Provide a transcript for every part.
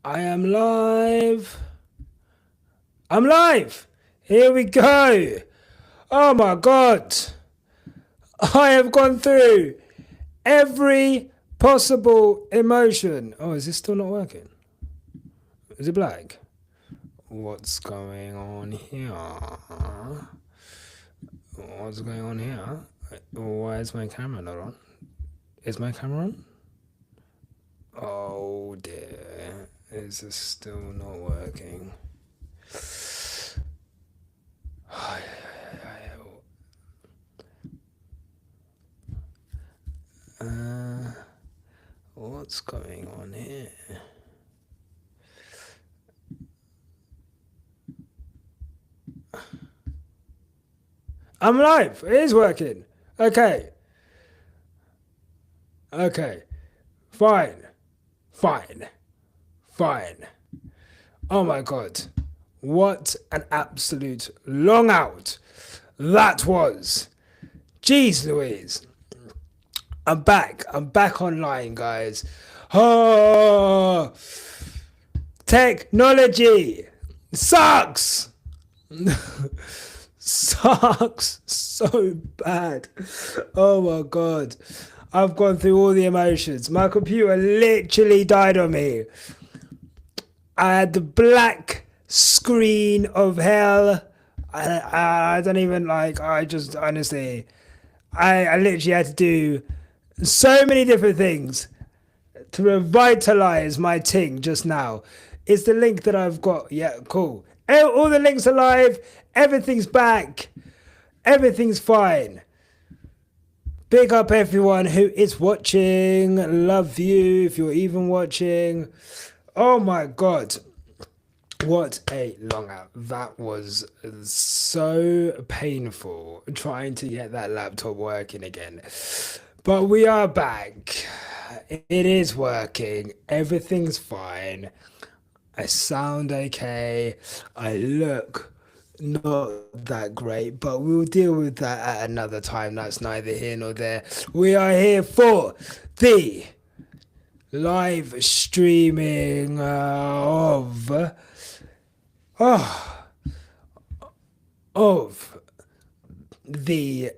I am live. I'm live. Here we go. Oh my God. I have gone through every possible emotion. Oh, is this still not working? Is it black? What's going on here? What's going on here? Why is my camera not on? Is my camera on? Oh dear. Is this still not working? What's going on here? I'm live. It is working. Okay. Okay. Fine. Fine. Fine. Oh my God. What an absolute long out that was. Jeez Louise. I'm back. I'm back online, guys. Oh, technology sucks. Sucks so bad. Oh my God. I've gone through all the emotions. My computer literally died on me. I had the black screen of hell. I don't even like, I just honestly, I literally had to do so many different things to revitalize my ting just now. It's the link that I've got. Yeah, cool. All the links are live. Everything's back. Everything's fine. Big up everyone who is watching. Love you if you're even watching. Oh my God. What a long out. That was so painful trying to get that laptop working again. But we are back. It is working. Everything's fine. I sound okay. I look not that great, but we'll deal with that at another time. That's neither here nor there. We are here for the live streaming of the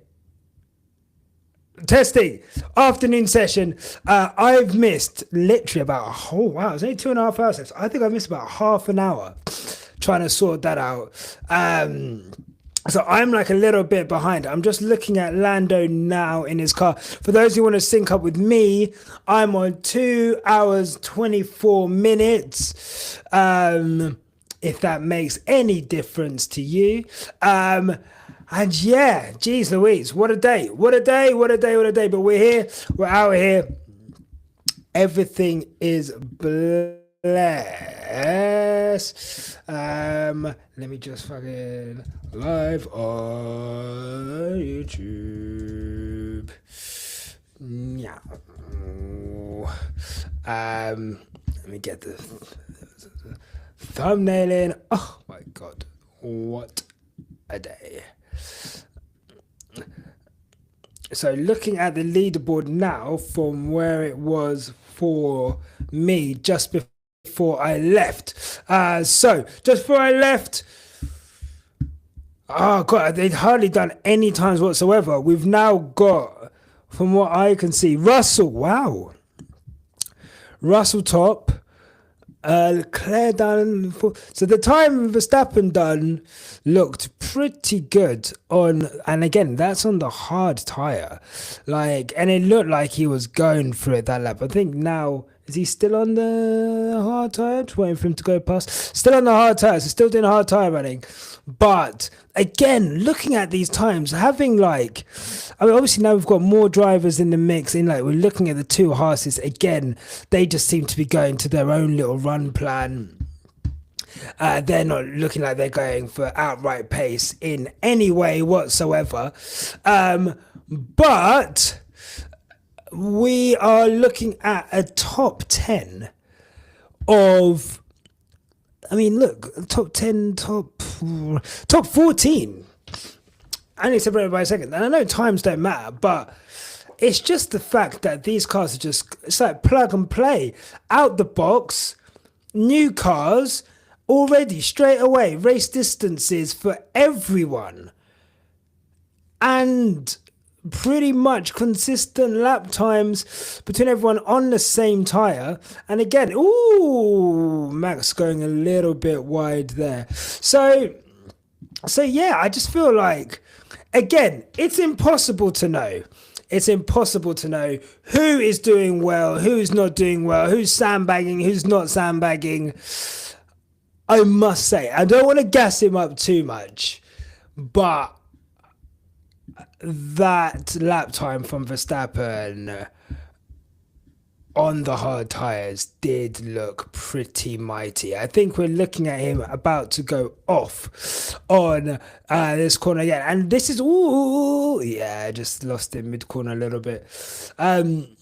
testing afternoon session. I've missed literally about wow, it's only 2.5 hours left. I think I've missed about half an hour trying to sort that out. So I'm like a little bit behind. I'm just looking at Lando now in his car. For those who want to sync up with me, I'm on 2 hours 24 minutes. If that makes any difference to you. And yeah, geez Louise, what a day. What a day, what a day, what a day. But we're here, we're out here. Everything is blessed. Let me just fucking live on YouTube. Yeah. Let me get the thumbnail in. Oh my God, what a day. So looking at the leaderboard now from where it was for me just before I left. So just before I left, oh God, they'd hardly done any times whatsoever. We've now got, from what I can see, Russell, wow. Russell top. Claire done. So the time Verstappen done looked pretty good on, and again that's on the hard tire, like, and it looked like he was going for it that lap. I think now is he still on the hard tire? Just waiting for him to go past. Still on the hard tire, so still doing hard tire running. But again, looking at these times, having like, I mean, obviously now we've got more drivers in the mix. In like, we're looking at the two Haas's again. They just seem to be going to their own little run plan. They're not looking like they're going for outright pace in any way whatsoever. But we are looking at a top 10 of, I mean, look, top 10, top 14. I need to separated by a second. And I know times don't matter, but it's just the fact that these cars are just, it's like plug and play. Out the box, new cars already straight away, race distances for everyone, and pretty much consistent lap times between everyone on the same tyre. And again, ooh, Max going a little bit wide there. So yeah, I just feel like, again, it's impossible to know. It's impossible to know who is doing well, who's not doing well, who's sandbagging, who's not sandbagging. I must say, I don't want to gas him up too much, but that lap time from Verstappen on the hard tyres did look pretty mighty. I think we're looking at him about to go off on this corner again. And this is, ooh, yeah, just lost him mid-corner a little bit. And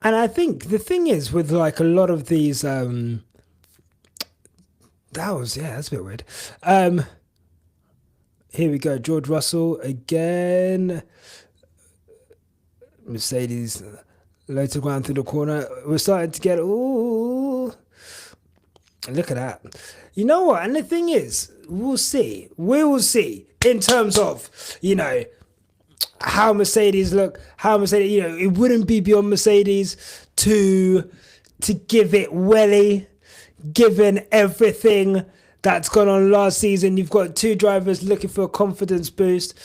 I think the thing is with like a lot of these, that's a bit weird. Here we go, George Russell again. Mercedes low to ground through the corner. We're starting to get, ooh, look at that. You know what? And the thing is, we'll see. We will see in terms of, how Mercedes look, it wouldn't be beyond Mercedes to give it welly, given everything that's gone on last season. You've got two drivers looking for a confidence boost.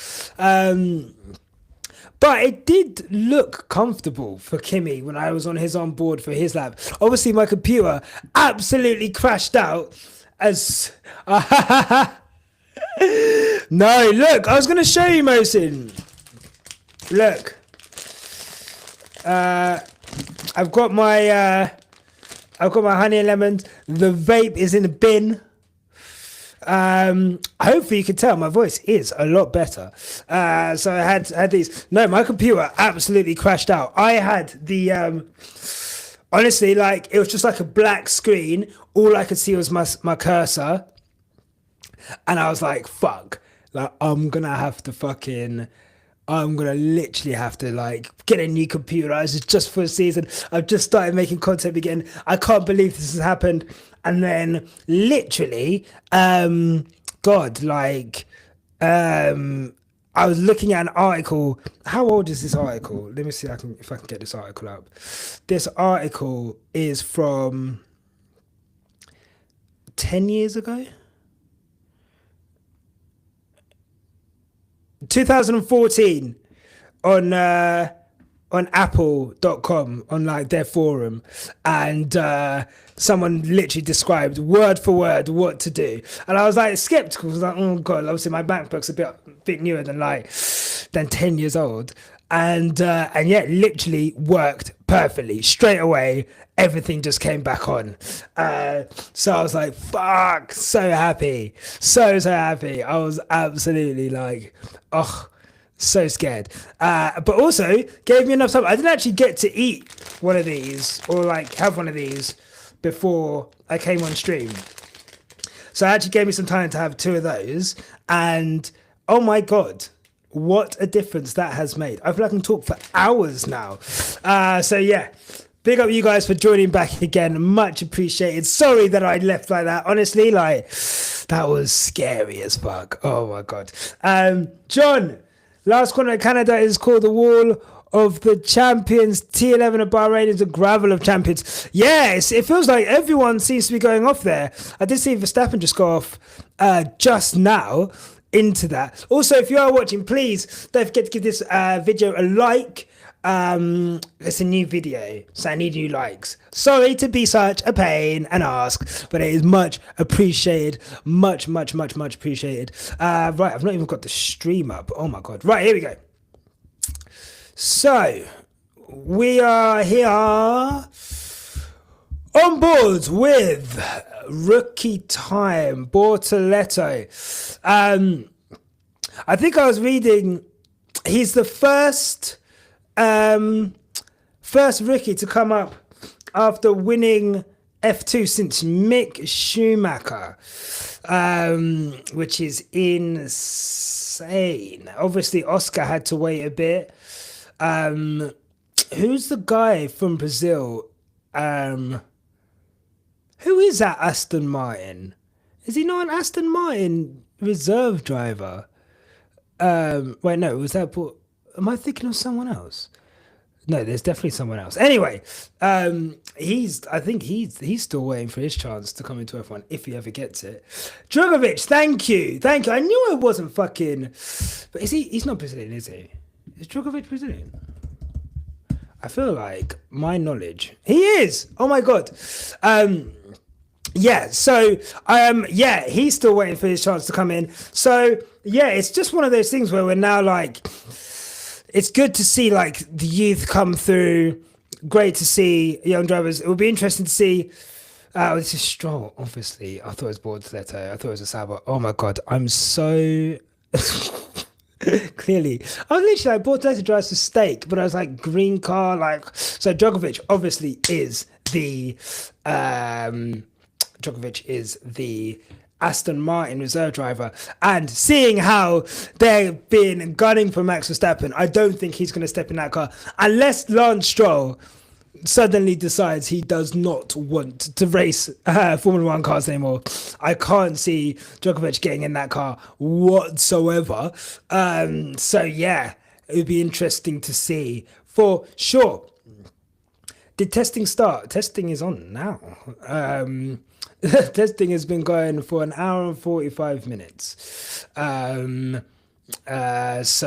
But it did look comfortable for Kimi when I was on his onboard for his lap. Obviously, my computer absolutely crashed out as... No, look, I was going to show you, Mohsin. Look. I've got my honey and lemons. The vape is in the bin. Hopefully you can tell my voice is a lot better. So I had these. No, my computer absolutely crashed out. I had the honestly, like, it was just like a black screen. All I could see was my cursor, and I was like, fuck, like I'm gonna literally have to like get a new computer. I was just for a season. I've just started making content again. I can't believe this has happened. And then literally, I was looking at an article. How old is this article? Let me see if I can get this article up. This article is from 10 years ago. 2014 on apple.com, on like their forum, and someone literally described word for word what to do, and I was like skeptical. I was like, oh god, obviously my MacBook's a bit newer than 10 years old, and yet literally worked perfectly straight away. Everything just came back on. So I was like, fuck, so happy. So happy. I was absolutely like, oh, so scared. But also gave me enough time. I didn't actually get to eat one of these or like have one of these before I came on stream. So it actually gave me some time to have two of those. And oh my God, what a difference that has made. I feel like I can talk for hours now. So yeah. Big up you guys for joining back again. Much appreciated. Sorry that I left like that. Honestly, like, that was scary as fuck. Oh my God. John, last corner of Canada is called the Wall of the Champions. T11 of Bahrain is the Gravel of Champions. Yes, it feels like everyone seems to be going off there. I did see Verstappen just go off just now into that. Also, if you are watching, please don't forget to give this video a like. It's a new video, so I need new likes. Sorry to be such a pain and ask, but it is much appreciated. Much appreciated. Right, I've not even got the stream up. Oh my God. Right, here we go. So, we are here on board with Rookie Time, Bortoletto. I think I was reading, he's the first rookie to come up after winning F2 since Mick Schumacher, which is insane. Obviously, Oscar had to wait a bit. Who's the guy from Brazil Um, who is that Aston Martin? Is he not an Aston Martin reserve driver? Wait, no, was that? Am I thinking of someone else? No, there's definitely someone else. Anyway, I think he's still waiting for his chance to come into F1 if he ever gets it. Drogovic, thank you. I knew I wasn't fucking, but is he? He's not Brazilian, is he? Is Drogovic Brazilian? I feel like my knowledge. He is. Oh my god. Yeah. So yeah, he's still waiting for his chance to come in. So yeah, it's just one of those things where we're now like. It's good to see like the youth come through. Great to see young drivers. It will be interesting to see. This is Stroll, obviously. I thought it was Bortoleto. I thought it was a Sauber. Oh my god, I'm so clearly. I was literally like Bortoleto drives for steak, but I was like green car, like so. Djokovic is the Aston Martin reserve driver, and seeing how they've been gunning for Max Verstappen, I don't think he's going to step in that car unless Lance Stroll suddenly decides he does not want to race Formula One cars anymore. I can't see Djokovic getting in that car whatsoever. So yeah, it would be interesting to see for sure. Did testing start? Testing is on now. Testing has been going for an hour and 45 minutes. So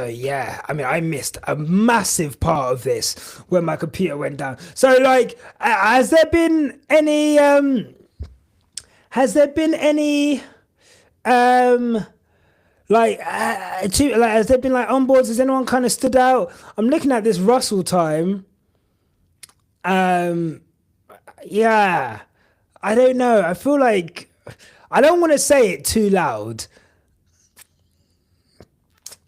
yeah, I mean, I missed a massive part of this when my computer went down. So like, has there been any has there been like onboards? Has anyone kind of stood out? I'm looking at this Russell time. Yeah, I don't know. I feel like I don't want to say it too loud.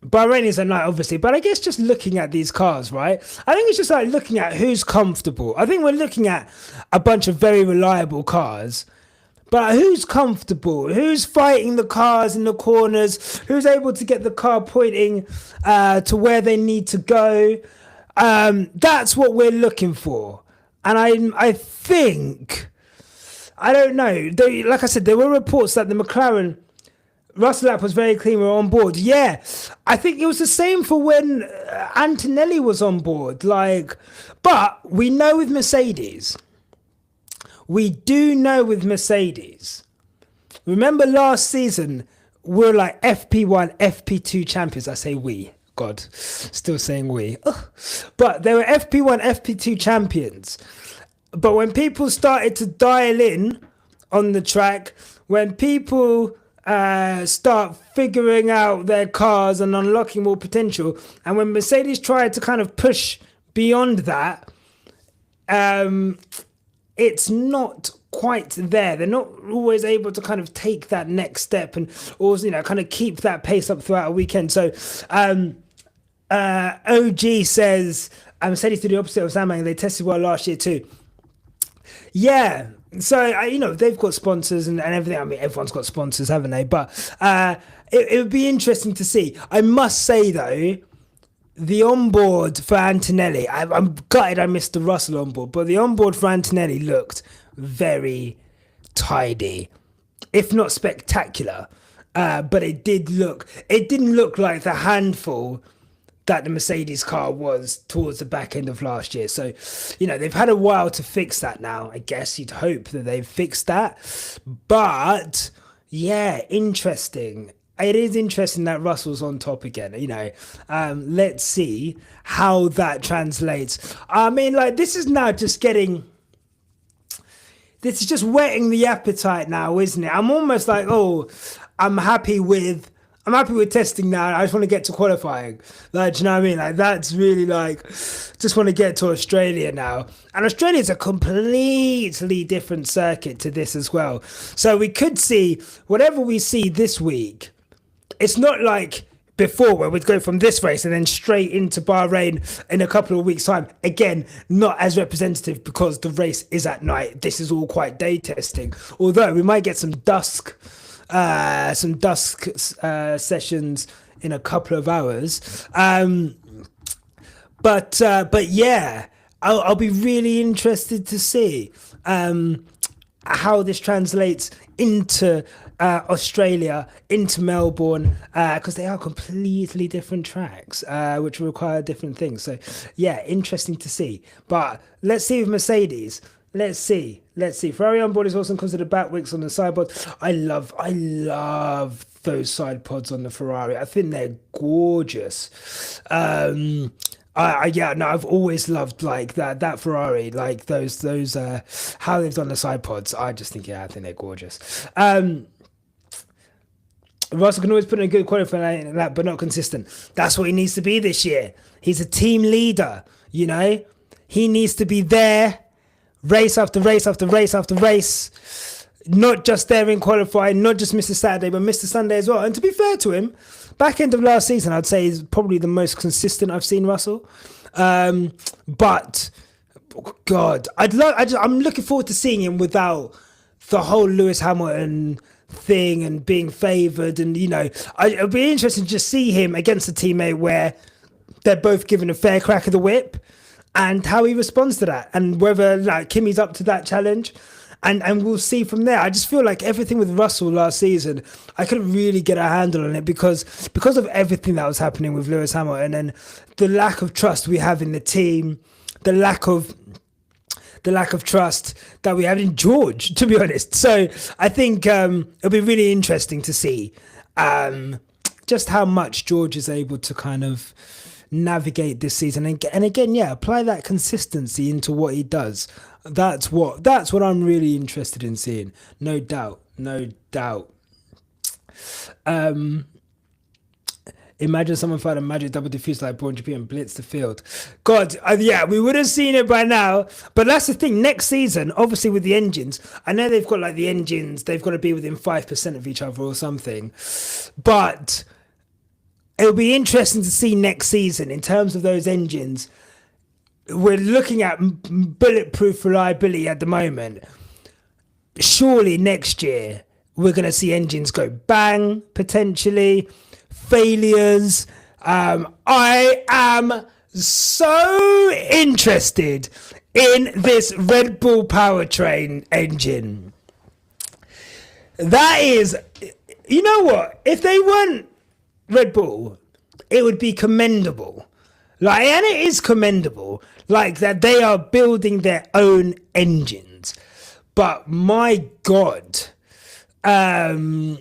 Bahrain is a night, obviously, but I guess just looking at these cars, right? I think it's just like looking at who's comfortable. I think we're looking at a bunch of very reliable cars, but who's comfortable? Who's fighting the cars in the corners? Who's able to get the car pointing to where they need to go? That's what we're looking for. And I think, I don't know. Like I said, there were reports that the McLaren Russell lap was very clean. We're on board. Yeah, I think it was the same for when Antonelli was on board. Like, but we know with Mercedes. We do know with Mercedes. Remember last season, we're like FP1, FP2 champions. I say we. God, still saying we. Ugh. But they were FP1, FP2 champions. But when people started to dial in on the track, when people start figuring out their cars and unlocking more potential, and when Mercedes tried to kind of push beyond that, it's not quite there. They're not always able to kind of take that next step and also, you know, kind of keep that pace up throughout a weekend. So OG says Mercedes did the opposite of Samang. They tested well last year too. Yeah. So, you know, they've got sponsors and everything. I mean, everyone's got sponsors, haven't they? But it would be interesting to see. I must say, though, the onboard for Antonelli, I'm gutted I missed the Russell onboard, but the onboard for Antonelli looked very tidy, if not spectacular. But it didn't look like the handful that the Mercedes car was towards the back end of last year. So, you know, they've had a while to fix that now. I guess you'd hope that they've fixed that. But, yeah, interesting. It is interesting that Russell's on top again, you know. Let's see how that translates. I mean, like, this is just whetting the appetite now, isn't it? I'm almost like, I'm happy with testing now. I just want to get to qualifying. Like, do you know what I mean? Like, that's really like, just want to get to Australia now. And Australia's a completely different circuit to this as well. So we could see, whatever we see this week, it's not like before where we'd go from this race and then straight into Bahrain in a couple of weeks' time. Again, not as representative because the race is at night. This is all quite day testing. Although we might get some dusk sessions in a couple of hours. But yeah, I'll be really interested to see how this translates into Australia, into Melbourne, because they are completely different tracks, which require different things. So, yeah, interesting to see. But let's see with Mercedes. Let's see. Ferrari on board is also considered back wicks on the sideboard. I love those side pods on the Ferrari. I think they're gorgeous. I've always loved like that Ferrari, like those how they've done the side pods. I just think I think they're gorgeous. Russell can always put in a good qualifying like that, but not consistent. That's what he needs to be this year. He's a team leader, you know. He needs to be there, race after race after race after race. Not just there in qualifying, not just Mr. Saturday, but Mr. Sunday as well. And to be fair to him, back end of last season, I'd say he's probably the most consistent I've seen Russell. But God, I'm looking forward to seeing him without the whole Lewis Hamilton thing and being favoured. And, you know, it'll be interesting to just see him against a teammate where they're both given a fair crack of the whip and how he responds to that and whether like Kimi's up to that challenge. And we'll see from there. I just feel like everything with Russell last season, I couldn't really get a handle on it because of everything that was happening with Lewis Hamilton and the lack of trust we have in the team, the lack of trust that we have in George, to be honest. So I think it'll be really interesting to see just how much George is able to kind of navigate this season and again, apply that consistency into what he does. That's what I'm really interested in seeing. No doubt. Imagine someone found a magic double diffuse like Braun GP and blitz the field. God, we would have seen it by now. But that's the thing. Next season, obviously with the engines, I know they've got like the engines, they've got to be within 5% of each other or something. But it'll be interesting to see next season in terms of those engines. We're looking at bulletproof reliability at the moment. Surely next year we're going to see engines go bang, potentially, failures. I am so interested in this Red Bull powertrain engine. That is, you know what? If they weren't Red Bull, it would be commendable. And it is commendable, that they are building their own engines. But my God, I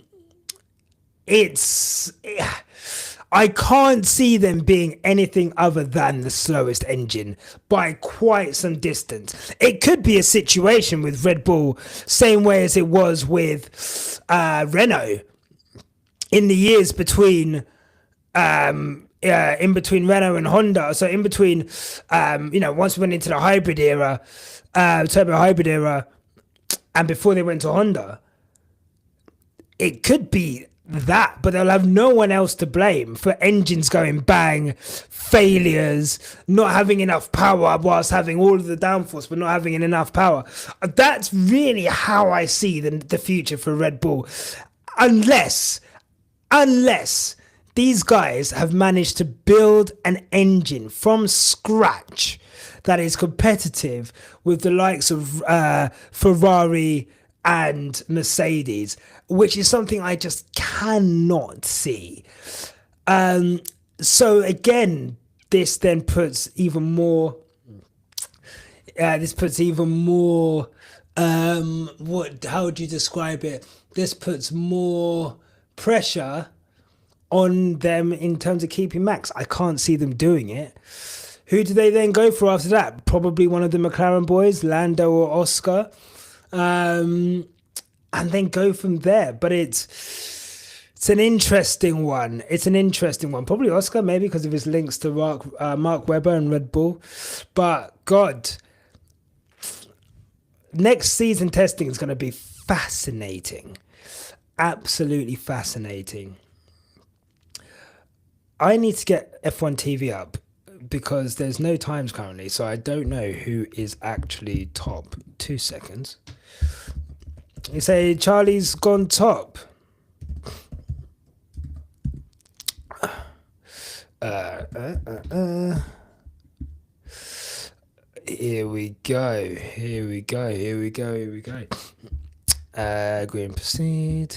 can't see them being anything other than the slowest engine by quite some distance. It could be a situation with Red Bull, same way as it was with Renault in the years between Renault and Honda. So in between, once we went into the hybrid era, turbo hybrid era, and before they went to Honda, it could be that, but they'll have no one else to blame for engines going bang, failures, not having enough power whilst having all of the downforce, but not having enough power. That's really how I see the future for Red Bull. Unless these guys have managed to build an engine from scratch that is competitive with the likes of Ferrari and Mercedes, which is something I just cannot see. So again, this then puts even more. How would you describe it? This puts more pressure on them in terms of keeping Max. I can't see them doing it. Who do they then go for after that? Probably one of the McLaren boys, Lando or Oscar, and then go from there. But it's an interesting one. Probably Oscar, maybe because of his links to Mark Webber and Red Bull. But God, next season testing is going to be fascinating. Absolutely fascinating. I need to get F1 TV up because there's no times currently, so I don't know who is actually top. 2 seconds. You say Charlie's gone top. Here we go. Here we go. Here we go. Here we go. Agree and proceed.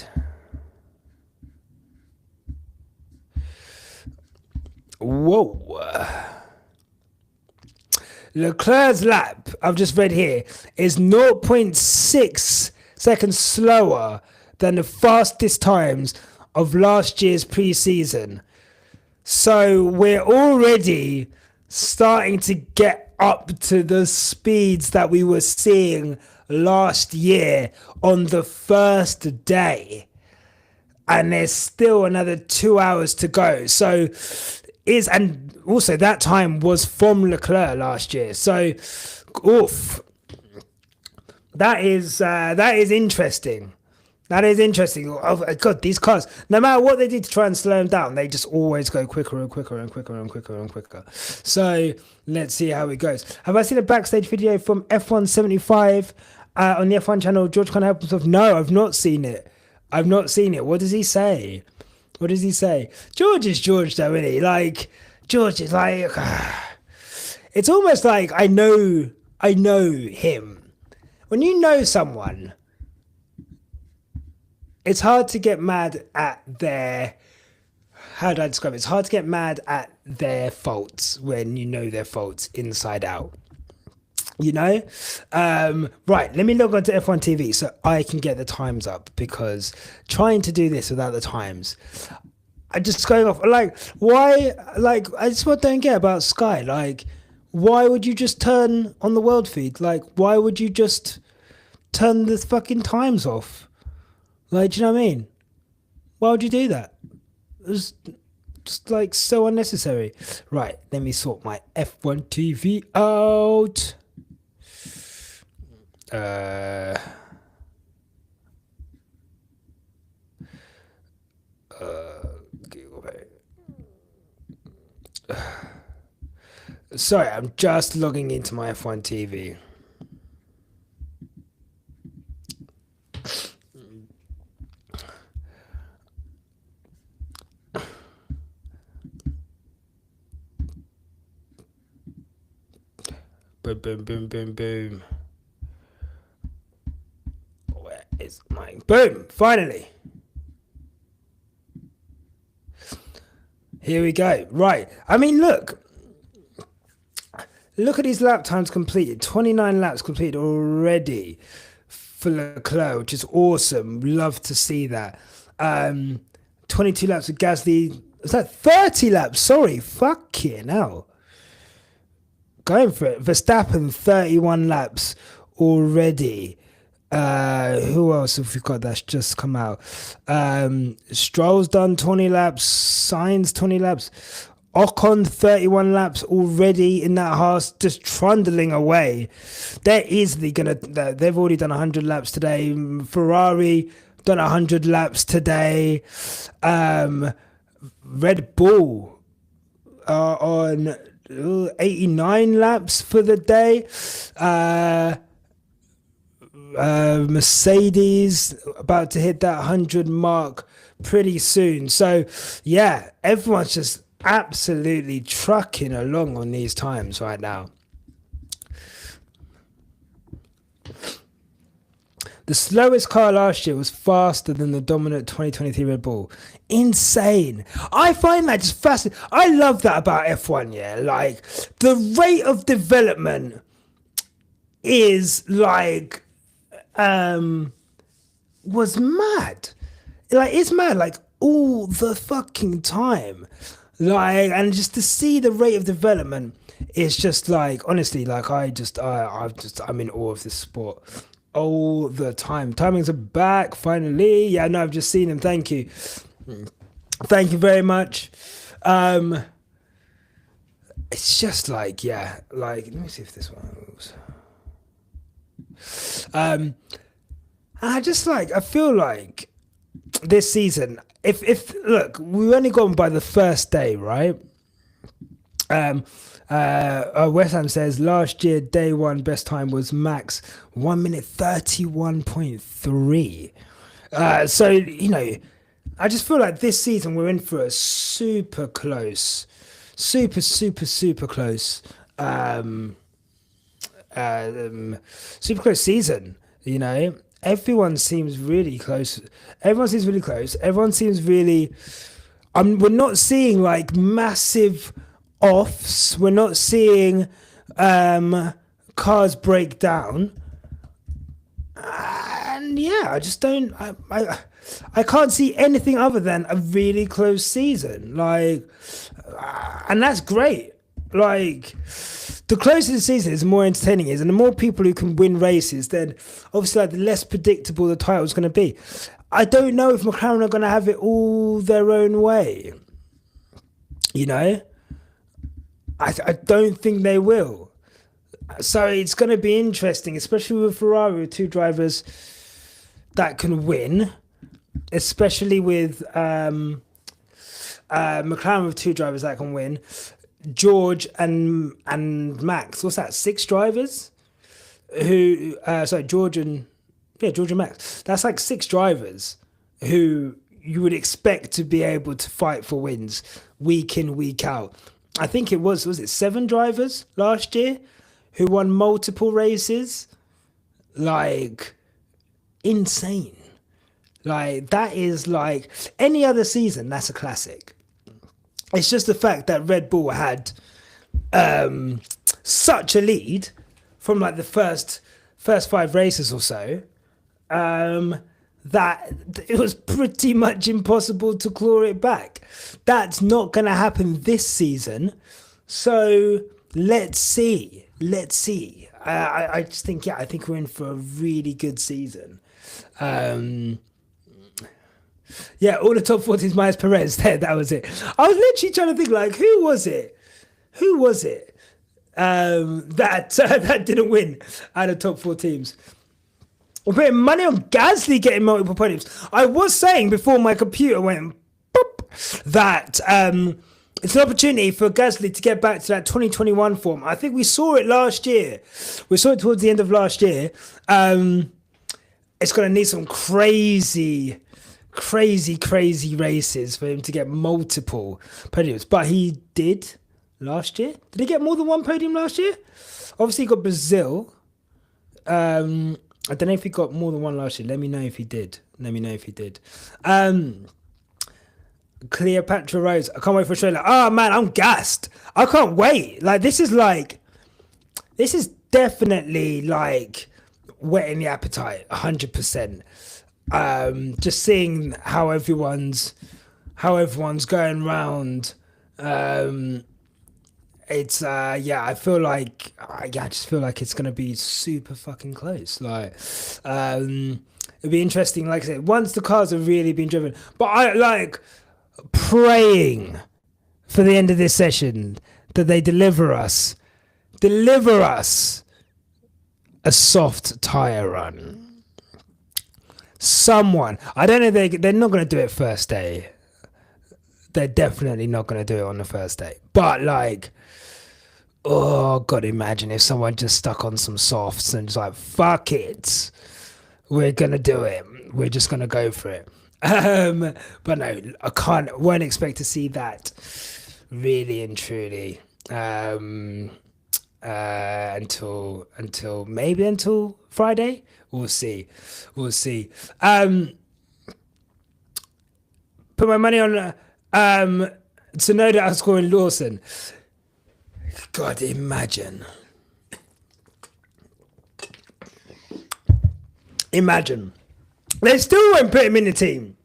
Whoa. Leclerc's lap, I've just read here, is 0.6 seconds slower than the fastest times of last year's pre-season. So we're already starting to get up to the speeds that we were seeing last year on the first day. And there's still another 2 hours to go. So and also that time was from Leclerc last year. So oof. That is interesting. That is interesting. Oh God, these cars, no matter what they did to try and slow them down, they just always go quicker and quicker and quicker and quicker and quicker. So let's see how it goes. Have I seen a backstage video from F175 on the F1 channel? George can't help himself. No, I've not seen it. I've not seen it. What does he say? What does he say? George is George though, isn't he? Like, George is like, it's almost like I know him. When you know someone, it's hard to get mad at their, how do I describe it? It's hard to get mad at their faults when you know their faults inside out. You know? Right, let me log on to F1 TV so I can get the times up, because trying to do this without the times, I just going off, like, why, like, I just don't get about Sky. Like, why would you just turn on the world feed? Like, why would you just turn the fucking times off? Like, do you know what I mean? Why would you do that? It was just like so unnecessary. Right, let me sort my F1 TV out. Sorry, I'm just logging into my F1 TV. Boom, boom, boom, boom, boom. Where is my... Boom! Finally! Here we go. Right. I mean, look. Look at these lap times completed. 29 laps completed already for Leclerc, which is awesome. Love to see that. 22 laps with Gasly. Is that 30 laps? Sorry. Fucking hell. Going for it. Verstappen, 31 laps already. Who else have we got that's just come out? Stroll's done 20 laps. Sainz 20 laps. Ocon 31 laps already in that Haas, just trundling away. They're easily gonna. They've already done 100 laps today. Ferrari done 100 laps today. Red Bull on 89 laps for the day. Mercedes about to hit that 100 mark pretty soon. So yeah, everyone's just absolutely trucking along on these times right now. The slowest car last year was faster than the dominant 2023 Red Bull. Insane. I find that just fascinating. I love that about F1, yeah. Like, the rate of development is like, was mad. Like, it's mad, like, all the fucking time. Like, and just to see the rate of development is just like, honestly, like, I'm in awe of this sport all the time. Timings are back finally. Yeah, no, I've just seen them. Thank you very much. It's just like, yeah, like, let me see if this one moves. And I feel like this season, if look, we've only gone by the first day, right? West Ham says last year day one best time was max 1 minute 31.3. So you know, I just feel like this season we're in for a super close super close season. You know, everyone seems really close. Everyone seems really close. Everyone seems really. We're not seeing like massive offs. We're not seeing cars break down. And yeah, I just don't. I can't see anything other than a really close season. Like, and that's great. Like, the closer the season is, the more entertaining it is, and the more people who can win races, then obviously like the less predictable the title is going to be. I don't know if McLaren are going to have it all their own way. You know, I don't think they will. So it's going to be interesting, especially with Ferrari with two drivers that can win, especially with McLaren with two drivers that can win. George and Max. What's that? 6 drivers who? George and Max. That's like 6 drivers who you would expect to be able to fight for wins week in, week out. I think it was it 7 drivers last year who won multiple races? Like, insane. Like, that is like any other season, that's a classic. It's just the fact that Red Bull had such a lead from like the first 5 races or so, that it was pretty much impossible to claw it back. That's not going to happen this season. So let's see. I just think, I think we're in for a really good season. Yeah, all the top 40s minus Perez. That was it. I was literally trying to think, like, who was it that didn't win out of top 4 teams? We're putting money on Gasly getting multiple podiums. I was saying before my computer went boop, that it's an opportunity for Gasly to get back to that 2021 form. I think we saw it last year. We saw it towards the end of last year. It's going to need some crazy races for him to get multiple podiums. But he did last year. Did he get more than one podium last year? Obviously, he got Brazil. I don't know if he got more than one last year. Let me know if he did. Cleopatra Rose. I can't wait for Australia. Oh, man, I'm gassed. I can't wait. Like, this is definitely, like, whetting the appetite, 100%. Just seeing how everyone's going round. It's I feel like I just feel like it's gonna be super fucking close. Like, it'll be interesting. Like I said, once the cars have really been driven. But I like praying for the end of this session that they deliver us a soft tire run. Someone, I don't know, they're not going to do it first day. They're definitely not going to do it on the first day. But like, oh God, imagine if someone just stuck on some softs and just like, fuck it, we're going to do it. We're just going to go for it. But no, won't expect to see that really and truly until Friday. We'll see. Put my money on Tsunoda outscoring Lawson. God, imagine. They still won't put him in the team.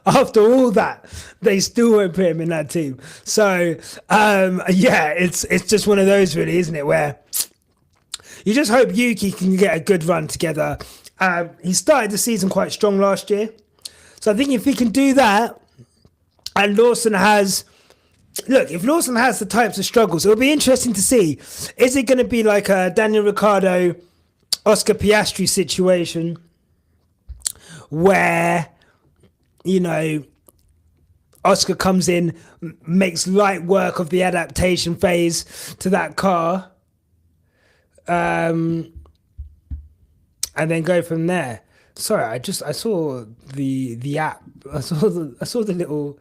After all that, they still won't put him in that team. So, it's just one of those, really, isn't it? Where you just hope Yuki can get a good run together. He started the season quite strong last year. So I think if he can do that, and Lawson has... Look, if Lawson has the types of struggles, it'll be interesting to see. Is it going to be like a Daniel Ricciardo, Oscar Piastri situation where, you know, Oscar comes in, makes light work of the adaptation phase to that car, and then go from there. Sorry, I saw the app. I saw the little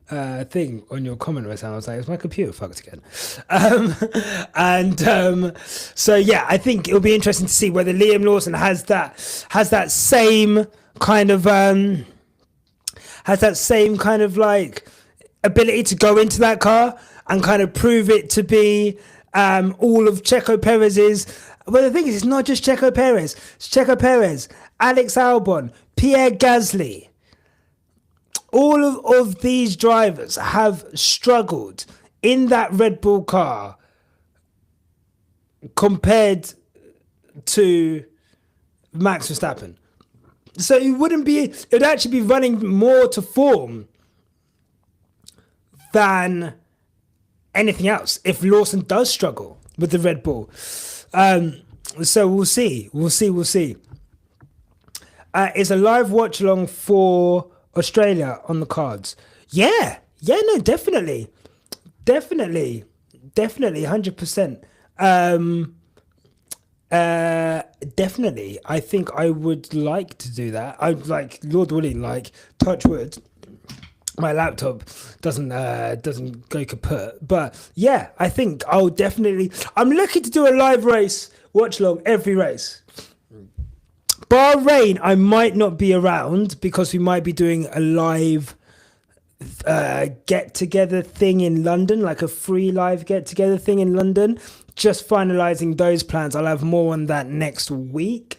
thing on your comment right now. I was like, is my computer fucked again? Um, and so yeah, I think it'll be interesting to see whether Liam Lawson has that same kind of like ability to go into that car and kind of prove it to be all of Checo Perez's. Well, the thing is, it's not just Checo Perez. It's Checo Perez, Alex Albon, Pierre Gasly. All of these drivers have struggled in that Red Bull car compared to Max Verstappen. So it would actually be running more to form than anything else if Lawson does struggle with the Red Bull. So we'll see. Is a live watch along for Australia on the cards? Yeah, no, definitely, 100%. Definitely. I think I would like to do that. I'd like, Lord willing, like, touch wood, my laptop doesn't go kaput. But yeah, I think I'll definitely. I'm looking to do a live race, watch along every race. Bahrain, I might not be around because we might be doing a live get together thing in London, like a free live get together thing in London. Just finalizing those plans. I'll have more on that next week.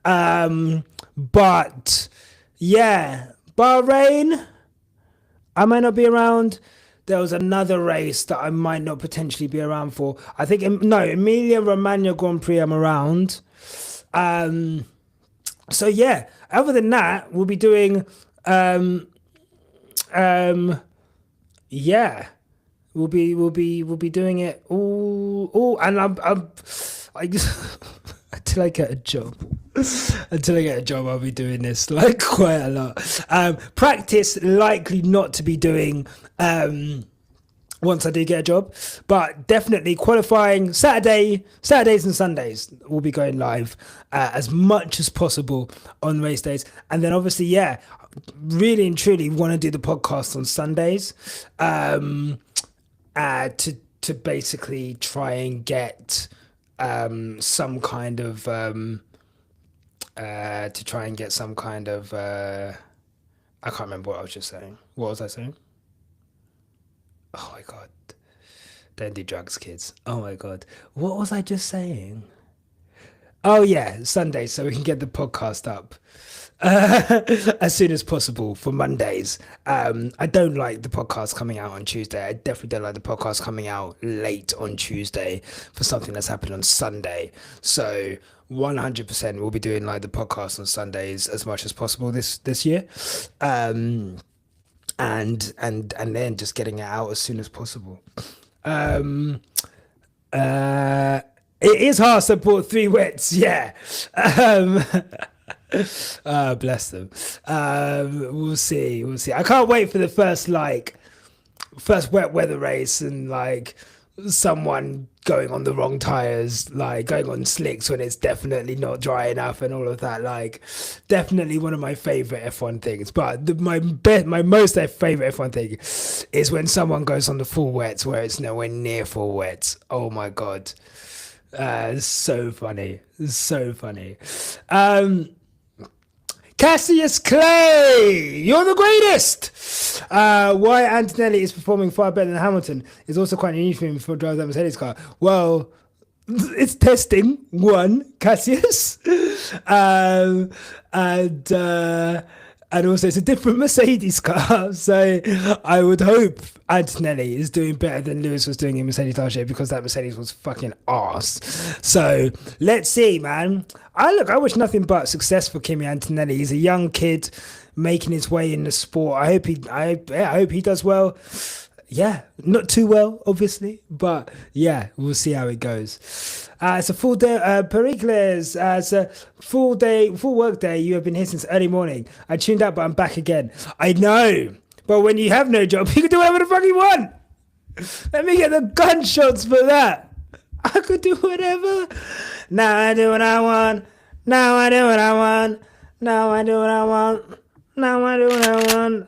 But yeah, Bahrain, I might not be around. There was another race that I might not potentially be around for. I think, no, Emilia Romagna Grand Prix I'm around. So yeah, other than that, we'll be doing, yeah, we'll be doing it all, and I just, until I get a job. I'll be doing this like quite a lot. Practice likely not to be doing once I do get a job, but definitely qualifying Saturdays and Sundays will be going live as much as possible on race days. And then obviously, yeah, really and truly want to do the podcast on Sundays to basically try and get some kind of I can't remember what I was just saying. What was I saying? Oh my god. Don't do drugs, kids. Oh my god. What was I just saying? Oh yeah, Sunday, so we can get the podcast up as soon as possible for Mondays. I don't like the podcast coming out on Tuesday. I definitely don't like the podcast coming out late on Tuesday for something that's happened on Sunday. So 100% we'll be doing like the podcast on Sundays as much as possible this year. And then just getting it out as soon as possible. It is hard to support three wets, yeah. Bless them. We'll see. I can't wait for the first wet weather race and like someone going on the wrong tires, like going on slicks when it's definitely not dry enough and all of that. Like, definitely one of my favorite F1 things. But my most favorite F1 thing is when someone goes on the full wets where it's nowhere near full wets. Oh my god. So funny. Cassius Clay, you're the greatest. Why Antonelli is performing far better than Hamilton is also quite unusual for drive that Mercedes car. Well, it's testing one, Cassius, and also it's a different Mercedes car. So I would hope Antonelli is doing better than Lewis was doing in Mercedes last year, because that Mercedes was fucking arse. So let's see, man. I wish nothing but success for Kimi Antonelli. He's a young kid making his way in the sport. I hope he does well. Yeah, not too well, obviously, but yeah, we'll see how it goes. It's a full day, Pericles. It's a full work day. You have been here since early morning. I tuned out, but I'm back again. I know, but when you have no job, you can do whatever the fuck you want. Let me get the gunshots for that. I could do whatever. Now I do what I want. Now I do what I want. Now I do what I want. Now I do what I want.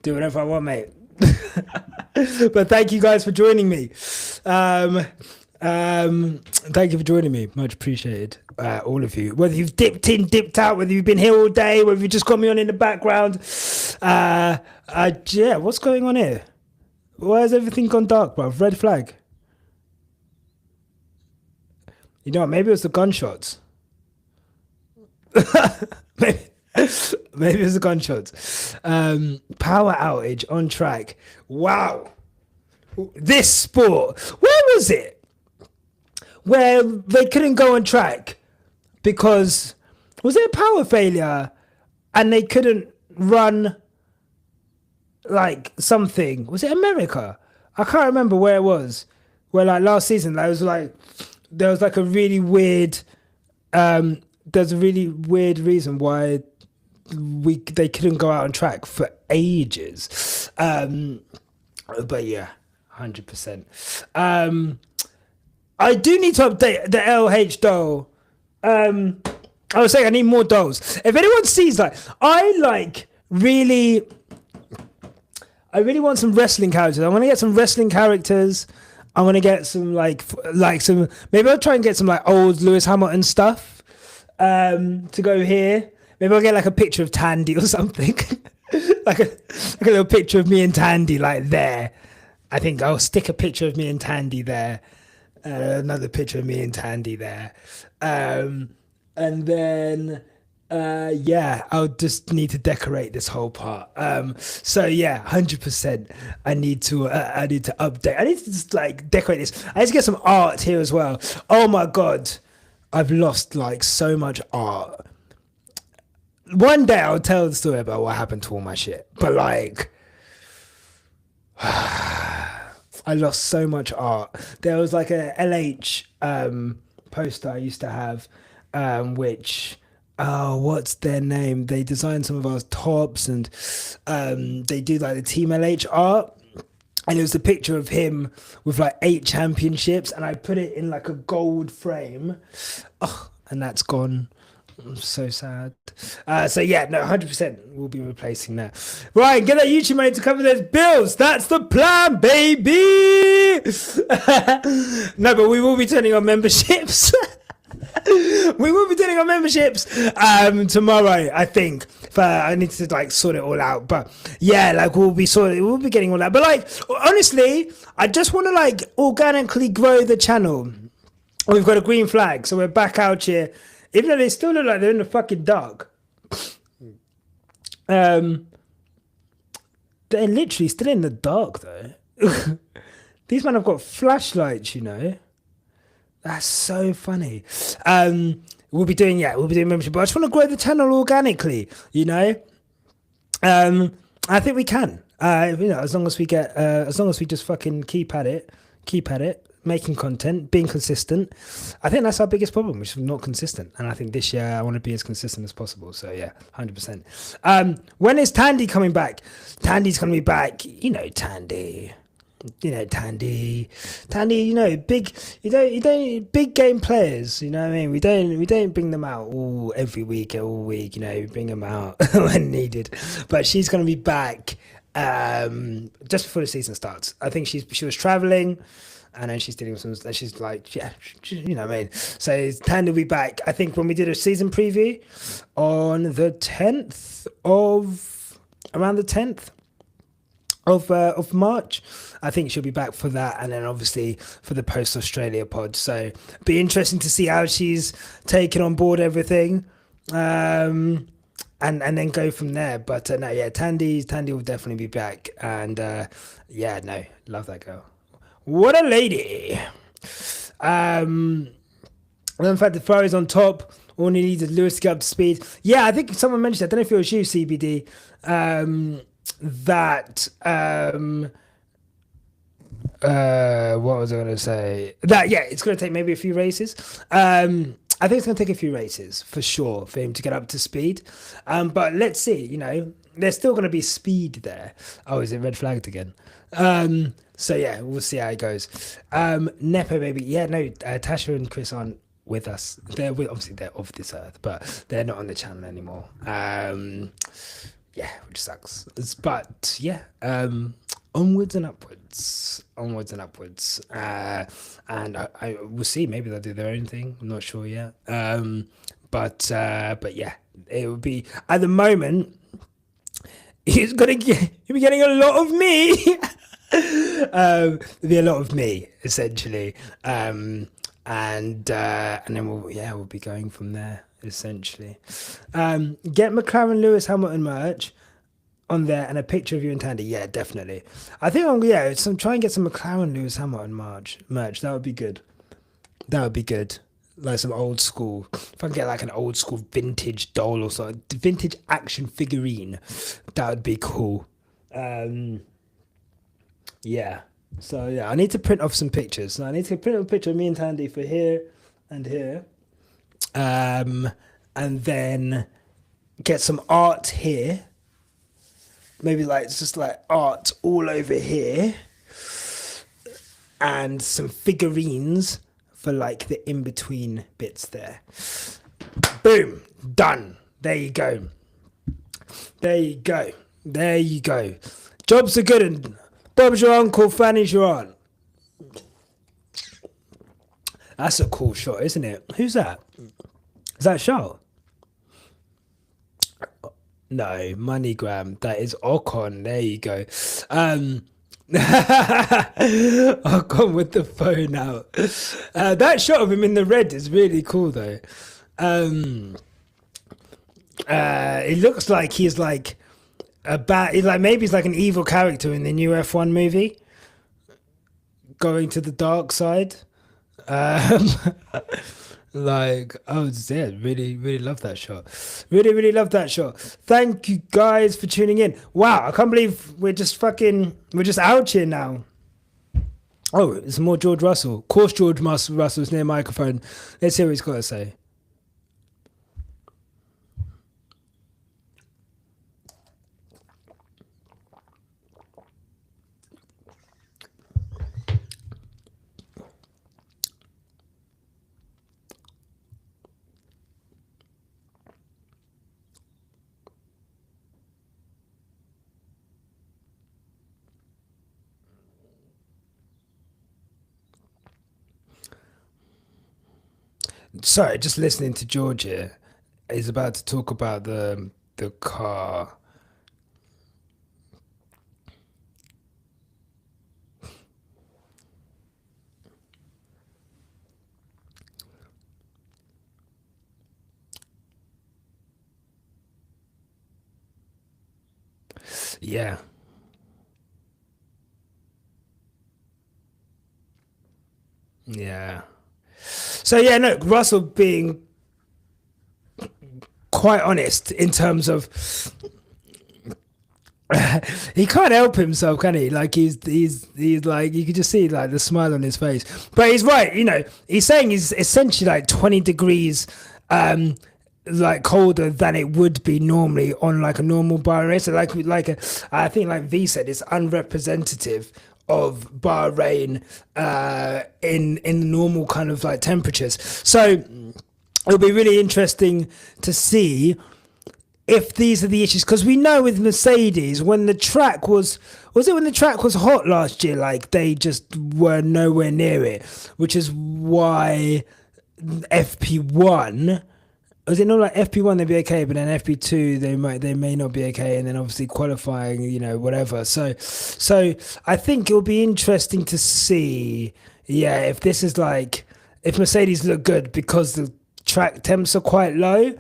Do whatever I want, mate. But thank you guys for joining me. Thank you for joining me. Much appreciated. All of you. Whether you've dipped in, dipped out, whether you've been here all day, whether you just got me on in the background. Yeah, what's going on here? Why has everything gone dark, bro? Red flag. You know what? Maybe it was the gunshots. maybe, maybe it was the gunshots. Power outage on track. Wow. This sport. Where was it? Where they couldn't go on track because was there a power failure and they couldn't run like something? Was it America? I can't remember where it was. Where like last season, there was like a really weird. There's a really weird reason why they couldn't go out on track for ages. But yeah, 100%. I do need to update the LH doll. I was saying I need more dolls. If anyone sees that, I really want some wrestling characters. I want to get some wrestling characters. I want to get some like some. Maybe I'll try and get some like old Lewis Hamilton stuff to go here. Maybe I'll get like a picture of Tandy or something. like a little picture of me and Tandy like there. I think I'll stick a picture of me and Tandy there. Another picture of me and Tandy there. And then yeah, I'll just need to decorate this whole part. So yeah, 100%. I need to update. I need to just like decorate this. I need to get some art here as well. Oh my god, I've lost like so much art. One day I'll tell the story about what happened to all my shit. But like, I lost so much art. There was like a LH poster I used to have, which. Oh, what's their name? They designed some of our tops and they do like the Team LH art. And it was a picture of him with like 8 championships and I put it in like a gold frame. Oh, and that's gone. I'm so sad. So yeah, no, 100% we'll be replacing that. Right, get that YouTube money to cover those bills. That's the plan, baby. No, but we will be turning on memberships. We will be doing our memberships tomorrow, I think. I need to like sort it all out, but yeah, like we'll be getting all that. But like honestly, I just want to like organically grow the channel. We've got a green flag, so we're back out here, even though they still look like they're in the fucking dark. They're literally still in the dark though. These men have got flashlights, you know. That's so funny. We'll be doing membership, but I just want to grow the channel organically, you know. I think we can. You know, as long as we just fucking keep at it, making content, being consistent. I think that's our biggest problem, which is not consistent. And I think this year I want to be as consistent as possible. So yeah, 100%. When is Tandy coming back? Tandy's gonna be back. You know, Tandy. You know, Tandy, you know, big game players, you know what I mean? We don't bring them out all week, you know, we bring them out when needed. But she's going to be back just before the season starts. I think she was traveling and then she's dealing with some, she's like, yeah, you know what I mean? So Tandy will be back, I think, when we did a season preview on the 10th around the 10th of March. I think she'll be back for that, and then obviously for the post Australia pod. So be interesting to see how she's taken on board everything, and then go from there. But no, yeah, Tandy will definitely be back, and yeah, no, love that girl. What a lady. And in fact, the Ferrari's on top. All he needs is Lewis to get up to speed. Yeah, I think someone mentioned, I don't know if it was you, CBD, that what was I going to say? That yeah, it's going to take maybe a few races. I think it's going to take a few races for sure for him to get up to speed. But let's see. You know, there's still going to be speed there. Oh, is it red flagged again? So yeah, we'll see how it goes. Nepo baby, yeah, no, Tasha and Chris aren't with us. Obviously they're of this earth, but they're not on the channel anymore. Yeah, which sucks. But yeah, onwards and upwards, and I will see. Maybe they'll do their own thing. I'm not sure yet. But yeah, it would be at the moment. He'll be getting a lot of me. There'll be a lot of me essentially, and then we'll be going from there essentially. Get McLaren Lewis Hamilton merch on there and a picture of you and Tandy. Yeah, definitely. I think try and get some McLaren Lewis Hamilton merch. That would be good. Like some old school. If I can get like an old school vintage doll or something, vintage action figurine, that would be cool. Yeah. So yeah, I need to print off some pictures. So I need to print off a picture of me and Tandy for here and here. And then get some art here. Maybe like just like art all over here. And some figurines for like the in-between bits there. Boom. Done. There you go. Jobs are good and Bob's your uncle, Fanny's your aunt. That's a cool shot, isn't it? Who's that? Is that Charlotte? No, MoneyGram. That is Ocon. There you go. Ocon with the phone out. That shot of him in the red is really cool, though. It looks like he's like maybe he's like an evil character in the new F1 movie, going to the dark side. Like, oh yeah, really love that shot. Really love that shot. Thank you guys for tuning in. Wow, I can't believe we're just out here now. Oh, it's more George Russell. Of course, George Russell's near microphone. Let's hear what he's got to say. Sorry, just listening to George here. He's about to talk about the car. Yeah. Yeah. So yeah, no, Russell being quite honest in terms of he can't help himself, can he? Like he's like, you could just see like the smile on his face. But he's right, he's saying he's essentially like 20 degrees like colder than it would be normally on like a normal Bahrain. So I think like V said, it's unrepresentative of Bahrain in normal kind of like temperatures. So it'll be really interesting to see if these are the issues, because we know with Mercedes, when the track was hot last year, like they just were nowhere near it, which is why FP1, was it not like FP1 they'd be okay, but then FP2 they may not be okay, and then obviously qualifying, whatever. So I think it'll be interesting to see, if this is like, if Mercedes look good because the track temps are quite low,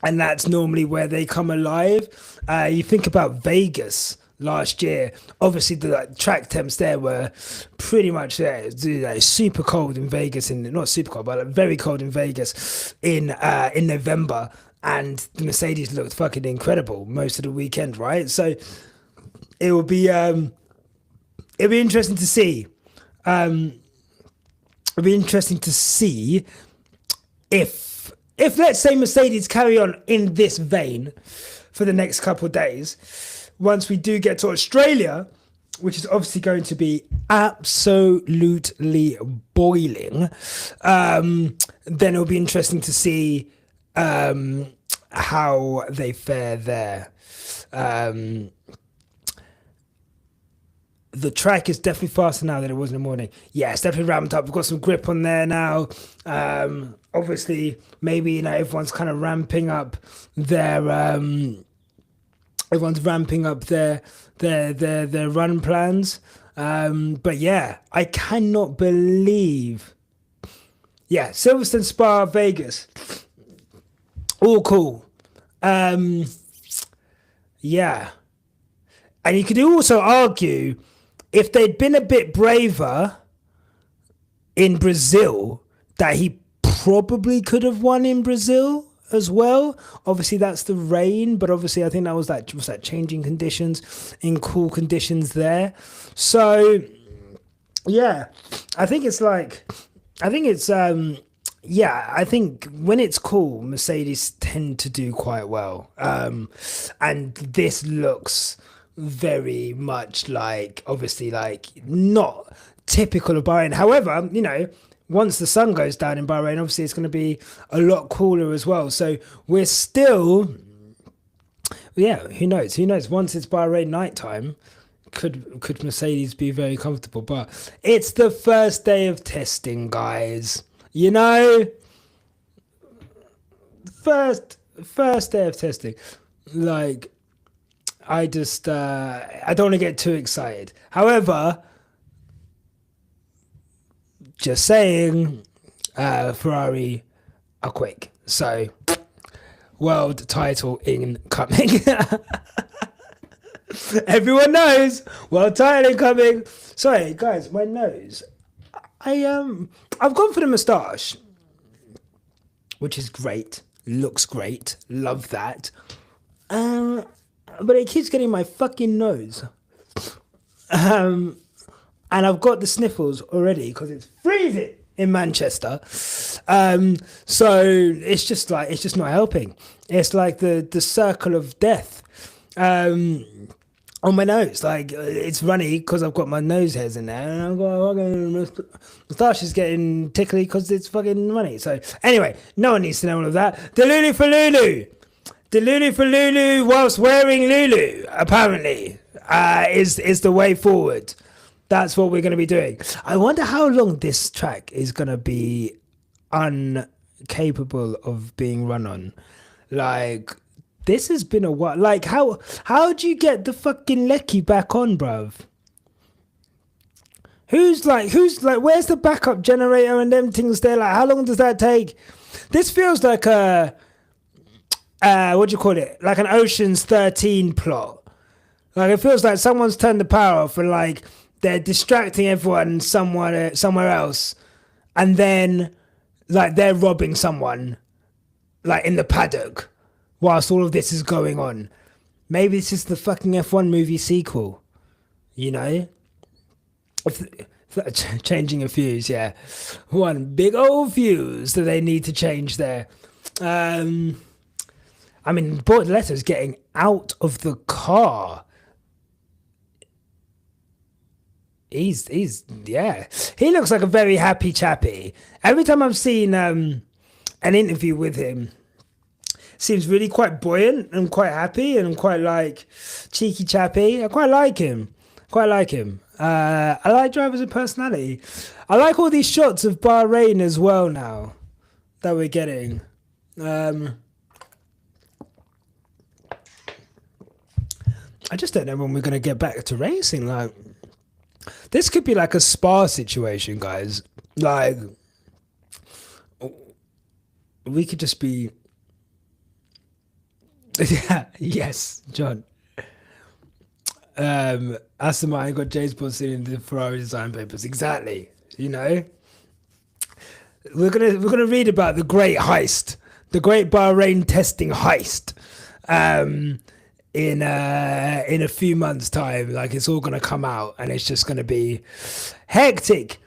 and that's normally where they come alive. You think about Vegas last year, obviously the track temps there were pretty much there. Super cold in Vegas, not super cold, but very cold in Vegas in November, and the Mercedes looked fucking incredible most of the weekend, right? So it'll be interesting to see. It'll be interesting to see if let's say Mercedes carry on in this vein for the next couple of days. Once we do get to Australia, which is obviously going to be absolutely boiling. Then it'll be interesting to see how they fare there. The track is definitely faster now than it was in the morning. Yeah, it's definitely ramped up. We've got some grip on there now. Obviously, maybe everyone's kind of ramping up their their run plans. But yeah, I cannot believe. Yeah, Silverstone, Spa, Vegas, all cool. Yeah, and you could also argue if they'd been a bit braver in Brazil, that he probably could have won in Brazil as well. Obviously, that's the rain, but obviously, I think that was that changing conditions in cool conditions there. So, yeah, I think when it's cool, Mercedes tend to do quite well. And this looks very much like, obviously, like not typical of Bahrain. However, once the sun goes down in Bahrain, obviously it's going to be a lot cooler as well. So we're still, yeah, who knows? Who knows? Once it's Bahrain nighttime, could Mercedes be very comfortable? But it's the first day of testing, guys. First day of testing. Like, I just I don't want to get too excited. However, just saying, Ferrari are quick. So, world title incoming. Everyone knows, world title incoming. Sorry, guys, my nose. I've gone for the moustache, which is great. Looks great. Love that. But it keeps getting my fucking nose. And I've got the sniffles already because it's freezing in Manchester. So it's just not helping. It's like the circle of death on my nose. Like, it's runny because I've got my nose hairs in there, and I've got moustache is getting tickly because it's fucking runny. So anyway, no one needs to know all of that. Delulu for Lulu. Delulu for Lulu whilst wearing Lulu, apparently, is the way forward. That's what we're going to be doing. I wonder how long this track is going to be incapable of being run on. Like, this has been a while. Like, how do you get the fucking Lecky back on, bruv? Who's like, where's the backup generator and them things there? Like, how long does that take? This feels like a, what do you call it? Like an Ocean's 13 plot. Like, it feels like someone's turned the power off and like they're distracting everyone somewhere else, and then like they're robbing someone like in the paddock whilst all of this is going on. Maybe this is the fucking F1 movie sequel, changing a fuse, yeah. One big old fuse that they need to change there. I mean, Bortoletta's getting out of the car. He's yeah. He looks like a very happy chappy. Every time I've seen an interview with him, seems really quite buoyant and quite happy and quite like cheeky chappy. I quite like him. I like drivers with personality. I like all these shots of Bahrain as well now that we're getting. I just don't know when we're going to get back to racing. Like, this could be like a Spa situation, guys. Like, we could just be... Yeah, yes, John. Aston Martin got James Bond sitting in the Ferrari design papers. Exactly. We're gonna read about the great heist, the great Bahrain testing heist. In a few months' time, like, it's all gonna come out, and it's just gonna be hectic.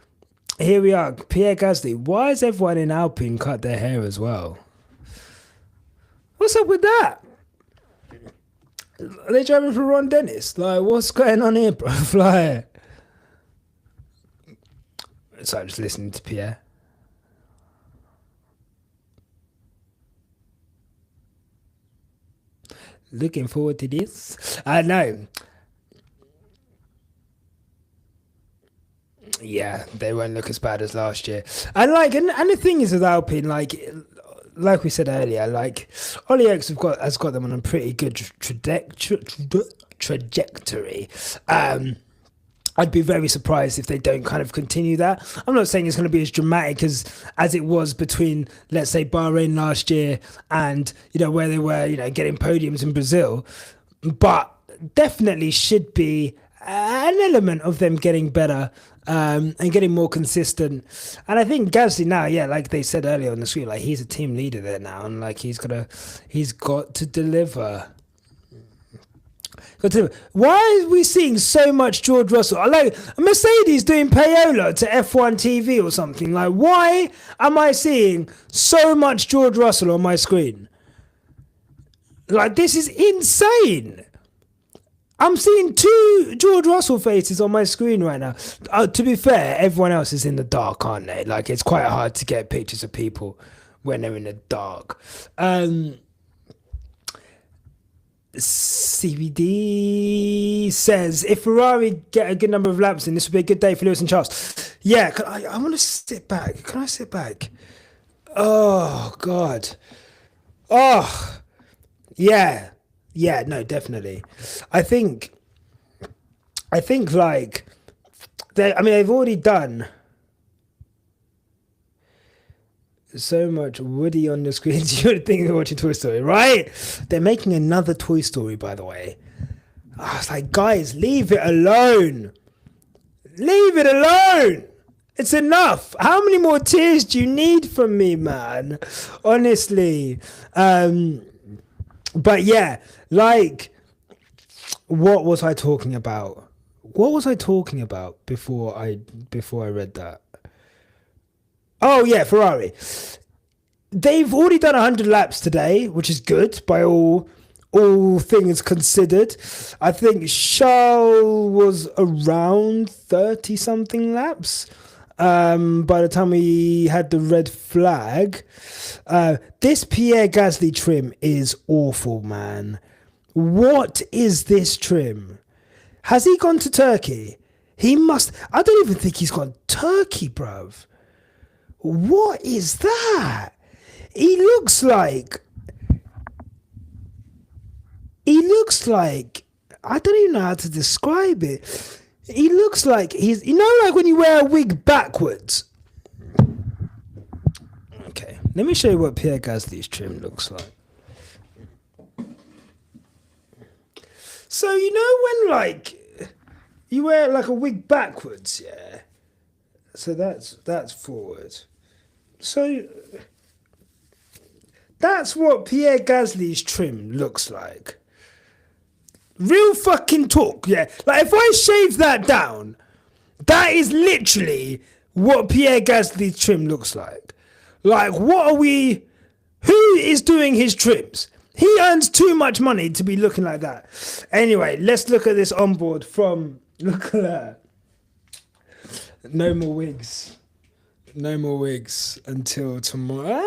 Here we are, Pierre Gasly. Why has everyone in Alpine cut their hair as well? What's up with that? Are they driving for Ron Dennis? Like, what's going on here, bro? Like, so I'm just listening to Pierre. Looking forward to this. I know. Yeah, they won't look as bad as last year. And like, and the thing is with Alpine, like we said earlier, like Ollie X has got them on a pretty good trajectory. I'd be very surprised if they don't kind of continue that. I'm not saying it's going to be as dramatic as it was between, let's say, Bahrain last year and where they were, getting podiums in Brazil, but definitely should be an element of them getting better and getting more consistent. And I think Gasly now, yeah, like they said earlier on the screen, like he's a team leader there now, and like he's got to deliver. Why are we seeing so much George Russell? Like Mercedes doing payola to F1 TV or something. Like, why am I seeing so much George Russell on my screen? Like, this is insane. I'm seeing two George Russell faces on my screen right now. To be fair, everyone else is in the dark, aren't they? Like, it's quite hard to get pictures of people when they're in the dark. CBD says, if Ferrari get a good number of laps in, this would be a good day for Lewis and Charles. Yeah, I want to sit back. Can I sit back? Oh, God. Oh, yeah. Yeah, no, definitely. I think like, they've already done so much Woody on the screen. You would think they're watching Toy Story, right? They're making another Toy Story, by the way. I was like, guys, leave it alone. Leave it alone. It's enough. How many more tears do you need from me, man? Honestly. But yeah, like, what was I talking about? What was I talking about before I read that? Oh yeah, Ferrari. They've already done 100 laps today, which is good by all things considered. I think Charles was around 30 something laps by the time we had the red flag. This Pierre Gasly trim is awful, man. What is this trim? Has he gone to Turkey? He must. I don't even think he's gone Turkey, bruv. What is that? He looks like I don't even know how to describe it. He looks like he's like when you wear a wig backwards. Okay, let me show you what Pierre Gasly's trim looks like. So when like you wear like a wig backwards, yeah. So that's forward. So that's what Pierre Gasly's trim looks like. Real fucking talk, yeah. Like if I shave that down, that is literally what Pierre Gasly's trim looks like. Like what are we? Who is doing his trims? He earns too much money to be looking like that. Anyway, let's look at this onboard from. Look at that. No more wigs. No more wigs until tomorrow.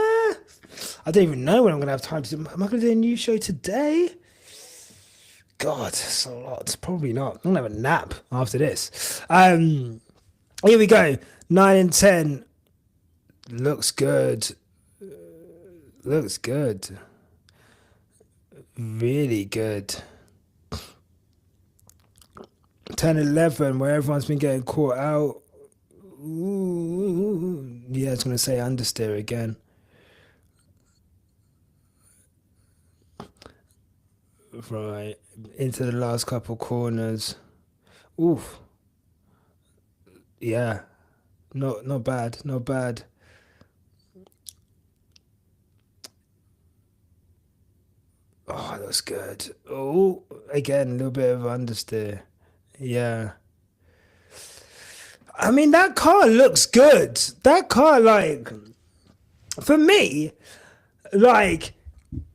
I don't even know when I'm going to have time to do. Am I going to do a new show today? God, it's a lot. Probably not. I'm going to have a nap after this. Here we go. 9 and 10. Looks good. Looks good. Really good. 10, 11, where everyone's been getting caught out. Ooh, yeah, I was going to say understeer again. Right, into the last couple corners. Oof. Yeah, not bad, not bad. Oh, that's good. Oh, again, a little bit of understeer. Yeah. I mean, that car looks good. That car, like, for me, like,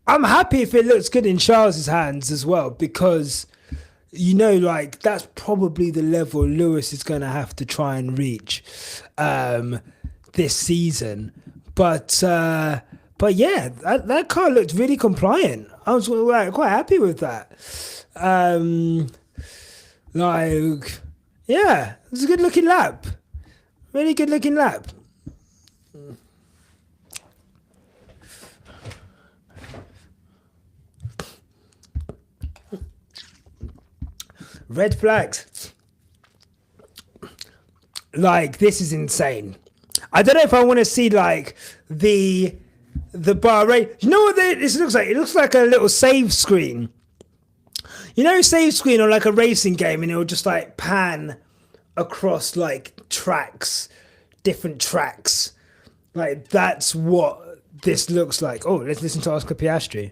I'm happy if it looks good in Charles's hands as well, because like that's probably the level Lewis is going to have to try and reach um, this season. But yeah, that car looked really compliant. I was like quite happy with that. Um, like, yeah, it was a good looking lap. Really good looking lap. Red flags. Like, this is insane. I don't know if I want to see like the Bahrain. You know what this looks like? It looks like a little save screen. Save screen on like a racing game, and it'll just like pan across like tracks, different tracks. Like that's what this looks like. Oh, let's listen to Oscar Piastri.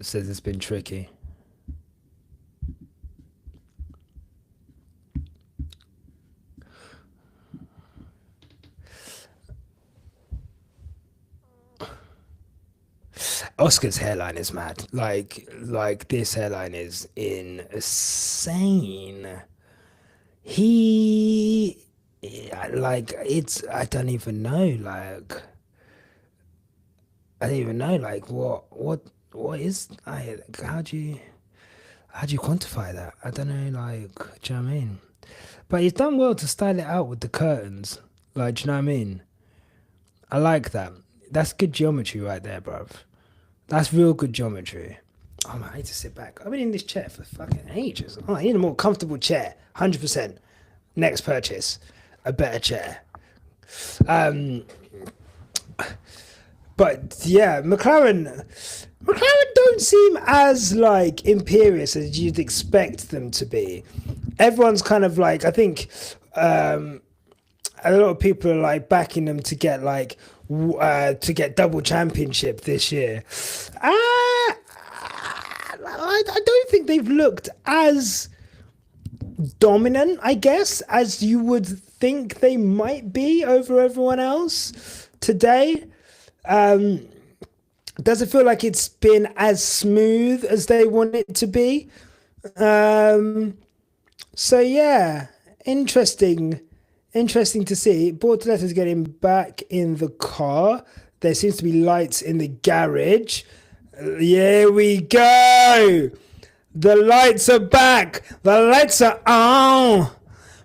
Says it's been tricky. Oscar's hairline is mad. Like this hairline is insane. He like it's I don't even know. Like I don't even know. Like what is I? How do you quantify that? I don't know. Like do you know what I mean? But he's done well to style it out with the curtains. Like do you know what I mean? I like that. That's good geometry right there, bruv. That's real good geometry. Oh man, I need to sit back. I've been in this chair for fucking ages. Oh, I need a more comfortable chair. 100%. Next purchase, a better chair. Um, but yeah, McLaren don't seem as like imperious as you'd expect them to be. Everyone's kind of like, I think a lot of people are like backing them to get like to get double championship this year. I don't think they've looked as dominant, I guess, as you would think they might be over everyone else today. Doesn't feel like it's been as smooth as they want it to be. So yeah, interesting to see. Bortoletta's getting back in the car. There seems to be lights in the garage. Here we go. The lights are back. The lights are on.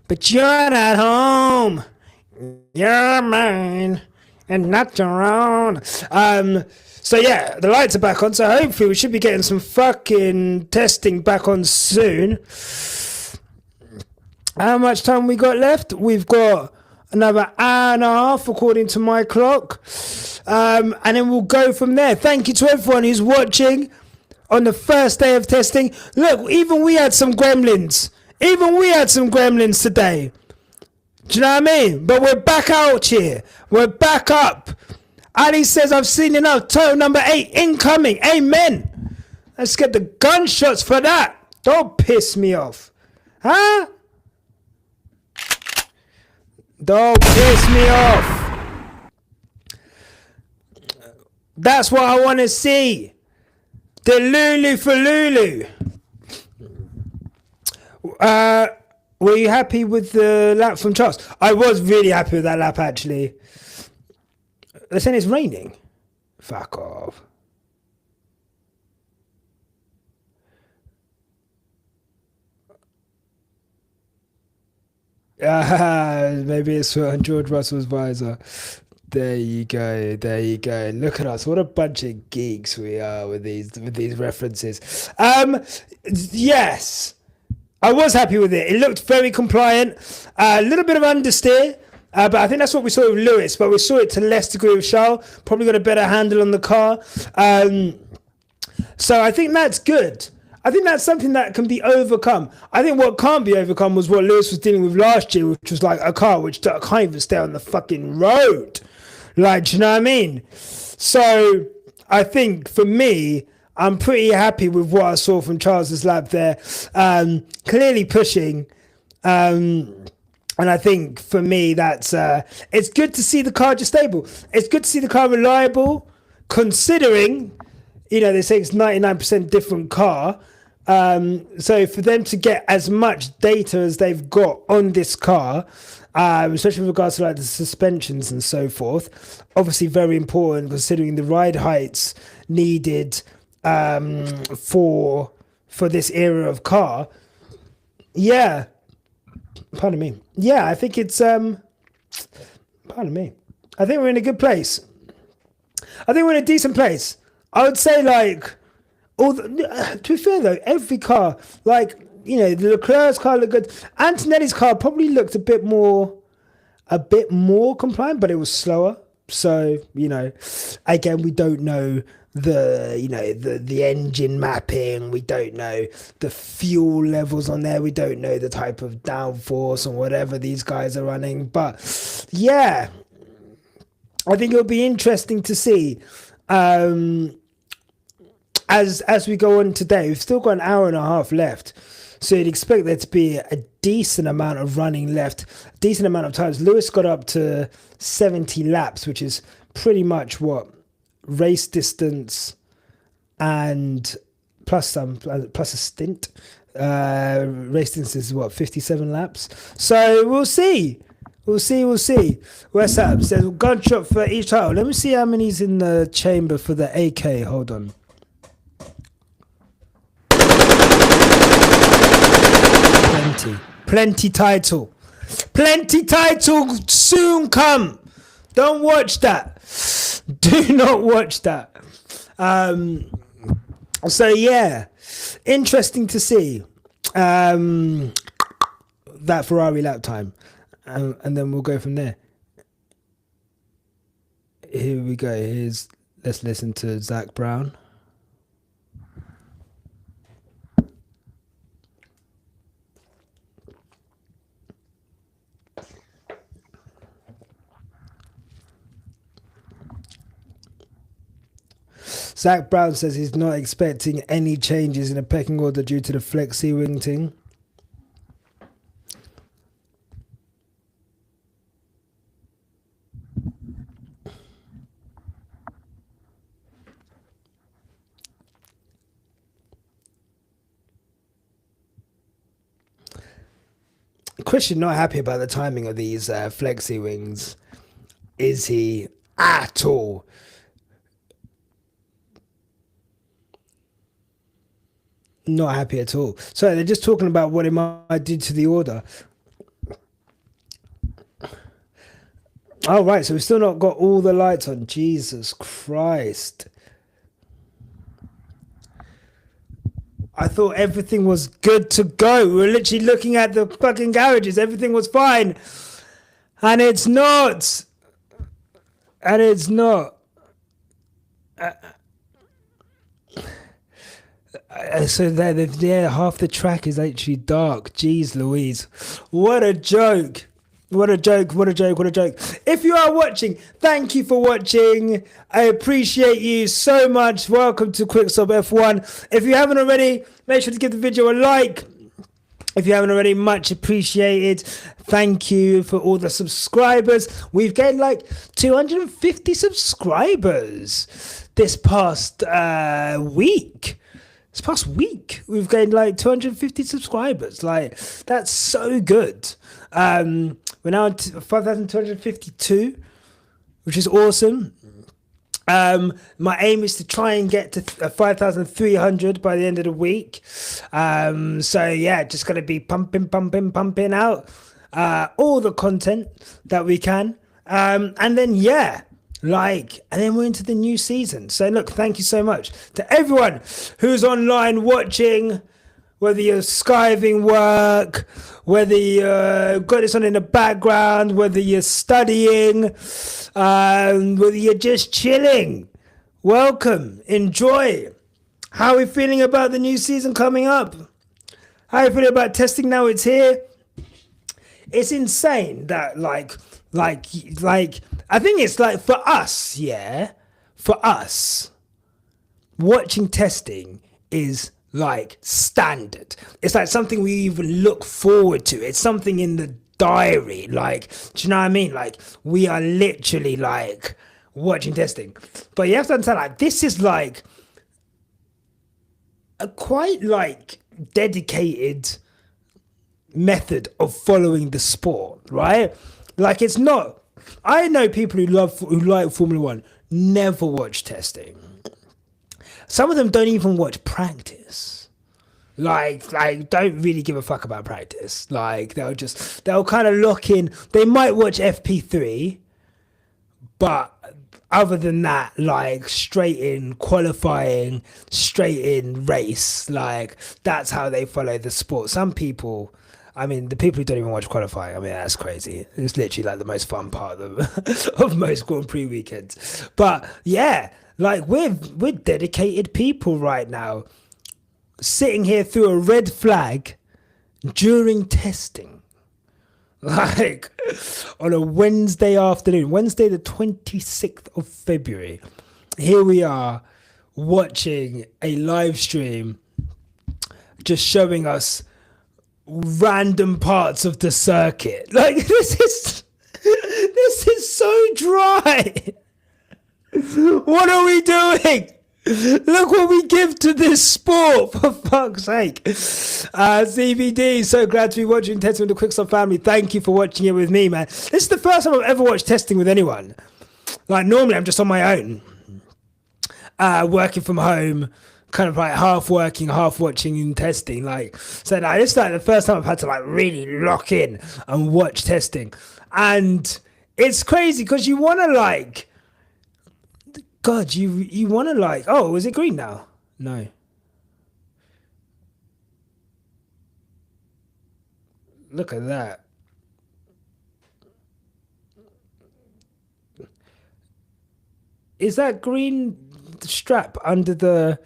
But you're not home. You're mine and not your own. So yeah, the lights are back on. So hopefully we should be getting some fucking testing back on soon. How much time we got left? We've got another hour and a half according to my clock. And then we'll go from there. Thank you to everyone who's watching on the first day of testing. Look, even we had some gremlins. Even we had some gremlins today. Do you know what I mean? But we're back out here. We're back up. Ali says, I've seen enough. Total number 8 incoming. Amen. Let's get the gunshots for that. Don't piss me off. Huh? Don't piss me off. That's what I want to see. The Lulu for Lulu. Were you happy with the lap from Charles? I was really happy with that lap, actually. They're saying it's raining. Fuck off. Maybe it's on George Russell's visor. There you go. There you go. Look at us. What a bunch of geeks we are with these references. Yes. I was happy with it. It looked very compliant. A little bit of understeer. But I think that's what we saw with Lewis. But we saw it to less degree with Charles. Probably got a better handle on the car. So I think that's good. I think that's something that can be overcome. I think what can't be overcome was what Lewis was dealing with last year, which was like a car which can't even stay on the fucking road. Like, do you know what I mean? So I think for me, I'm pretty happy with what I saw from Charles's lab there. Clearly pushing. And I think for me, that's it's good to see the car just stable. It's good to see the car reliable, considering, they say it's 99% different car. So for them to get as much data as they've got on this car, especially with regards to like the suspensions and so forth, obviously very important considering the ride heights needed for this era of car. Yeah, pardon me. Yeah, I think it's pardon me. I think we're in a good place. I think we're in a decent place. I would say like to be fair though, every car, like, the Leclerc's car looked good. Antonelli's car probably looked a bit more compliant, but it was slower. So, again, we don't know the engine mapping. We don't know the fuel levels on there. We don't know the type of downforce and whatever these guys are running. But yeah, I think it'll be interesting to see. As we go on today, we've still got an hour and a half left. So you'd expect there to be a decent amount of running left, decent amount of times. Lewis got up to 70 laps, which is pretty much what race distance and plus a stint. Race distance is what, 57 laps. So we'll see. We'll see. What's up? Says gunshot for each title. Let me see how many's in the chamber for the AK. Hold on. Plenty title soon come. Don't watch that. Do not watch that. So yeah, interesting to see that Ferrari lap time, and then we'll go from there. Here we go. Let's listen to Zach Brown. Zach Brown says he's not expecting any changes in the pecking order due to the flexi wing thing. Christian not happy about the timing of these flexi wings. Is he at all? Not happy at all. So they're just talking about what it might do to the order. Oh, right. So we've still not got all the lights on. Jesus Christ. I thought everything was good to go. We were literally looking at the fucking garages. Everything was fine. And it's not. So there, half the track is actually dark. Jeez Louise. What a joke. If you are watching, thank you for watching. I appreciate you so much. Welcome to Quickstop F1. If you haven't already, make sure to give the video a like. If you haven't already, much appreciated. Thank you for all the subscribers. We've gained like 250 subscribers this past week. We've gained like 250 subscribers. Like, that's so good. We're now at 5,252, which is awesome. My aim is to try and get to 5,300 by the end of the week. So yeah, just gonna be pumping out all the content that we can. And then yeah, and then we're into the new season. So look, thank you so much to everyone who's online watching, whether you're skiving work, whether you got this on in the background, whether you're studying, whether you're just chilling. Welcome, enjoy. How are we feeling about the new season coming up? How are you feeling about testing now it's here? It's insane that I think it's like for us, watching testing is like standard. It's like something we even look forward to. It's something in the diary. Like, do you know what I mean? Like, we are literally like watching testing. But you have to understand, like, this is like a quite like dedicated method of following the sport, right? Like, it's not. I know people who like Formula One never watch testing. Some of them don't even watch practice. Like don't really give a fuck about practice. Like they'll kind of lock in. They might watch FP3, but other than that, like straight in qualifying, straight in race. Like that's how they follow the sport. Some people, I mean, the people who don't even watch qualifying, I mean, that's crazy. It's literally like the most fun part of most Grand Prix weekends. But yeah, like we're dedicated people right now, sitting here through a red flag during testing. Like on a Wednesday afternoon, Wednesday the 26th of February. Here we are watching a live stream just showing us random parts of the circuit. Like this is so dry. What are we doing? Look what we give to this sport, for fuck's sake. CBD, so glad to be watching Testing with the Quickstop family. Thank you for watching it with me, man. This is the first time I've ever watched testing with anyone. Like normally I'm just on my own, working from home, kind of like half working, half watching and testing. Like, so now this is like the first time I've had to like really lock in and watch testing. And it's crazy because you want to like, God, you want to like, oh, is it green now? No. Look at that. Is that green strap under the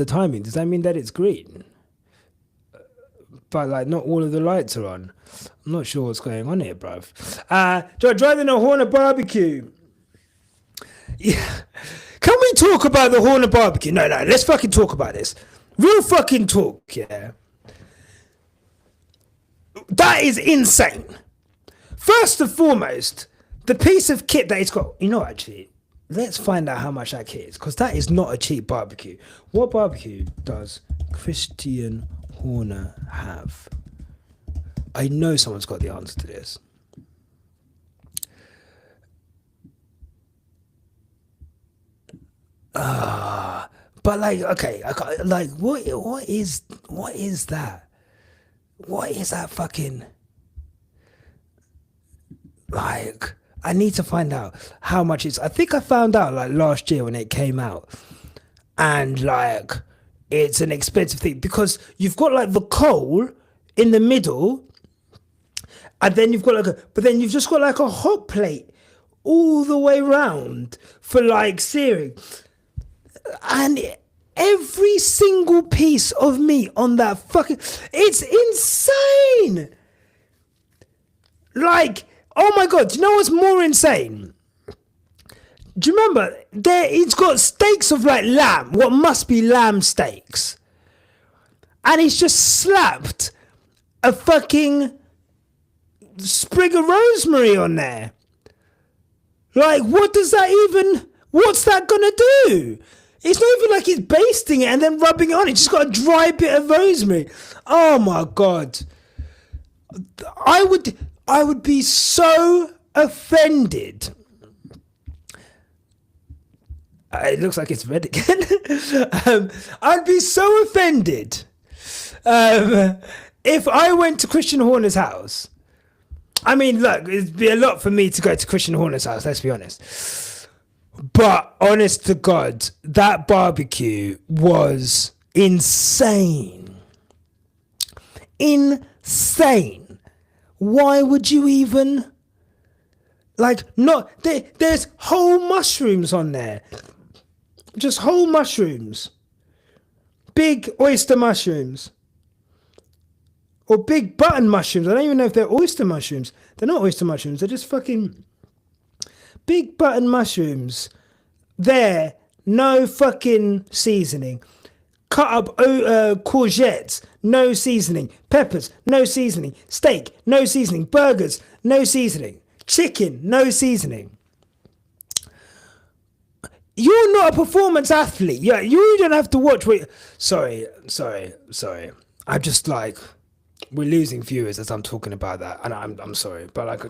timing? Does that mean that it's green? But like not all of the lights are on. I'm not sure what's going on here, bruv. Driving a Horner barbecue. Yeah. Can we talk about the Horner barbecue? No, let's fucking talk about this. Real fucking talk, yeah. That is insane. First and foremost, the piece of kit that it's got. You know, actually, let's find out how much that kit is, because that is not a cheap barbecue. What barbecue does Christian Horner have? I know someone's got the answer to this. But like, okay, like, what is that? What is that fucking? Like, I need to find out how much it's. I think I found out like last year when it came out, and like, it's an expensive thing because you've got like the coal in the middle, and then you've got but then you've just got like a hot plate all the way round for like searing. And every single piece of meat on that fucking... It's insane! Like, oh my God, do you know what's more insane? Do you remember? It's got steaks of like lamb, what must be lamb steaks. And he's just slapped a fucking sprig of rosemary on there. Like, what does that even... What's that gonna do? It's not even like he's basting it and then rubbing it on. It's just got a dry bit of rosemary. Oh my God. I would be so offended. It looks like it's red again. I'd be so offended if I went to Christian Horner's house. I mean, look, it'd be a lot for me to go to Christian Horner's house, let's be honest. But honest to God, that barbecue was insane. Insane. Why would you even... Like, not... There's whole mushrooms on there. Just whole mushrooms. Big oyster mushrooms. Or big button mushrooms. I don't even know if they're oyster mushrooms. They're not oyster mushrooms. They're just fucking... Big button mushrooms. There. No fucking seasoning. Cut up courgettes. no seasoning. Peppers, no seasoning. Steak, no seasoning. Burgers, no seasoning. Chicken, no seasoning. You're not a performance athlete. Yeah, you don't have to watch. Sorry. I'm just like, we're losing viewers as I'm talking about that, and I'm sorry, but like,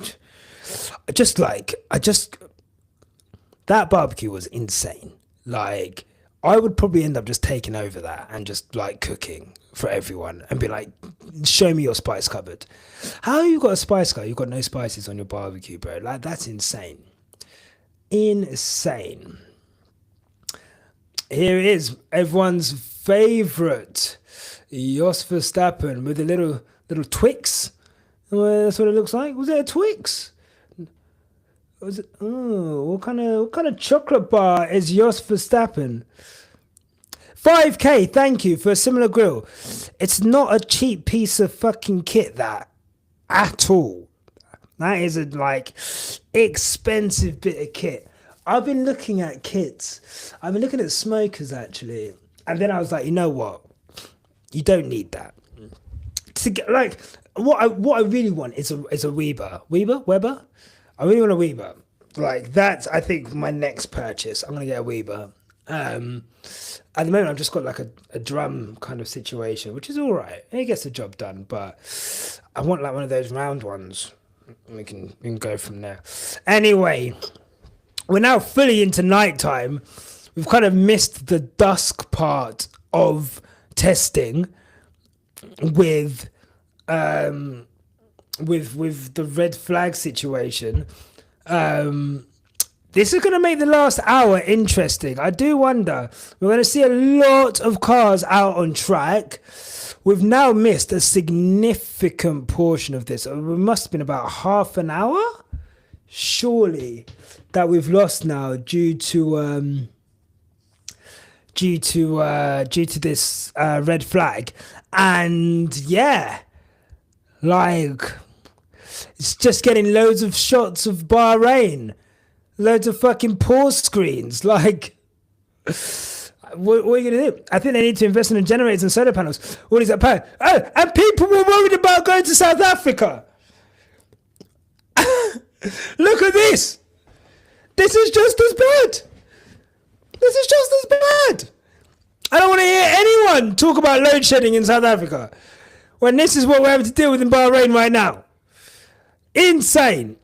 that barbecue was insane. Like, I would probably end up just taking over that and just like cooking for everyone and be like, show me your spice cupboard. How you got a spice cupboard? You've got no spices on your barbecue, bro. Like, that's insane. Insane. Here it is, everyone's favorite Jos Verstappen with a little Twix. That's what it looks like. Was it a Twix? Was it? Oh, what kind of chocolate bar is Jos Verstappen? 5K, thank you for a similar grill. It's not a cheap piece of fucking kit, that, at all. That is a like expensive bit of kit. I've been looking at kits. I've been looking at smokers actually, and then I was like, you know what? You don't need that. To get like what I really want is a Weber. Weber. I really want a Weber. Like, that's, I think, my next purchase. I'm gonna get a Weber. At the moment, I've just got like a drum kind of situation, which is all right. It gets the job done, but I want like one of those round ones. We can go from there. Anyway. We're now fully into nighttime. We've kind of missed the dusk part of testing with the red flag situation. This is going to make the last hour interesting. I do wonder. We're going to see a lot of cars out on track. We've now missed a significant portion of this. It must have been about half an hour, surely, that we've lost now due to this red flag. And yeah, like, it's just getting loads of shots of Bahrain, loads of fucking pause screens. Like, what are you gonna do? I think they need to invest in generators and solar panels. What is that power? Oh, and people were worried about going to South Africa. Look at this. This is just as bad. I don't want to hear anyone talk about load shedding in South Africa when this is what we're having to deal with in Bahrain right now. Insane.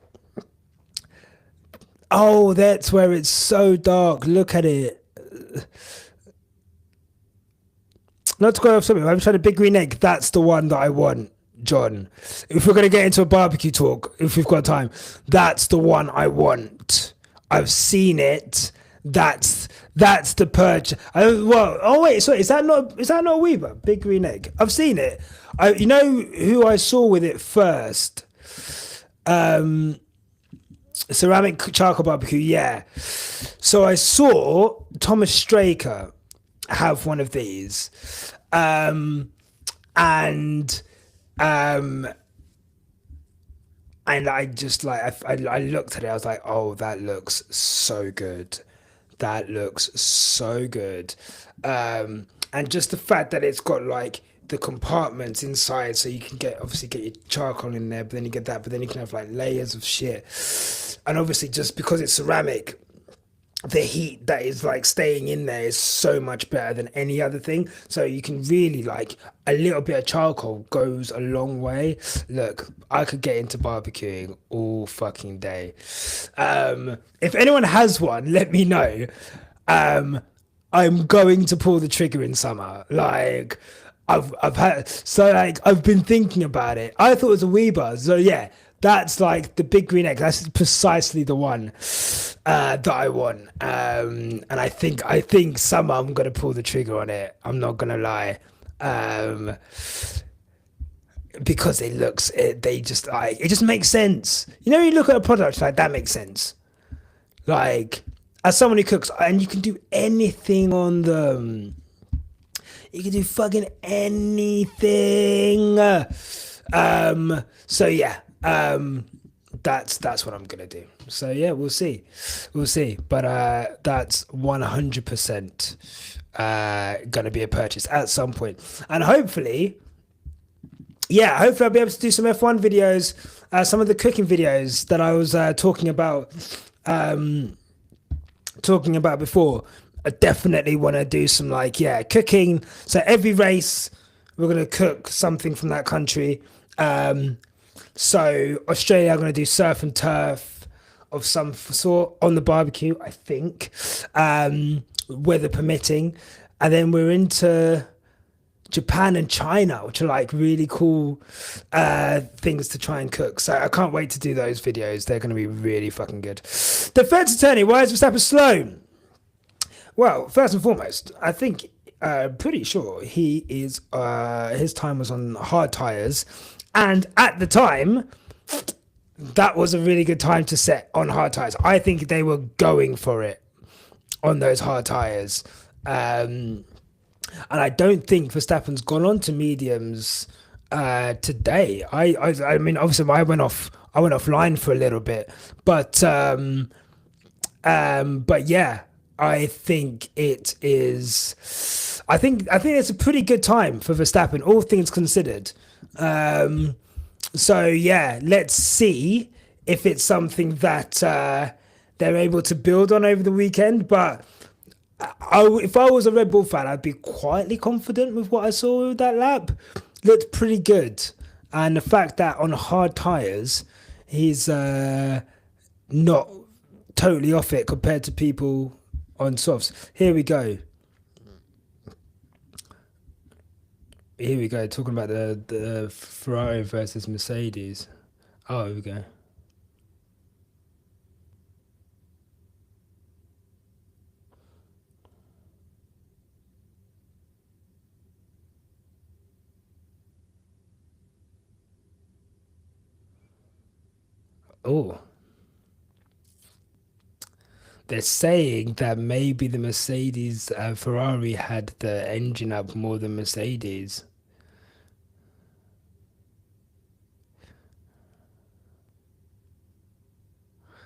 Oh, that's where it's so dark. Look at it. Not to go off something, I'm trying to big green egg. That's the one that I want, John. If we're going to get into a barbecue talk, if we've got time, that's the one I want. I've seen it. That's the purchase. Sorry, is that not a Weber? Big green egg. I've seen it. You know who I saw with it first? Ceramic charcoal barbecue. Yeah. So I saw Thomas Straker have one of these, and I just like, I looked at it, I was like, oh, that looks so good. And just the fact that it's got like the compartments inside, so you can obviously get your charcoal in there, but then you get that, but then you can have like layers of shit. And obviously just because it's ceramic, the heat that is like staying in there is so much better than any other thing. So you can really, like, a little bit of charcoal goes a long way. Look, I could get into barbecuing all fucking day. If anyone has one, let me know. I'm going to pull the trigger in summer. Like, I've been thinking about it. I thought it was a Weber. So yeah, that's like the big green egg. That's precisely the one that I want. And I think summer I'm gonna pull the trigger on it. I'm not gonna lie. Because it just makes sense. You know, you look at a product like that makes sense. Like, as someone who cooks, and you can do anything on them. You can do fucking anything. So yeah. That's what I'm gonna do. So yeah, we'll see. But that's 100% gonna be a purchase at some point, and hopefully yeah, hopefully I'll be able to do some F1 videos, some of the cooking videos that I was um, talking about before. I definitely want to do some like cooking. So every race, we're gonna cook something from that country. Um, so Australia, I'm gonna do surf and turf of some sort on the barbecue. I think, weather permitting, and then we're into Japan and China, which are like really cool things to try and cook. So I can't wait to do those videos. They're going to be really fucking good. Defense attorney, why is Verstappen slow? Well, first and foremost, I think pretty sure he is. His time was on hard tires, and at the time, that was a really good time to set on hard tires. I think they were going for it on those hard tires. And I don't think Verstappen's gone on to mediums today. I mean, obviously, I went offline for a little bit, but yeah, I think it is. I think it's a pretty good time for Verstappen, all things considered. So yeah, let's see if it's something that they're able to build on over the weekend. But if I was a Red Bull fan, I'd be quietly confident with what I saw with that lap. Looked pretty good, and the fact that on hard tires, he's not totally off it compared to people on softs. Here we go. Talking about the Ferrari versus Mercedes. Oh, here we go. Oh, they're saying that maybe the Mercedes Ferrari had the engine up more than Mercedes.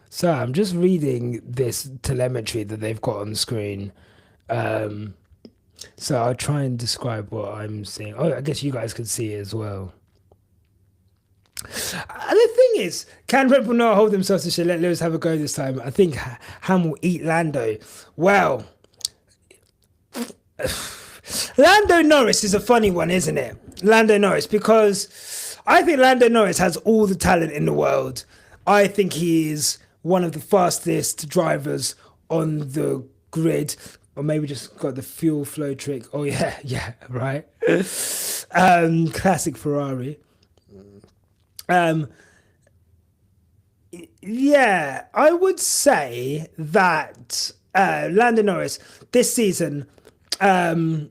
So I'm just reading this telemetry that they've got on the screen. Um, so I'll try and describe what I'm seeing. Oh, I guess you guys can see it as well. The thing is, can Red Bull not hold themselves to shit? Let Lewis have a go this time. I think Ham will eat Lando. Well, Lando Norris is a funny one, isn't it? Lando Norris, because I think Lando Norris has all the talent in the world. I think he is one of the fastest drivers on the grid. Or maybe just got the fuel flow trick. Oh yeah, yeah, right. Classic Ferrari. Um, yeah, I would say that Lando Norris this season, um,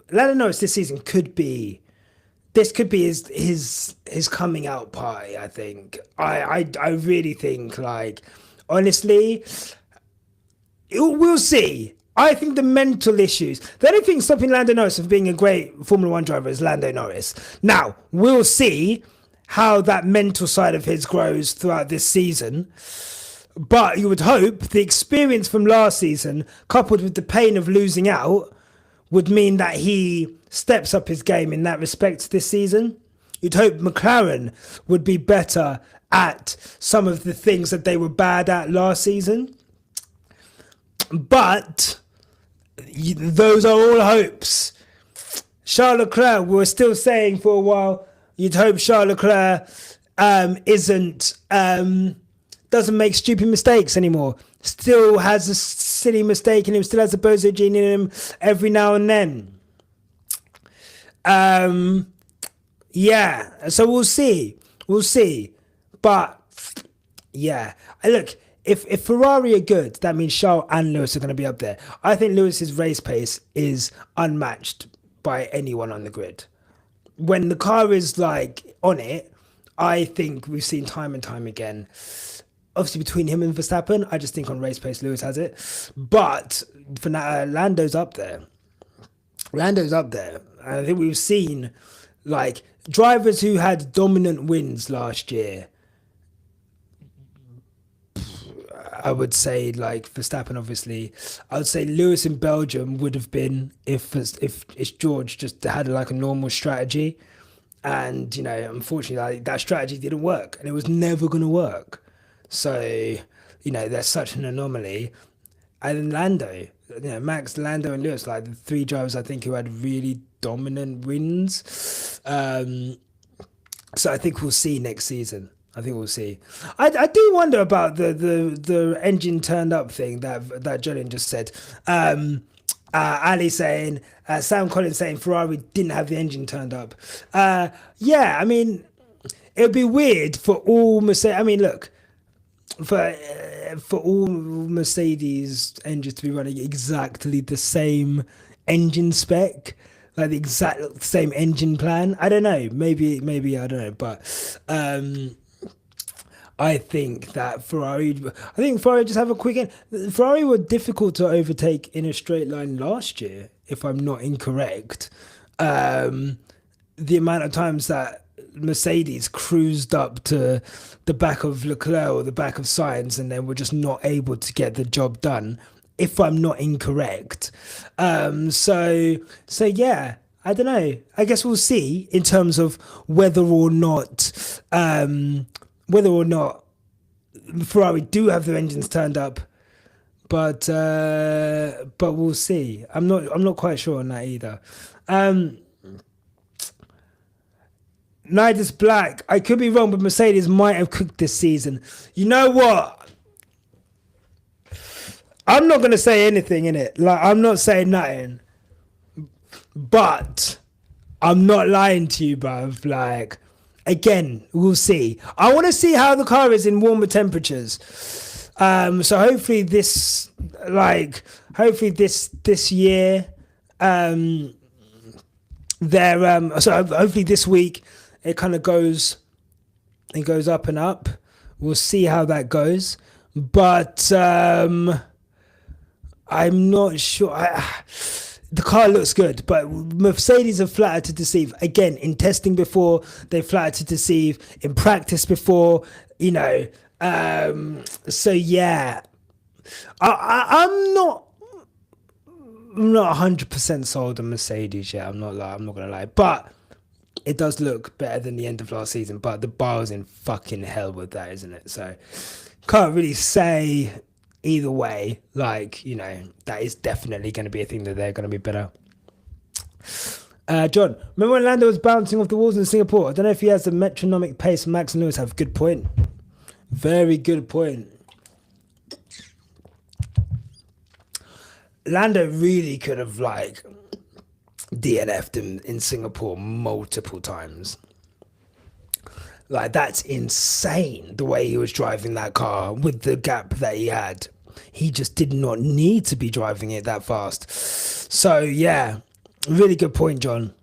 Lando Norris this season could be his coming out party. I think I really think like honestly, we'll see. I think the mental issues. The only thing stopping Lando Norris from being a great Formula One driver is Lando Norris. Now, we'll see how that mental side of his grows throughout this season. But you would hope the experience from last season, coupled with the pain of losing out, would mean that he steps up his game in that respect this season. You'd hope McLaren would be better at some of the things that they were bad at last season. But those are all hopes. Charles Leclerc, we were still saying for a while, you'd hope Charles Leclerc isn't doesn't make stupid mistakes anymore. Still has a silly mistake in him. Still has a bozo gene in him every now and then. Yeah. So we'll see. We'll see. But yeah, look. If Ferrari are good, that means Charles and Lewis are going to be up there. I think Lewis's race pace is unmatched by anyone on the grid. When the car is like on it, I think we've seen time and time again. Obviously, between him and Verstappen, I just think on race pace, Lewis has it. But for now, Lando's up there. Lando's up there. And I think we've seen like drivers who had dominant wins last year. I would say like Verstappen, obviously. I would say Lewis in Belgium would have been if George just had like a normal strategy. And, unfortunately, like, that strategy didn't work and it was never going to work. So, there's such an anomaly. And then Lando, Max, Lando, and Lewis, like the three drivers I think who had really dominant wins. So I think we'll see next season. I think we'll see. I do wonder about the engine turned up thing that Julian just said. Ali saying, Sam Collins saying Ferrari didn't have the engine turned up. Yeah, I mean, it would be weird for all Mercedes. I mean, look, for all Mercedes engines to be running exactly the same engine spec, like the exact same engine plan. I don't know. Maybe I don't know, but I think Ferrari just have a quick end. Ferrari were difficult to overtake in a straight line last year, if I'm not incorrect. The amount of times that Mercedes cruised up to the back of Leclerc or the back of Sainz and then were just not able to get the job done, if I'm not incorrect. So yeah, I don't know. I guess we'll see in terms of whether or not Ferrari do have their engines turned up, but we'll see. I'm not quite sure on that either. Nidus Black, I could be wrong, but Mercedes might have cooked this season. You know what? I'm not gonna say anything in it. Like, I'm not saying nothing, but I'm not lying to you, bruv. Like, again, we'll see. I want to see how the car is in warmer temperatures. So hopefully this year, so hopefully this week it kind of goes up and up. We'll see how that goes, but I'm not sure. The car looks good, but Mercedes have flattered to deceive. Again, in testing before, they flattered to deceive. In practice before, So yeah, I'm not 100% sold on Mercedes yet. I'm not gonna lie, but it does look better than the end of last season. But the bar is in fucking hell with that, isn't it? So can't really say either way. Like, that is definitely going to be a thing that they're going to be better. John, remember when Lando was bouncing off the walls in Singapore? I don't know if he has the metronomic pace Max and Lewis have. Good point. Very good point. Lando really could have DNF'd him in Singapore multiple times. Like, that's insane, the way he was driving that car with the gap that he had. He just did not need to be driving it that fast. So, yeah, really good point, John.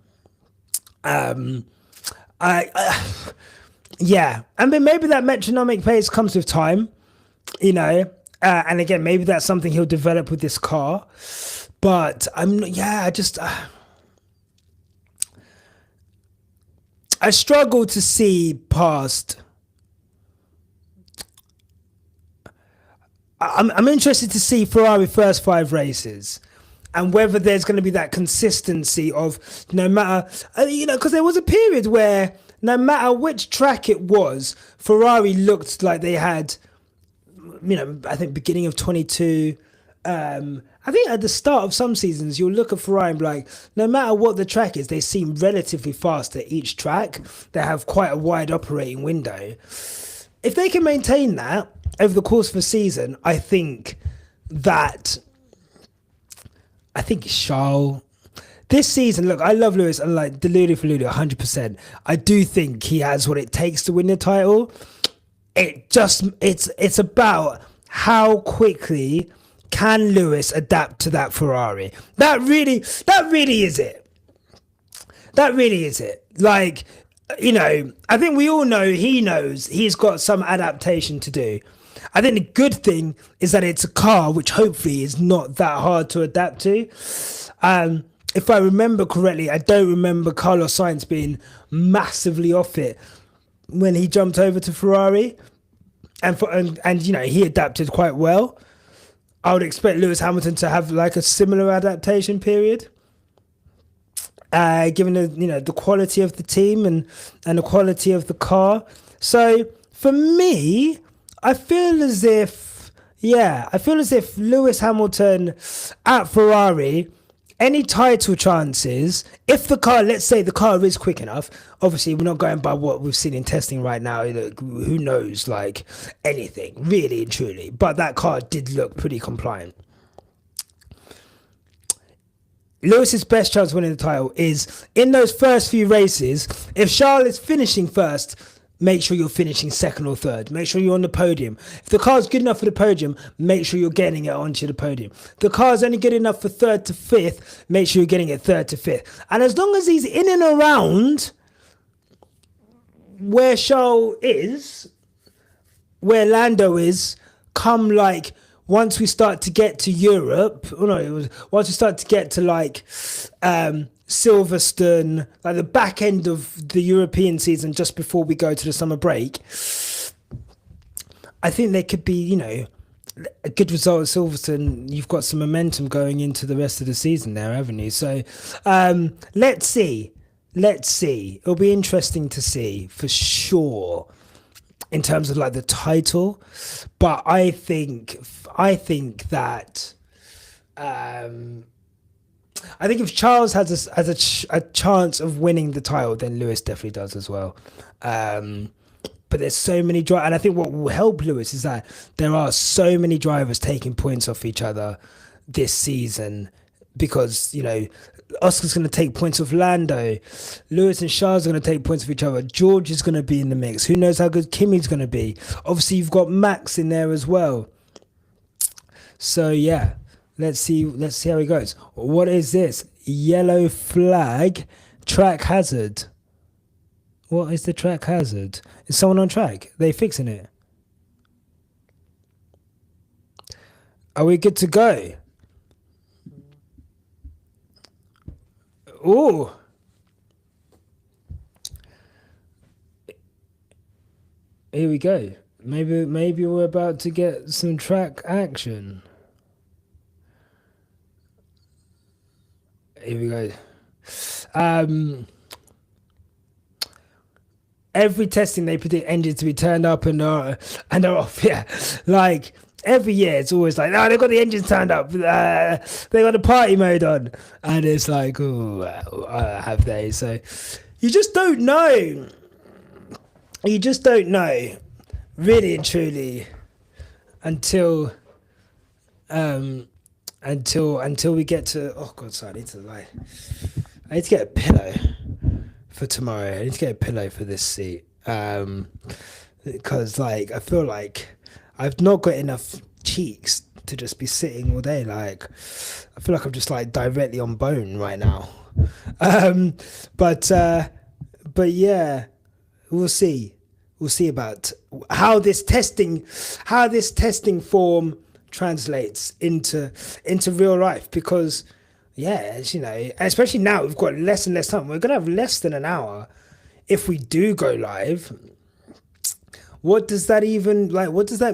Yeah, I mean, maybe that metronomic pace comes with time, and again, maybe that's something he'll develop with this car. But I struggle to see past. I'm interested to see Ferrari first 5 races and whether there's going to be that consistency of no matter, because there was a period where no matter which track it was, Ferrari looked like they had, I think beginning of 22, I think at the start of some seasons, you'll look at Ferrari and be like, no matter what the track is, they seem relatively fast at each track. They have quite a wide operating window. If they can maintain that over the course of a season, I think Charles, this season, look, I love Lewis and Delulu for Lulu 100%. I do think he has what it takes to win the title. It's about how quickly can Lewis adapt to that Ferrari. That really is it. That really is it. I think we all know he knows he's got some adaptation to do. I think the good thing is that it's a car which hopefully is not that hard to adapt to. If I remember correctly, I don't remember Carlos Sainz being massively off it when he jumped over to Ferrari, and he adapted quite well. I would expect Lewis Hamilton to have a similar adaptation period. given the quality of the team and the quality of the car. So for me, I feel as if Lewis Hamilton at Ferrari, any title chances, if the car, let's say the car is quick enough, obviously we're not going by what we've seen in testing right now, who knows, like anything, really and truly, but that car did look pretty compliant. Lewis's best chance of winning the title is in those first few races. If Charles is finishing first, make sure you're finishing second or third. Make sure you're on the podium. If the car's good enough for the podium, make sure you're getting it onto the podium. If the car's only good enough for third to fifth, make sure you're getting it third to fifth. And as long as he's in and around where Charles is, where Lando is, come like once we start to get to Europe, once we start to get to like Silverstone, like the back end of the European season, just before we go to the summer break, I think there could be, a good result at Silverstone. You've got some momentum going into the rest of the season there, haven't you? So let's see. It'll be interesting to see for sure in terms of like the title, but I think that I think if Charles has a chance of winning the title, then Lewis definitely does as well. But there's so many drivers, and I think what will help Lewis is that there are so many drivers taking points off each other this season, because Oscar's going to take points off Lando, Lewis and Charles are going to take points off each other, George is going to be in the mix, who knows how good Kimi's going to be. Obviously you've got Max in there as well. So yeah, let's see how he goes. What is this? Yellow flag, track hazard. What is the track hazard? Is someone on track? Are they fixing it? Are we good to go? Oh, here we go. Maybe we're about to get some track action. Here we go. Every testing they predict engines to be turned up and are off. Yeah, like every year it's always like, they've got the engines turned up, they got the party mode on, and it's like, have they? So you just don't know. Really and truly, until we get to, oh god, sorry, I need to get a pillow for tomorrow. I need to get a pillow for this seat, because like I feel like I've not got enough cheeks to just be sitting all day. Like I feel like I'm just like directly on bone right now. But yeah, we'll see about how this testing form translates into real life, because especially now we've got less and less time. We're gonna have less than an hour if we do go live. What does that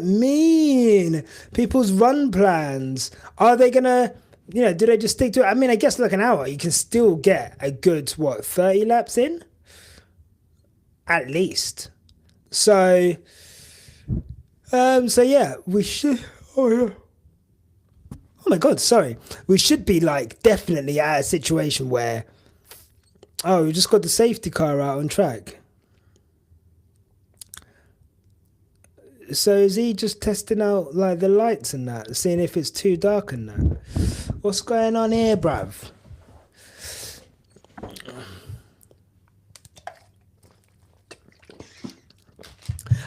mean? People's run plans, are they gonna, do they just stick to it? I mean, I guess like an hour, you can still get a good 30 laps in at least. So yeah, we should. Oh my god, sorry. We should be like definitely at a situation where, we just got the safety car out on track. So is he just testing out like the lights and that, seeing if it's too dark and that? What's going on here, bruv?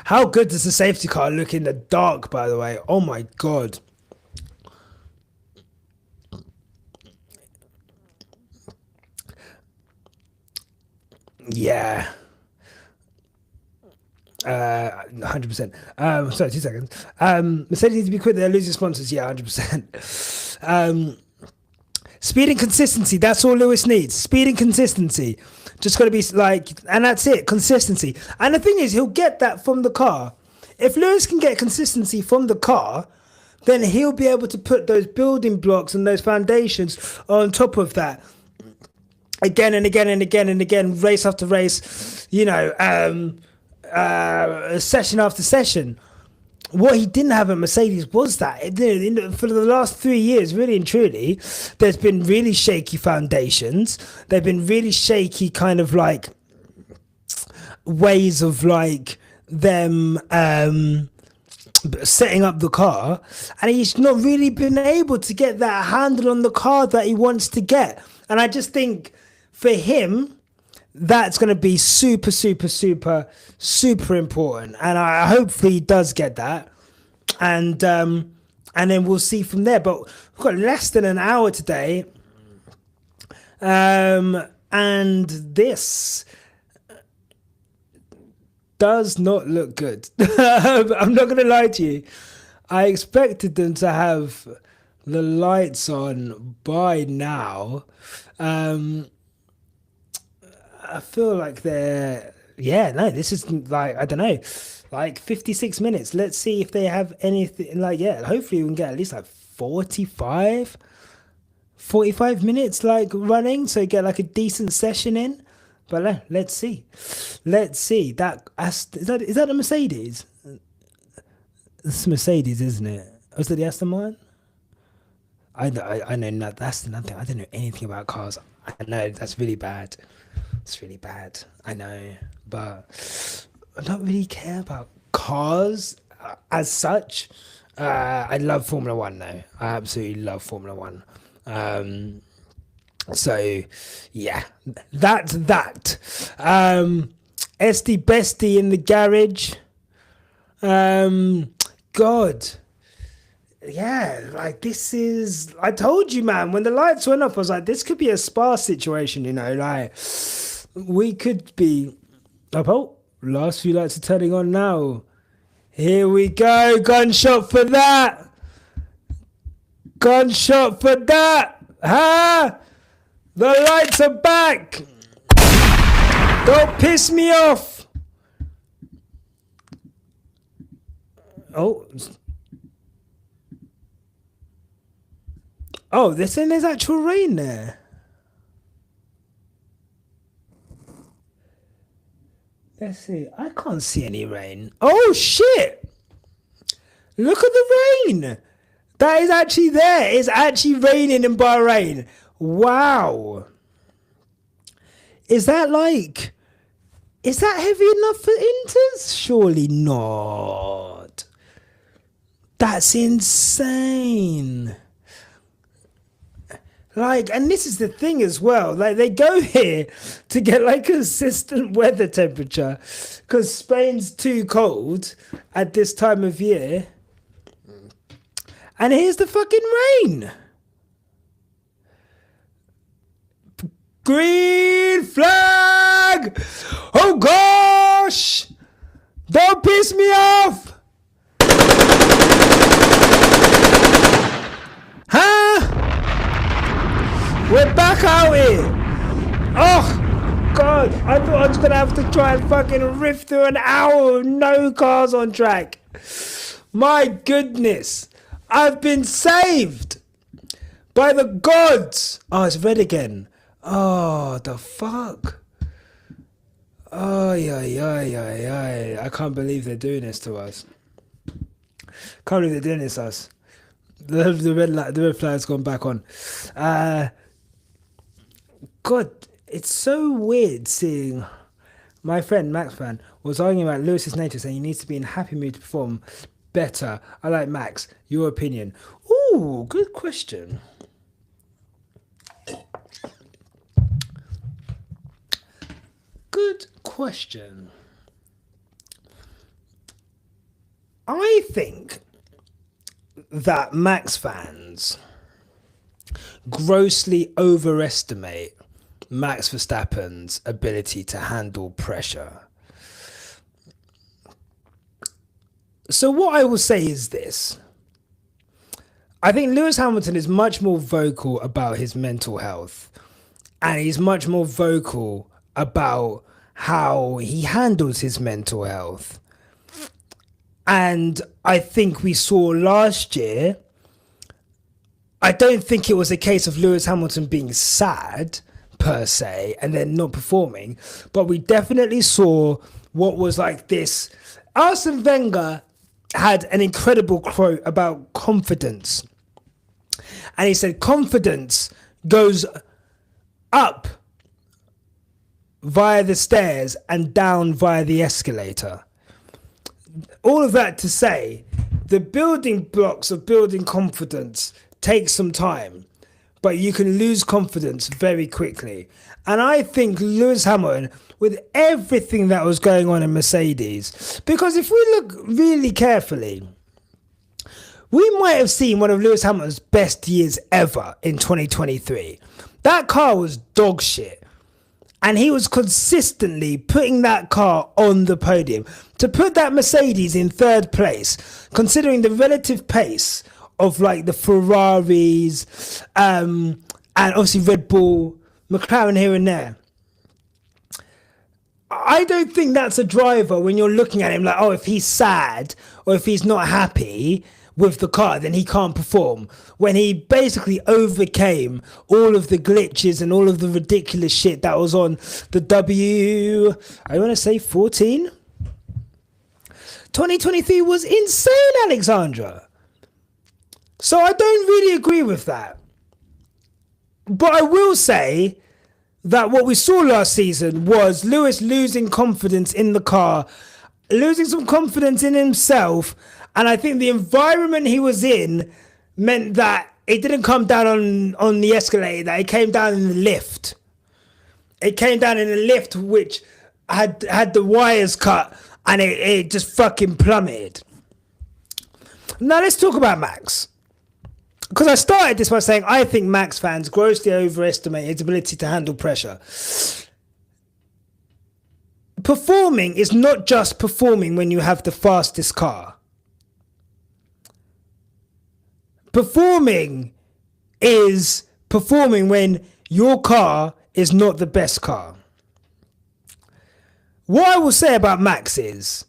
How good does the safety car look in the dark, by the way? Oh my god. Yeah. 100%. Sorry, 2 seconds. Mercedes needs to be quick. They're losing sponsors. Yeah, 100%. Speed and consistency. That's all Lewis needs. Speed and consistency. Just got to be like, and that's it. Consistency. And the thing is, he'll get that from the car. If Lewis can get consistency from the car, then he'll be able to put those building blocks and those foundations on top of that. again and again and again and again, race after race, session after session. What he didn't have at Mercedes was that for the last 3 years, really and truly, there's been really shaky foundations. There've been really shaky kind of like ways of like them setting up the car, and he's not really been able to get that handle on the car that he wants to get. And I just think for him, that's going to be super, super, super, super important. And I hopefully he does get that. And then we'll see from there. But we've got less than an hour today. And this does not look good. I'm not going to lie to you. I expected them to have the lights on by now. I feel like this is like, I don't know, like 56 minutes. Let's see if they have anything hopefully we can get at least like 45 minutes like running, so get like a decent session in. But let's see. Is that a Mercedes? It's Mercedes, isn't it? Was it the Aston Martin? I know that's nothing. I don't know anything about cars. I know that's really bad. It's really bad. I know, but I don't really care about cars as such. I love Formula One though. I absolutely love Formula One. So yeah, that's that. SD Bestie in the garage. God. Yeah, like this is, I told you, man, when the lights went up, I was like, this could be a spa situation, like we could be last few lights are turning on now. Here we go. Gunshot for that. Huh? The lights are back. Don't piss me off. They're saying there's actual rain there. Let's see. I can't see any rain. Oh, shit. Look at the rain. That is actually there. It's actually raining in Bahrain. Wow. Is that heavy enough for Inters? Surely not. That's insane. And this is the thing as well, they go here to get consistent weather temperature because Spain's too cold at this time of year. And here's the fucking rain. Green flag! Oh gosh! Don't piss me off! Huh? We're back out here. Oh, God. I thought I was going to have to try and fucking riff through an hour with no cars on track. My goodness. I've been saved by the gods. Oh, it's red again. Oh, the fuck. Oh, yeah. I can't believe they're doing this to us. Can't believe they're doing this to us. The red flag's gone back on. God, it's so weird seeing my friend Max Fan was arguing about Lewis's nature, saying he needs to be in a happy mood to perform better. I like Max. Your opinion? Ooh, good question. Good question. I think that Max fans grossly overestimate Max Verstappen's ability to handle pressure. So what I will say is this. I think Lewis Hamilton is much more vocal about his mental health, and he's much more vocal about how he handles his mental health. And I think we saw last year, I don't think it was a case of Lewis Hamilton being sad, per se, and then not performing, but we definitely saw what was like this. Arsene Wenger had an incredible quote about confidence, and he said confidence goes up via the stairs and down via the escalator. All of that to say, the building blocks of building confidence take some time, but you can lose confidence very quickly. And I think Lewis Hamilton, with everything that was going on in Mercedes, because if we look really carefully, we might have seen one of Lewis Hamilton's best years ever in 2023. That car was dog shit. And he was consistently putting that car on the podium. To put that Mercedes in third place, considering the relative pace of like the Ferraris, and obviously Red Bull, McLaren here and there. I don't think that's a driver when you're looking at him like, oh, if he's sad or if he's not happy with the car, then he can't perform. When he basically overcame all of the glitches and all of the ridiculous shit that was on the I want to say 14? 2023 was insane, Alexandra. So I don't really agree with that. But I will say that what we saw last season was Lewis losing confidence in the car, losing some confidence in himself. And I think the environment he was in meant that it didn't come down on the escalator, that it came down in the lift. It came down in a lift which had the wires cut and it just fucking plummeted. Now let's talk about Max. Because I started this by saying I think Max fans grossly overestimate his ability to handle pressure. Performing is not just performing when you have the fastest car. Performing is performing when your car is not the best car. What I will say about Max is,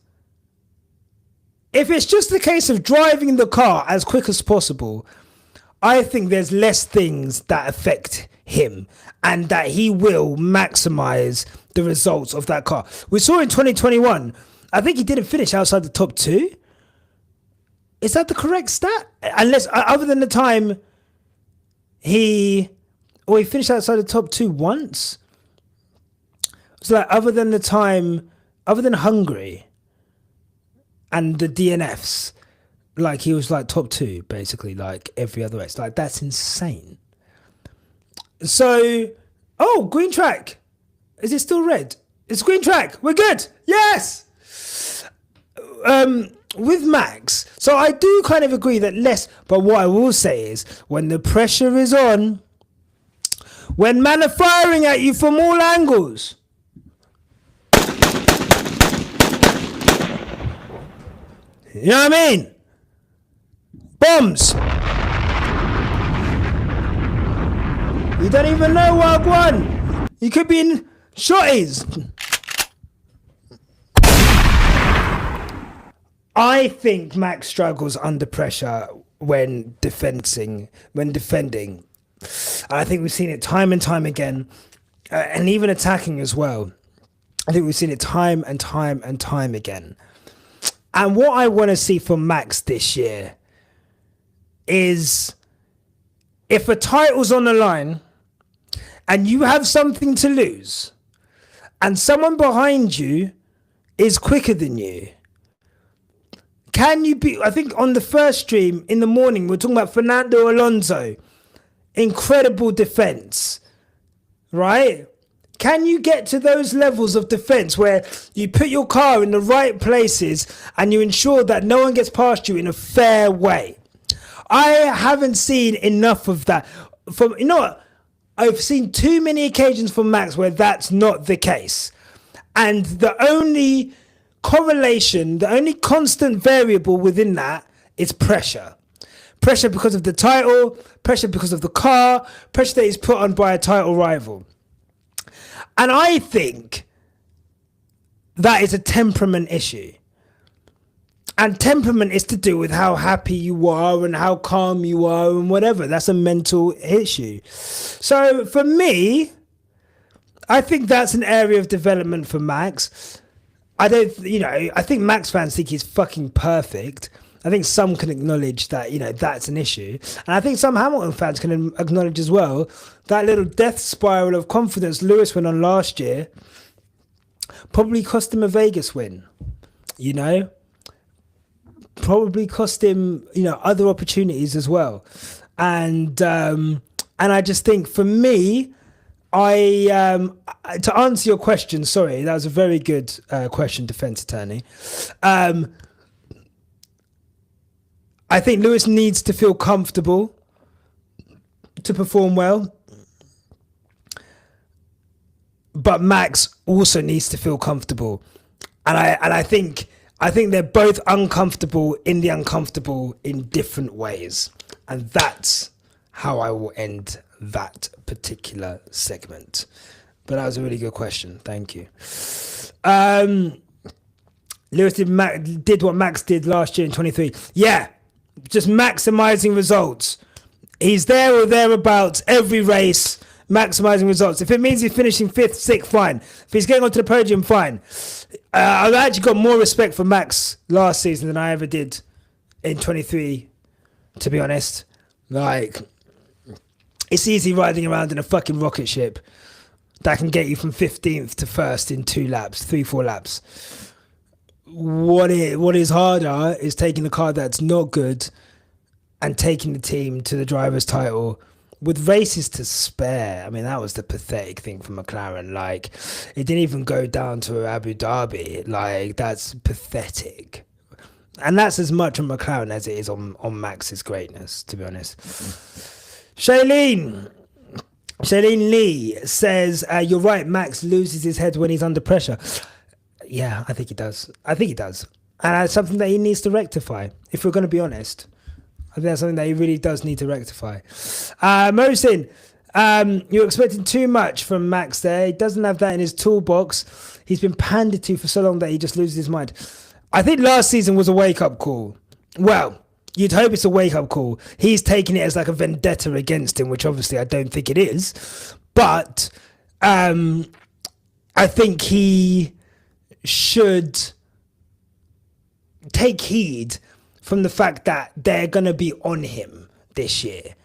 if it's just a case of driving the car as quick as possible, I think there's less things that affect him and that he will maximize the results of that car. We saw in 2021, I think he didn't finish outside the top 2. Is that the correct stat? Unless, other than the time he finished outside the top 2 once. So like, other than Hungary and the DNFs, like he was like top 2, basically, like every other race. Like that's insane. So, green track. Is it still red? It's green track. We're good. Yes. With Max, so I do kind of agree that less, but what I will say is when the pressure is on, when men are firing at you from all angles, you know what I mean? Bombs. You don't even know what I won. You could be in shotties. I think Max struggles under pressure when defending. And I think we've seen it time and time again, and even attacking as well. I think we've seen it time and time and time again. And what I want to see from Max this year is, if a title's on the line and you have something to lose and someone behind you is quicker than you, can you be, I think on the first stream in the morning, we're talking about Fernando Alonso. Incredible defense, right? Can you get to those levels of defense where you put your car in the right places and you ensure that no one gets past you in a fair way? I haven't seen enough of that. I've seen too many occasions from Max where that's not the case. And the only correlation, the only constant variable within that is pressure. Pressure because of the title, pressure because of the car, pressure that is put on by a title rival. And I think that is a temperament issue. And temperament is to do with how happy you are and how calm you are and whatever. That's a mental issue. So for me, I think that's an area of development for Max. I don't, I think Max fans think he's fucking perfect. I think some can acknowledge that, that's an issue. And I think some Hamilton fans can acknowledge as well that little death spiral of confidence Lewis went on last year probably cost him a Vegas win, probably cost him, other opportunities as well. And I just think for me, to answer your question, sorry, that was a very good question, defense attorney. I think Lewis needs to feel comfortable to perform well, but Max also needs to feel comfortable, and I think they're both uncomfortable in the uncomfortable in different ways, and that's how I will end that particular segment. But that was a really good question. Thank you. Lewis did what Max did last year in 23. Yeah, just maximizing results. He's there or thereabouts every race, maximizing results. If it means he's finishing 5th, 6th, fine. If he's getting onto the podium, fine. I've actually got more respect for Max last season than I ever did in 23, to be honest. Like, it's easy riding around in a fucking rocket ship that can get you from 15th to 1st in 3-4 laps. What is harder is taking a car that's not good and taking the team to the driver's title with races to spare. I mean, that was the pathetic thing for McLaren. Like, it didn't even go down to Abu Dhabi. Like, that's pathetic. And that's as much on McLaren as it is on Max's greatness, to be honest. Shailene Lee says, you're right, Max loses his head when he's under pressure. Yeah, I think he does. And that's something that he needs to rectify, if we're going to be honest. I think that's something that he really does need to rectify. Mohsin, you're expecting too much from Max there. He doesn't have that in his toolbox. He's been pandered to for so long that he just loses his mind. I think last season was a wake-up call. Well, you'd hope it's a wake-up call. He's taking it as like a vendetta against him, which obviously I don't think it is. But I think he should take heed from the fact that they're going to be on him this year.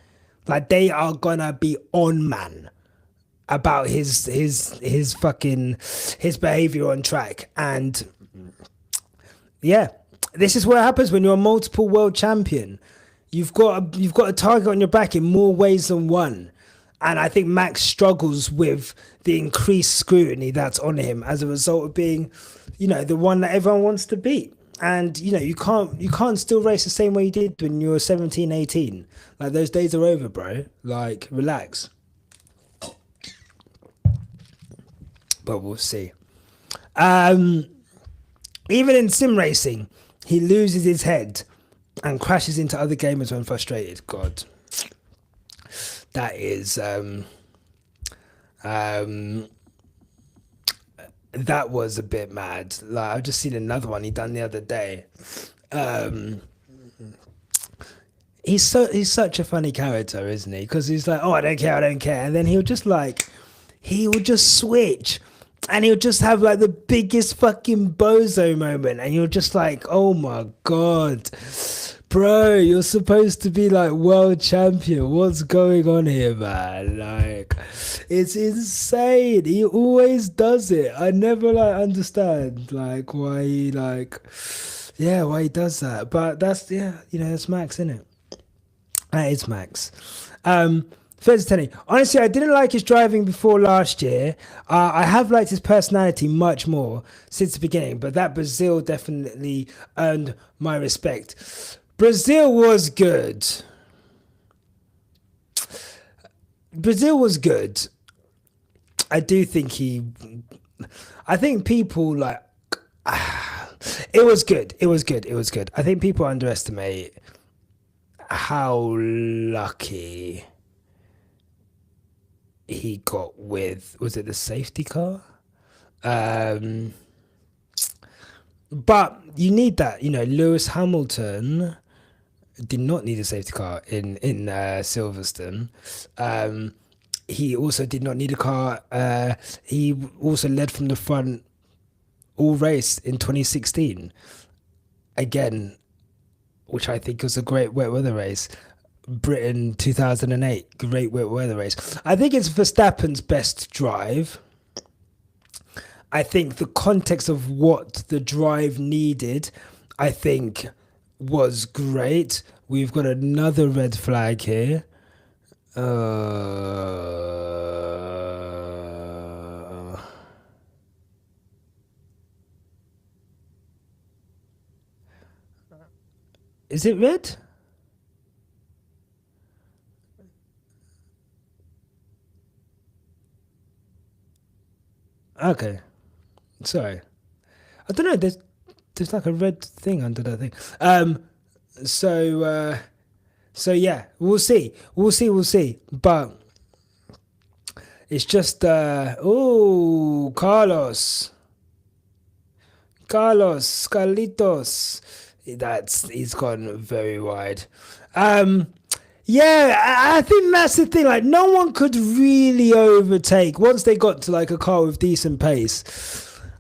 Like, they are going to be on man about his behavior on track. And yeah, this is what happens when you're a multiple world champion. You've got a target on your back in more ways than one. And I think Max struggles with the increased scrutiny that's on him as a result of being, the one that everyone wants to beat. And, you can't still race the same way you did when you were 17, 18. Like, those days are over, bro. Like, relax. But we'll see. Even in sim racing, he loses his head and crashes into other gamers when frustrated. God. That is, that was a bit mad. Like, I've just seen another one he done the other day. He's such a funny character, isn't he? Because he's like, oh, I don't care, and then he'll just switch, and he'll just have like the biggest fucking bozo moment, and you're just like, oh my god, bro, you're supposed to be like world champion. What's going on here, man? Like, it's insane. He always does it. I never understand why he why he does that. But that's that's Max, isn't it? That is Max. Honestly, I didn't like his driving before last year. I have liked his personality much more since the beginning, but that Brazil definitely earned my respect. Brazil was good. I do think people it was good. I think people underestimate how lucky he got with, was it the safety car? But you need that, Lewis Hamilton did not need a safety car in Silverstone. he also did not need a car. He also led from the front all race in 2016. Again, which I think was a great wet weather race. Britain 2008, great wet weather race. I think it's Verstappen's best drive. I think the context of what the drive needed, I think, was great. We've got another red flag here. Is it red? Okay, sorry. I don't know. There's like a red thing under that thing. So so yeah, we'll see. We'll see. But it's just oh, Carlitos. He's gone very wide. Yeah, I think that's the thing. Like, no one could really overtake once they got to like a car with decent pace.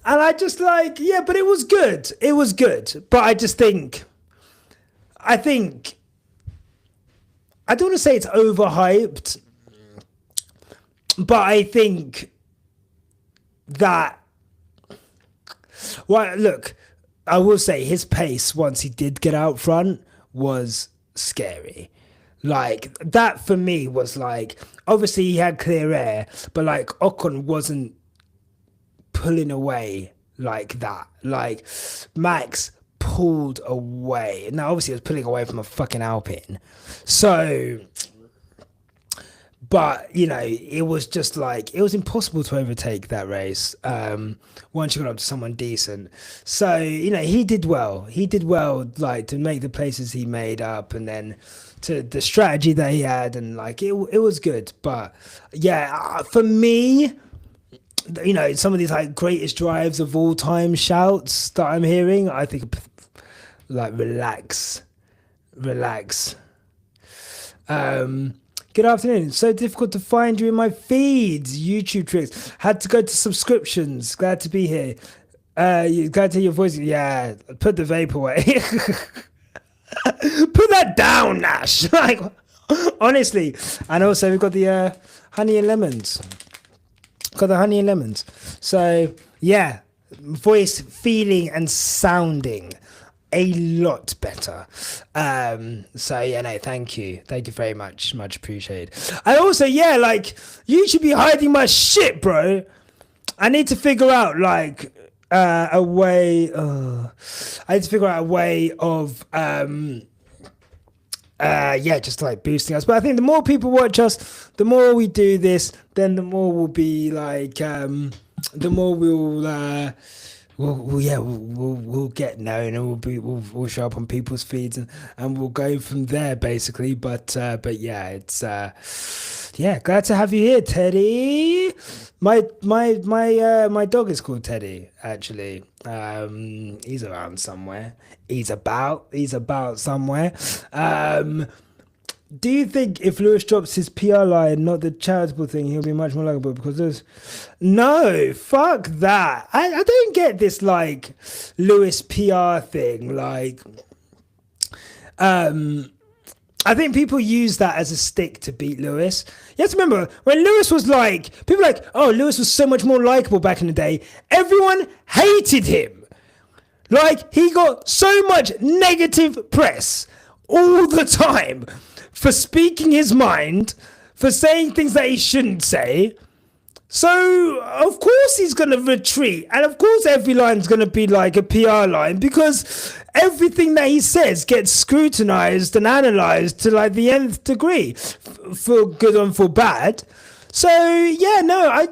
And I just like, yeah, but it was good. It was good. But I think, I don't want to say it's overhyped, but I think that, well, look, I will say his pace once he did get out front was scary. Like, that for me was like, obviously he had clear air, but like Ocon wasn't pulling away like that. Like, Max pulled away. Now, obviously, he was pulling away from a fucking Alpine. So, but, you know, it was just like, it was impossible to overtake that race once you got up to someone decent. So, you know, he did well. He did well, like, to make the places he made up, and then to the strategy that he had, and like, it was good. But, yeah, for me, you know, some of these like greatest drives of all time shouts that I'm hearing, I think, like, relax. Good afternoon. It's so difficult to find you in my feeds. YouTube tricks. Had to go to subscriptions. Glad to be here. Glad to hear your voice. Yeah, put the vape away. Put that down, Nash. Like, honestly. And also we've got the honey and lemons. So yeah, voice, feeling, and sounding a lot better. So yeah, no, thank you very much appreciated. And also, yeah, like, you should be hiding my shit, bro. I need to figure out like a way. I need to figure out a way of yeah, just like boosting us. But I think the more people watch us, the more we do this, then the more we'll be like, the more we'll get known, and we'll show up on people's feeds, and we'll go from there basically. But yeah, it's yeah, glad to have you here, Teddy. My dog is called Teddy, actually. He's around somewhere. He's about somewhere. Do you think if Lewis drops his PR line, not the charitable thing, he'll be much more likable? Because there's no, fuck that. I don't get this like Lewis PR thing. Like, I think people use that as a stick to beat Lewis. You have to remember, when Lewis was like, people were like, oh, Lewis was so much more likable back in the day. Everyone hated him. Like, he got so much negative press all the time for speaking his mind, for saying things that he shouldn't say. So, of course he's going to retreat. And of course every line's going to be like a PR line, because everything that he says gets scrutinized and analyzed to like the nth degree, for good and for bad. So, yeah, no, I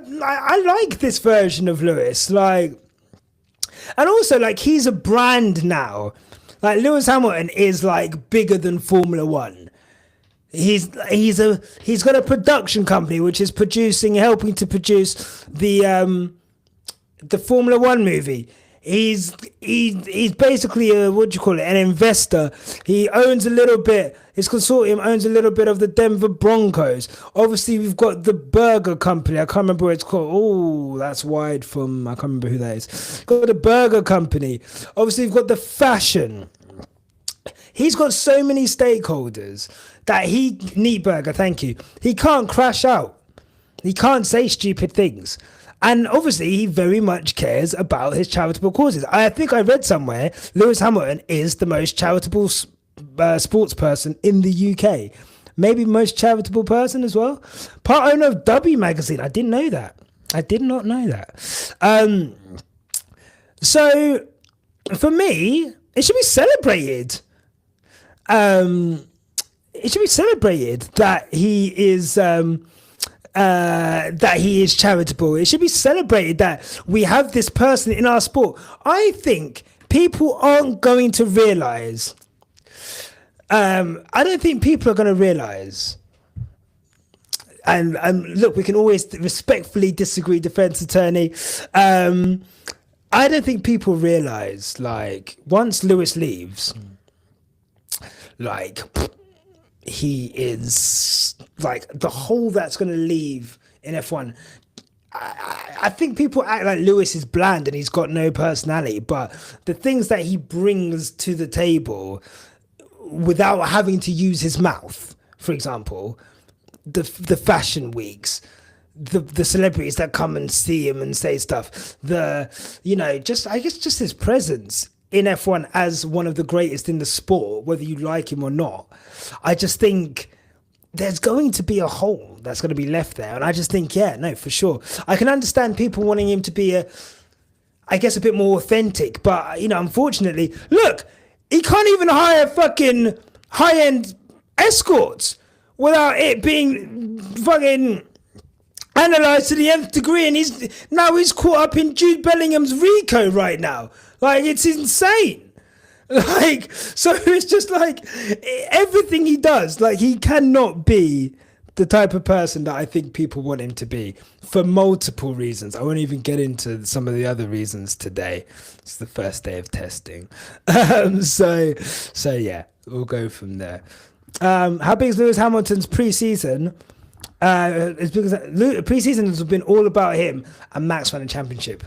like this version of Lewis. Like, and also, like, he's a brand now. Like, Lewis Hamilton is like bigger than Formula One. He's got a production company which is helping to produce the Formula One movie. He's basically a, what do you call it, an investor. He owns a little bit. His consortium owns a little bit of the Denver Broncos. Obviously, we've got the burger company. I can't remember what it's called. Oh, that's wide from. I can't remember who that is. Got the burger company. Obviously, we've got the fashion. He's got so many stakeholders that Neat Burger, thank you. He can't crash out. He can't say stupid things. And obviously, he very much cares about his charitable causes. I think I read somewhere Lewis Hamilton is the most charitable sports person in the UK. Maybe most charitable person as well. Part owner of W magazine. I didn't know that. I did not know that. So, for me, it should be celebrated. It should be celebrated that he is charitable. It should be celebrated that we have this person in our sport. I think people aren't going to realize. I don't think people are going to realize. And look, we can always respectfully disagree, defense attorney. I don't think people realize, like, once Lewis leaves, like, he is, like, the hole that's going to leave in F1. I think people act like Lewis is bland and he's got no personality, but the things that he brings to the table without having to use his mouth, for example, the fashion weeks, the celebrities that come and see him and say stuff, just his presence in F1 as one of the greatest in the sport, whether you like him or not. I just think there's going to be a hole that's going to be left there. And I just think, yeah, no, for sure. I can understand people wanting him to be a bit more authentic. But, unfortunately, look, he can't even hire fucking high-end escorts without it being fucking analysed to the nth degree. And he's caught up in Jude Bellingham's RICO right now. Like, it's insane. Like, so it's just like everything he does, like, he cannot be the type of person that I think people want him to be for multiple reasons. I won't even get into some of the other reasons today. It's the first day of testing. So yeah, we'll go from there. How big is Lewis Hamilton's pre-season? It's because pre-season has been all about him and Max winning championship.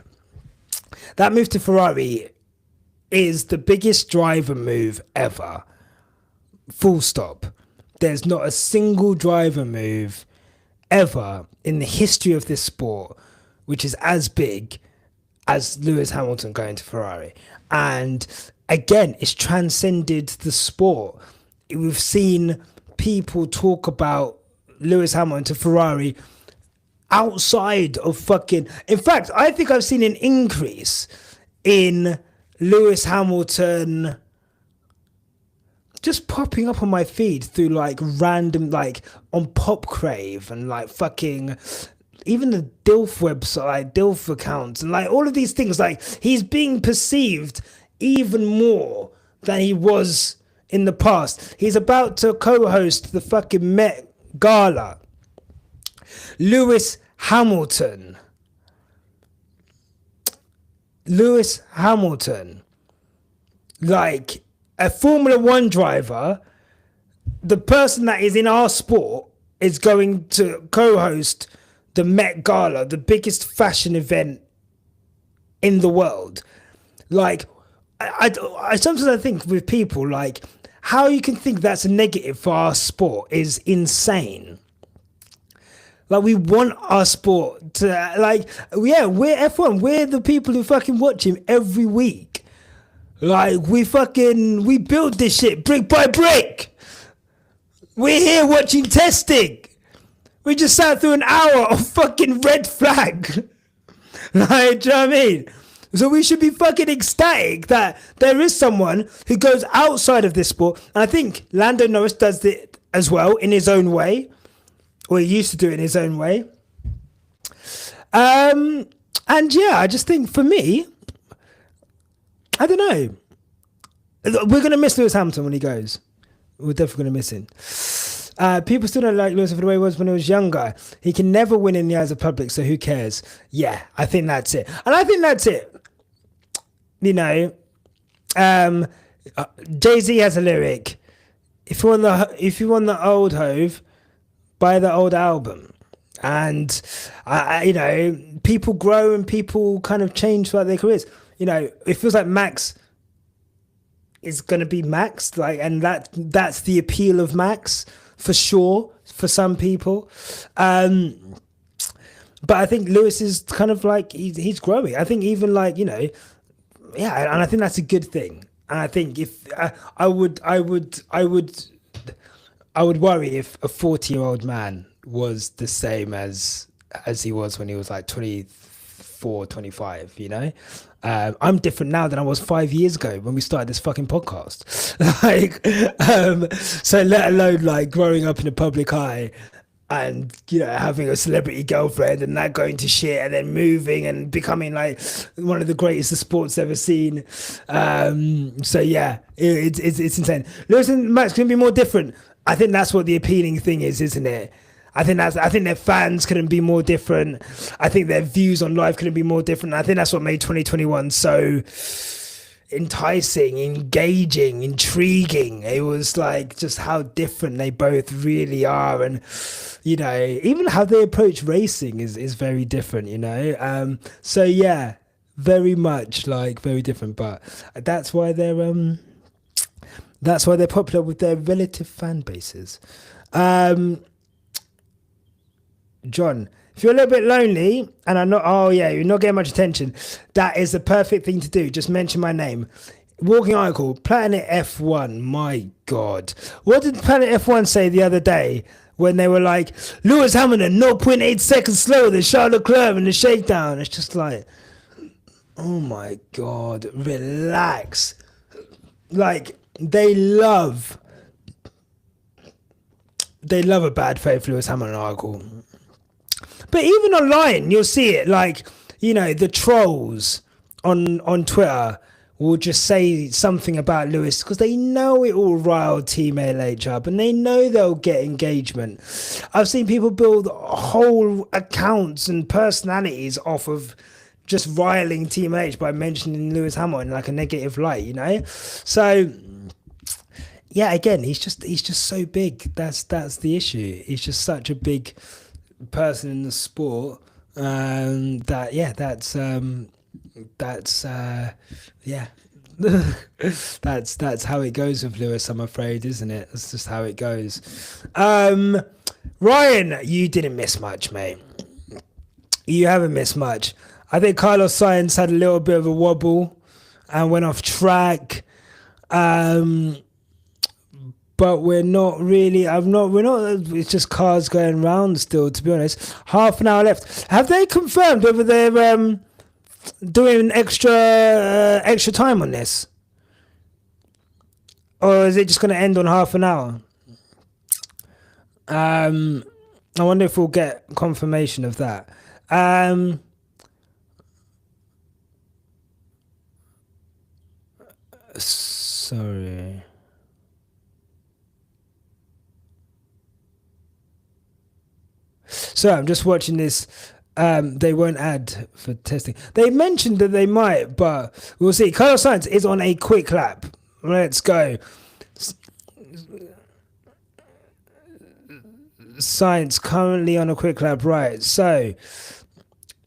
That move to Ferrari is the biggest driver move ever. Full stop. There's not a single driver move ever in the history of this sport which is as big as Lewis Hamilton going to Ferrari. And again, it's transcended the sport. We've seen people talk about Lewis Hamilton to Ferrari outside of fucking... In fact, I think I've seen an increase in Lewis Hamilton just popping up on my feed through like random, like on Pop Crave and like fucking even the DILF website, like DILF accounts and like all of these things. Like, he's being perceived even more than he was in the past. He's about to co-host the fucking Met Gala. Lewis Hamilton, like a Formula One driver, the person that is in our sport is going to co-host the Met Gala, the biggest fashion event in the world. Like, I sometimes think with people, like, how you can think that's a negative for our sport is insane. Like, we want our sport to, like, yeah, we're F1. We're the people who fucking watch him every week. Like, we build this shit brick by brick. We're here watching testing. We just sat through an hour of fucking red flag. Like, do you know what I mean? So we should be fucking ecstatic that there is someone who goes outside of this sport. And I think Lando Norris does it as well in his own way. Or he used to do it in his own way. And yeah, I just think for me, I don't know. We're going to miss Lewis Hamilton when he goes. We're definitely going to miss him. People still don't like Lewis for the way he was when he was younger. He can never win in the eyes of the public, so who cares? Yeah, I think that's it. And I think that's it. you know, um, Jay-Z has a lyric. If you want the old Hove, buy the old album. And people grow and people kind of change throughout their careers. It feels like Max is going to be Max, like, and that's the appeal of Max for sure for some people. But I think Lewis is kind of like he's growing. I think even like yeah, and I think that's a good thing. And I think if I would worry if a 40-year-old man was the same as he was when he was like 24, 25, I'm different now than I was 5 years ago when we started this fucking podcast. So let alone like growing up in the public eye and having a celebrity girlfriend and that going to shit and then moving and becoming like one of the greatest the sport's ever seen. So yeah, it's insane. Lewis and Max can be more different. I think that's what the appealing thing is, isn't it? I think their fans couldn't be more different. I think their views on life couldn't be more different. I think that's what made 2021 so enticing, engaging, intriguing. It was like just how different they both really are, and even how they approach racing is very different. So yeah, very much like very different. But that's why they're popular with their relative fan bases. John, if you're a little bit lonely and you're not getting much attention, that is the perfect thing to do. Just mention my name. Walking article, Planet F1. My God. What did Planet F1 say the other day when they were like, Lewis Hamilton, 0.8 seconds slower than Charles Leclerc in the shakedown? It's just like, oh my God, relax. Like, they love a bad faith Lewis Hamilton article. But even online, you'll see it. Like, the trolls on Twitter will just say something about Lewis because they know it will rile Team LH up and they know they'll get engagement. I've seen people build whole accounts and personalities off of just riling Team H by mentioning Lewis Hamilton in like a negative light, So yeah, again, he's just so big. That's the issue. He's just such a big person in the sport. That's how it goes with Lewis, I'm afraid, isn't it? That's just how it goes. Ryan, you didn't miss much, mate. You haven't missed much. I think Carlos Sainz had a little bit of a wobble and went off track. But we're not really, it's just cars going round still, to be honest. Half an hour left. Have they confirmed whether they're doing extra time on this? Or is it just going to end on half an hour? I wonder if we'll get confirmation of that. Sorry. So I'm just watching this. They won't add for testing. They mentioned that they might, but we'll see. Carlos Sainz is on a quick lap. Let's go. Sainz currently on a quick lap, right? So,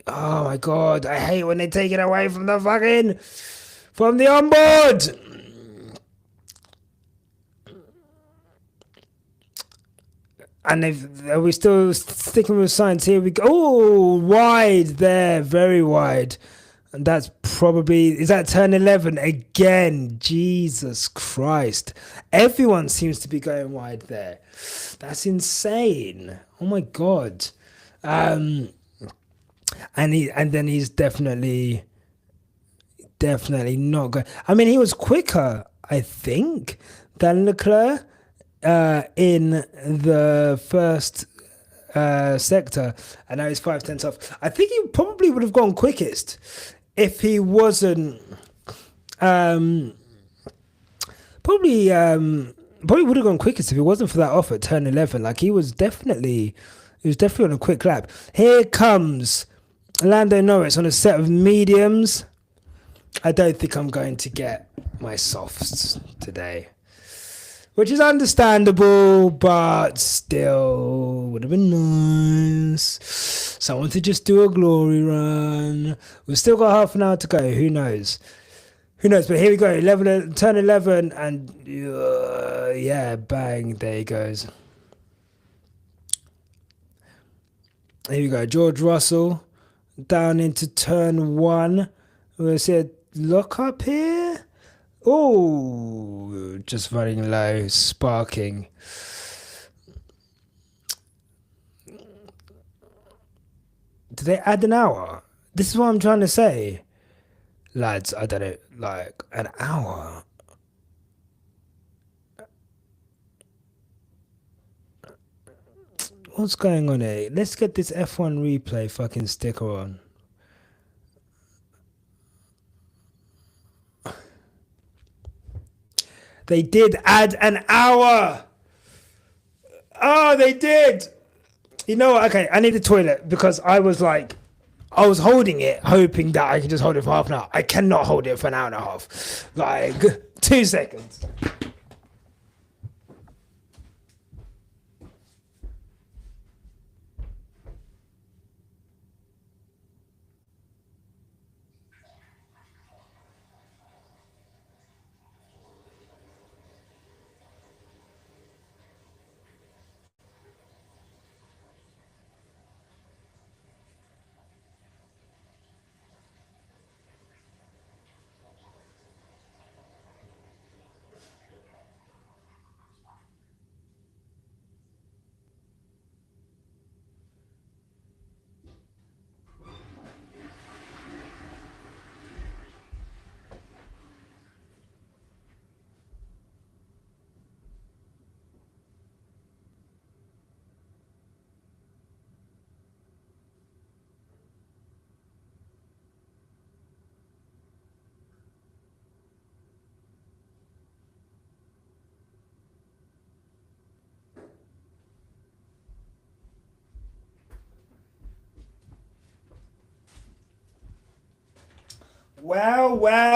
oh my God, I hate when they take it away from the onboard. And are we still sticking with Sainz? Here we go. Oh, wide there, very wide. And that's probably, is that turn 11 again? Jesus Christ. Everyone seems to be going wide there. That's insane. Oh my God. And then he's definitely not going. I mean, he was quicker, I think, than Leclerc in the first sector, and now he's 5 tenths off. I think he probably would have gone quickest if he wasn't. Probably would have gone quickest if it wasn't for that off at turn 11. Like he was definitely on a quick lap. Here comes Lando Norris on a set of mediums. I don't think I'm going to get my softs today, which is understandable, but still would have been nice. Someone to just do a glory run. We've still got half an hour to go. Who knows? Who knows? But here we go. 11, turn 11, and yeah, bang, there he goes. Here we go. George Russell down into turn 1. We're going to see a lock up here. Oh, just running low, sparking. Did they add an hour? This is what I'm trying to say. Lads, I don't know, like an hour. What's going on here? Let's get this F1 replay fucking sticker on. They did add an hour. Oh, they did. You know what? Okay, I need a toilet because I was holding it, hoping that I could just hold it for half an hour. I cannot hold it for an hour and a half. Like, 2 seconds. Well.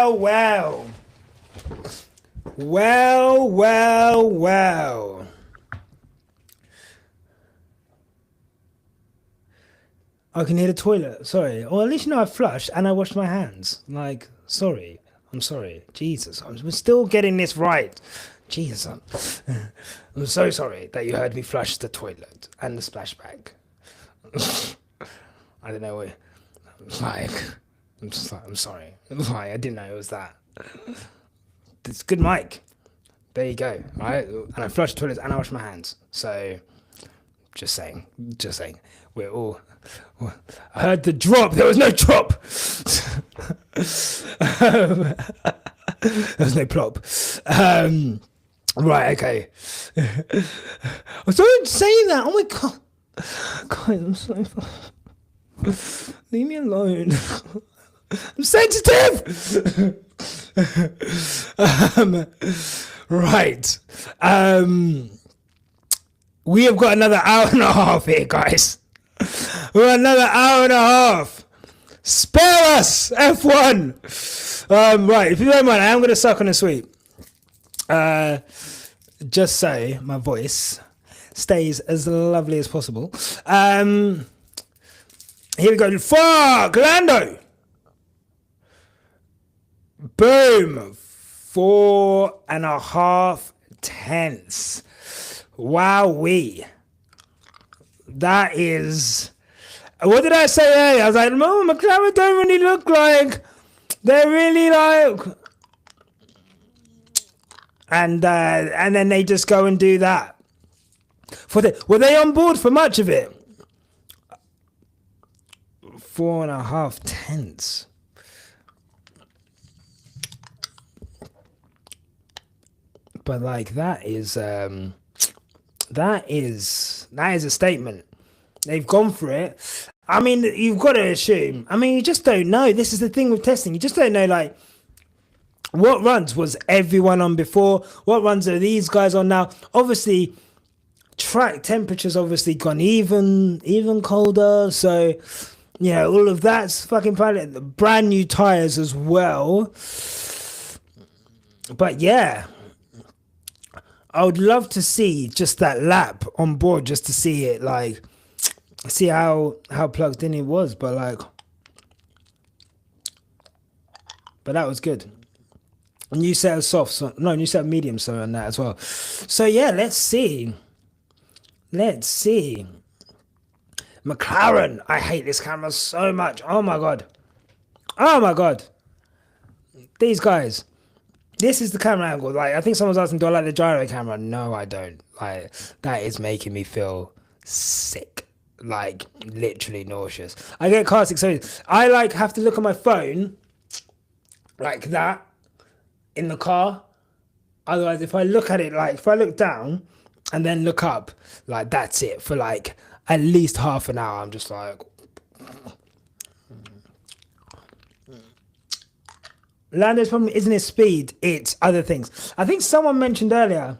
I can hear the toilet. Sorry. Or at least you know I flushed and I washed my hands. Like, sorry. I'm sorry. Jesus. We're still getting this right. Jesus. I'm so sorry that you heard me flush the toilet and the splashback. I don't know where. I'm sorry. I didn't know it was that. It's good mic. There you go. Right? And I flushed the toilet and I washed my hands. So, just saying. We're all. I heard the drop. There was no drop. There was no plop. Right. Okay. I started saying that. Oh my god. Guys, I'm so. Leave me alone. I'm sensitive. Right. We have got another hour and a half here, guys. We're another hour and a half. Spare us, F1. Right, if you don't mind, I am going to suck on a sweet. Just so my voice stays as lovely as possible. Here we go. Fuck, Lando. Boom. 4.5 tenths. Wowee. That is. What did I say earlier? I was like, no, McLaren don't really look like. They're really like. And then they just go and do that. Were they on board for much of it? 4.5 tenths. But like that is a statement. They've gone for it. I mean, you've got to assume. I mean, you just don't know. This is the thing with testing. You just don't know, like, what runs was everyone on before? What runs are these guys on now? Obviously, track temperature's obviously gone even colder. So Yeah, all of that's fucking fine. The brand new tires as well. But yeah, I would love to see just that lap on board, just to see it, like, see how plugged in it was. But that was good. New set of softs, new set of mediums, sorry, on that as well. So yeah, let's see. Let's see. McLaren, I hate this camera so much. Oh my god. Oh my god. These guys. This is the camera angle. Like, I think someone's asking, do I like the gyro camera? No, I don't. Like, that is making me feel sick. Like, literally nauseous. I get car sick. So I like have to look at my phone like that in the car. Otherwise, if I look at it, like, if I look down and then look up, like, that's it for like at least half an hour. I'm just like, Lando's problem isn't his speed, it's other things. I think someone mentioned earlier,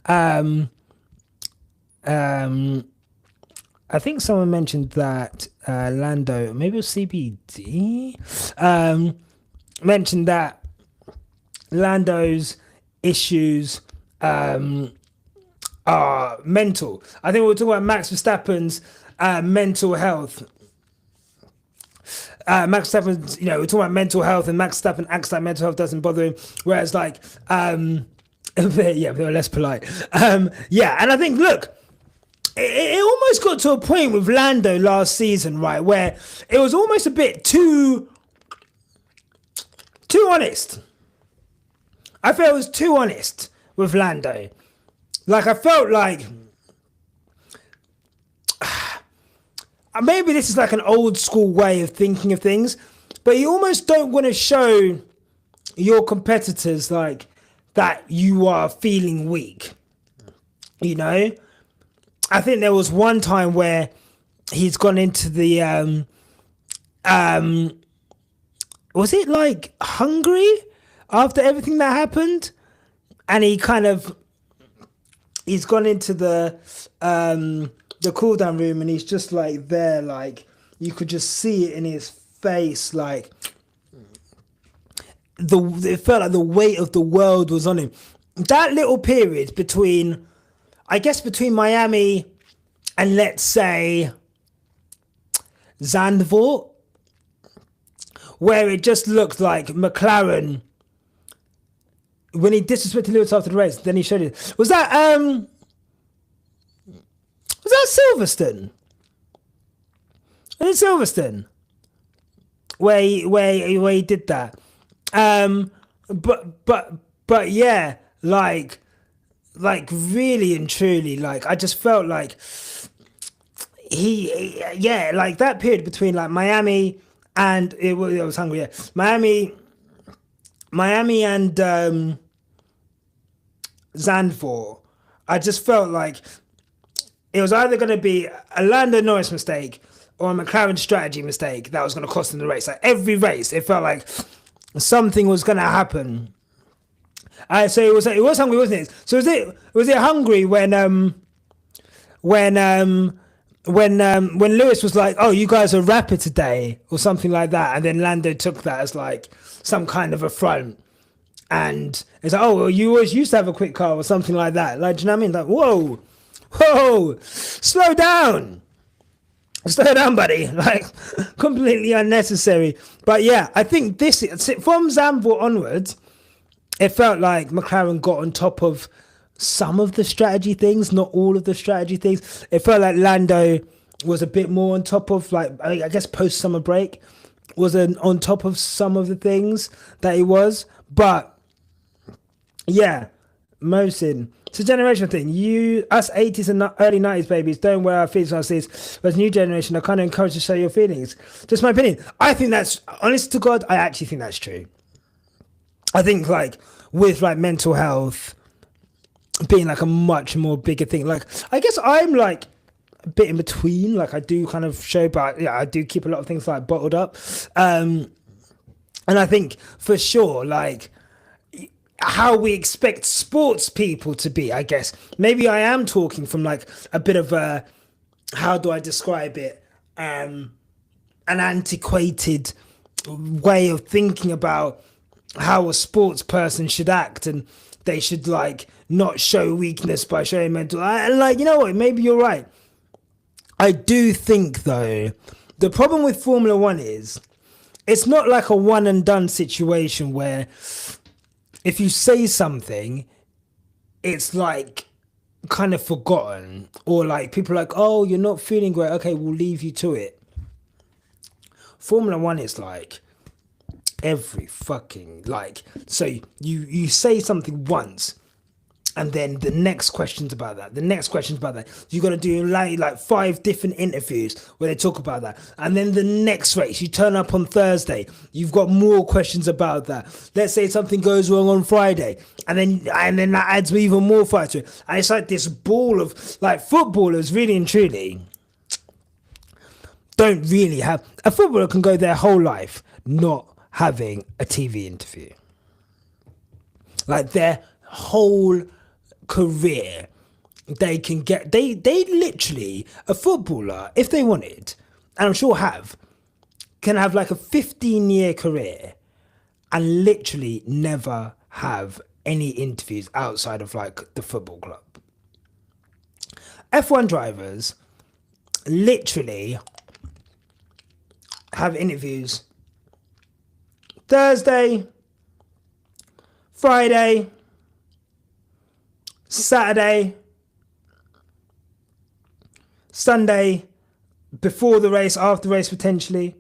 I think someone mentioned that Lando, maybe it was CBD, mentioned that Lando's issues are mental. I think we were talking about Max Verstappen's mental health. Max Verstappen, we're talking about mental health, and Max Verstappen acts like mental health doesn't bother him, whereas like, they were less polite. Yeah, and I think, look, it almost got to a point with Lando last season, right, where it was almost a bit too honest. I felt it was too honest with Lando. Like, I felt like, maybe this is like an old school way of thinking of things, but you almost don't want to show your competitors like that you are feeling weak. I think there was one time where he's gone into the was it like Hungary after everything that happened, and he's gone into the cool down room, and he's just like there, like you could just see it in his face, like it felt like the weight of the world was on him. That little period between Miami and, let's say, Zandvoort, where it just looked like McLaren, when he disrespected Lewis after the race, then he showed it. Was that Silverstone? Was it Silverstone where he did that? But yeah, like really and truly, like I just felt like like that period between like Miami and it was Hungary, yeah, Miami and Zandvoort. I just felt like it was either going to be a Lando Norris mistake or a McLaren strategy mistake that was going to cost them the race. Like every race, it felt like something was going to happen. So it was Hungary, wasn't it? So was it Hungary when Lewis was like, "Oh, you guys are rapid today," or something like that, and then Lando took that as like some kind of affront, and it's like, "Oh, well, you always used to have a quick car," or something like that. Like, do you know what I mean? Like, whoa, slow down, buddy. Like, completely unnecessary. But yeah, I think from Zandvoort onwards, it felt like McLaren got on top of some of the strategy things, not all of the strategy things. It felt like Lando was a bit more on top of, like, I guess post summer break was on top of some of the things that he was. But yeah, Mohsin, it's a generational thing. Us 80s and early 90s babies don't wear our feelings on our sleeves. But as new generation, I kind of encourage you to show your feelings. Just my opinion. I think that's, honest to God, I actually think that's true. I think like with like mental health being like a much more bigger thing, like I guess I'm like a bit in between, like I do kind of show, but yeah, I do keep a lot of things like bottled up, and I think for sure like how we expect sports people to be, I guess maybe I am talking from like a bit of a, how do I describe it, an antiquated way of thinking about how a sports person should act, and they should like not show weakness by showing mental. And like, you know what? Maybe you're right. I do think though, the problem with Formula One is it's not like a one and done situation where if you say something, it's like kind of forgotten, or like people are like, oh, you're not feeling great. Okay, we'll leave you to it. Formula One is like every fucking like, so you say something once, and then the next question's about that. The next question's about that. You got to do like 5 different interviews where they talk about that. And then the next race, you turn up on Thursday, you've got more questions about that. Let's say something goes wrong on Friday, and then that adds even more fire to it. And it's like this ball of like footballers, really and truly, don't really have. A footballer can go their whole life not having a TV interview. Like their whole career, they can get, they literally, a footballer, if they wanted, and I'm sure have, can have like a 15-year career and literally never have any interviews outside of like the football club. F1 drivers literally have interviews Thursday, Friday, Saturday, Sunday, before the race, after the race potentially,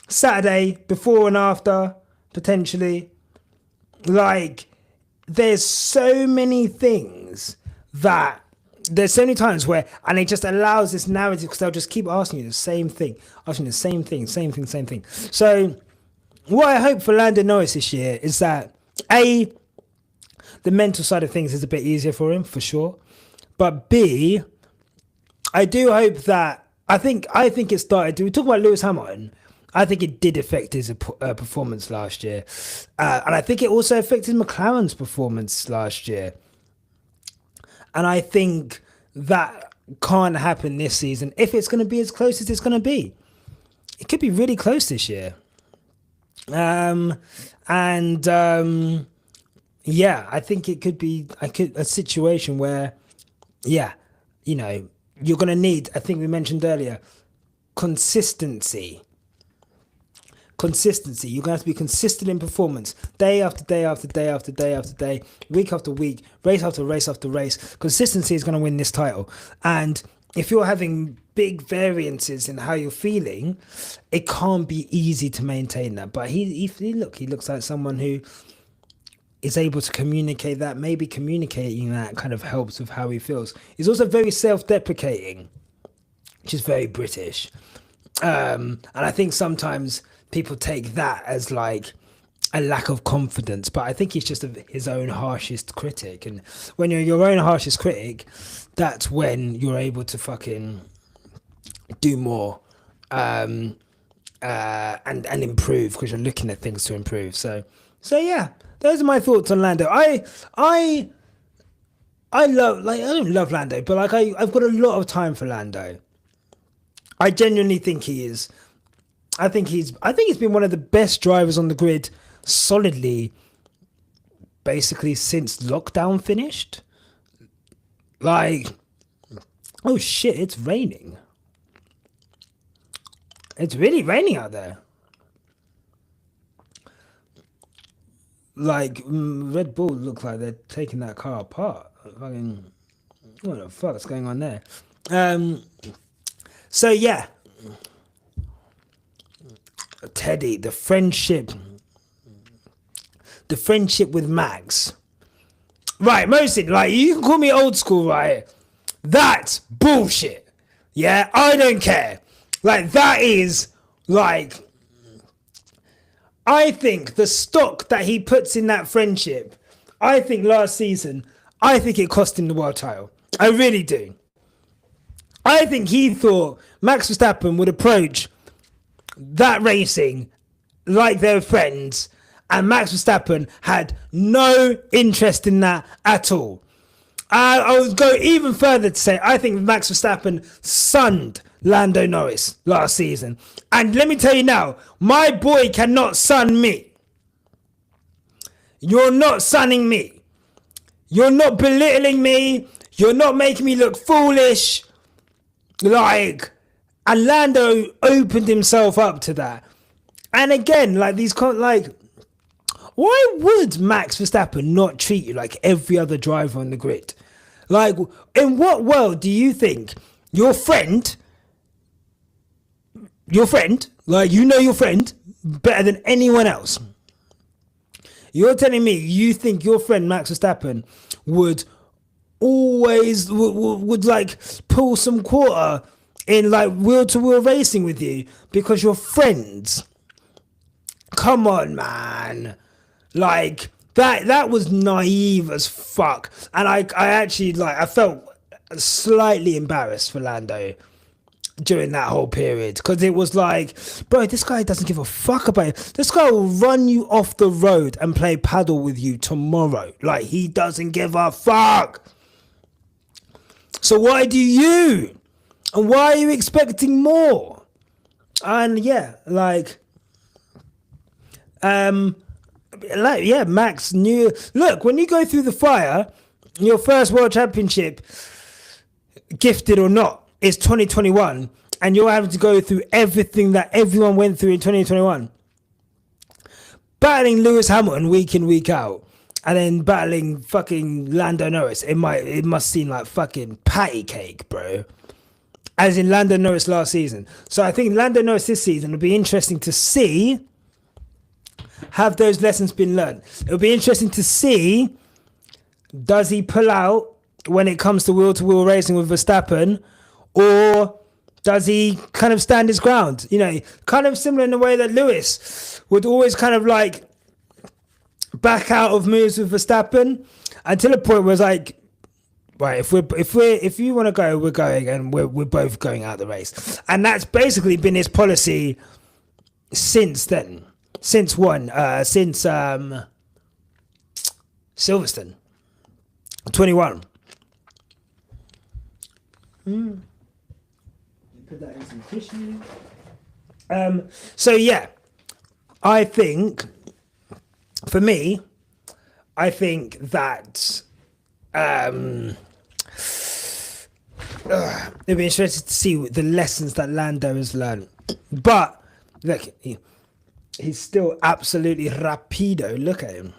Saturday, before and after potentially. Like, there's so many things that, there's so many times where, and it just allows this narrative, because they'll just keep asking you the same thing, same thing. So what I hope for Lando Norris this year is that, A, the mental side of things is a bit easier for him, for sure. But B, I do hope that, I think it started, we talk about Lewis Hamilton, I think it did affect his performance last year. And I think it also affected McLaren's performance last year. And I think that can't happen this season if it's going to be as close as it's going to be. It could be really close this year. Yeah, I think it could be a situation where, yeah, you know, you're going to need, I think we mentioned earlier, consistency. You're going to have to be consistent in performance, day after day after day after day after day, week after week, race after race after race. Consistency is going to win this title. And if you're having big variances in how you're feeling, it can't be easy to maintain that. But he looks like someone who is able to communicate that. Maybe communicating that kind of helps with how he feels. He's also very self-deprecating, which is very British. And I think sometimes people take that as like a lack of confidence, but I think he's just his own harshest critic. And when you're your own harshest critic, that's when you're able to fucking do more and improve, because you're looking at things to improve. So yeah, those are my thoughts on Lando. I love, like, I don't love Lando, but like I've got a lot of time for Lando. I genuinely think he is. I think he's been one of the best drivers on the grid solidly, basically since lockdown finished. Like, oh shit, it's raining. It's really raining out there. Like, Red Bull looks like they're taking that car apart. Fucking, what the fuck's going on there? So yeah, Teddy, the friendship with Max. Right, Mohsin, like, you can call me old school, right? That's bullshit. Yeah, I don't care. Like, that is, like, I think the stock that he puts in that friendship, I think last season, I think it cost him the world title. I really do. I think he thought Max Verstappen would approach that racing like they were friends, and Max Verstappen had no interest in that at all. I would go even further to say I think Max Verstappen sunned Lando Norris last season. And let me tell you now, my boy cannot sun me. You're not sunning me. You're not belittling me. You're not making me look foolish. Like, and Lando opened himself up to that. And again, like why would Max Verstappen not treat you like every other driver on the grid? Like, in what world do you think your friend, like, you know your friend better than anyone else? You're telling me you think your friend Max Verstappen would always would like pull some quarter in like wheel-to-wheel racing with you because you're friends? Come on, man. Like, that was naive as fuck. And I actually, like, I felt slightly embarrassed for Lando during that whole period. Because it was like, bro, this guy doesn't give a fuck about it. This guy will run you off the road and play paddle with you tomorrow. Like, he doesn't give a fuck. So why do you? And why are you expecting more? And yeah, Max knew. Look, when you go through the fire, your first world championship, gifted or not, is 2021, and you're having to go through everything that everyone went through in 2021, battling Lewis Hamilton week in, week out, and then battling fucking Lando Norris. It must seem like fucking patty cake, bro. As in Lando Norris last season. So I think Lando Norris this season will be interesting to see. Have those lessons been learned? It'll be interesting to see, does he pull out when it comes to wheel-to-wheel racing with Verstappen, or does he kind of stand his ground? You know, kind of similar in the way that Lewis would always kind of like back out of moves with Verstappen until a point where it's like, right, if you want to go, we're going, and we're both going out of the race. And that's basically been his policy since then. Since Silverstone 21. Put that in some tissue. So yeah, I think for me, I think that it'd be interesting to see the lessons that Lando has learned. But look, he's still absolutely rapido. Look at him.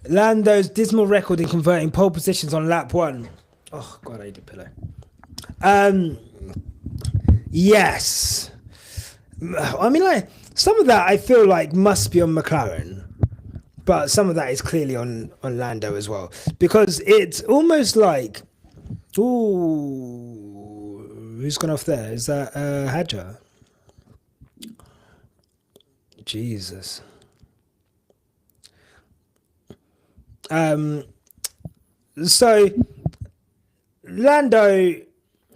Lando's dismal record in converting pole positions on lap 1. Oh, God, I need a pillow. Yes. I mean, like, some of that I feel like must be on McLaren. But some of that is clearly on Lando as well. Because it's almost like... Ooh, who's gone off there? Is that Hadjar? Jesus. So Lando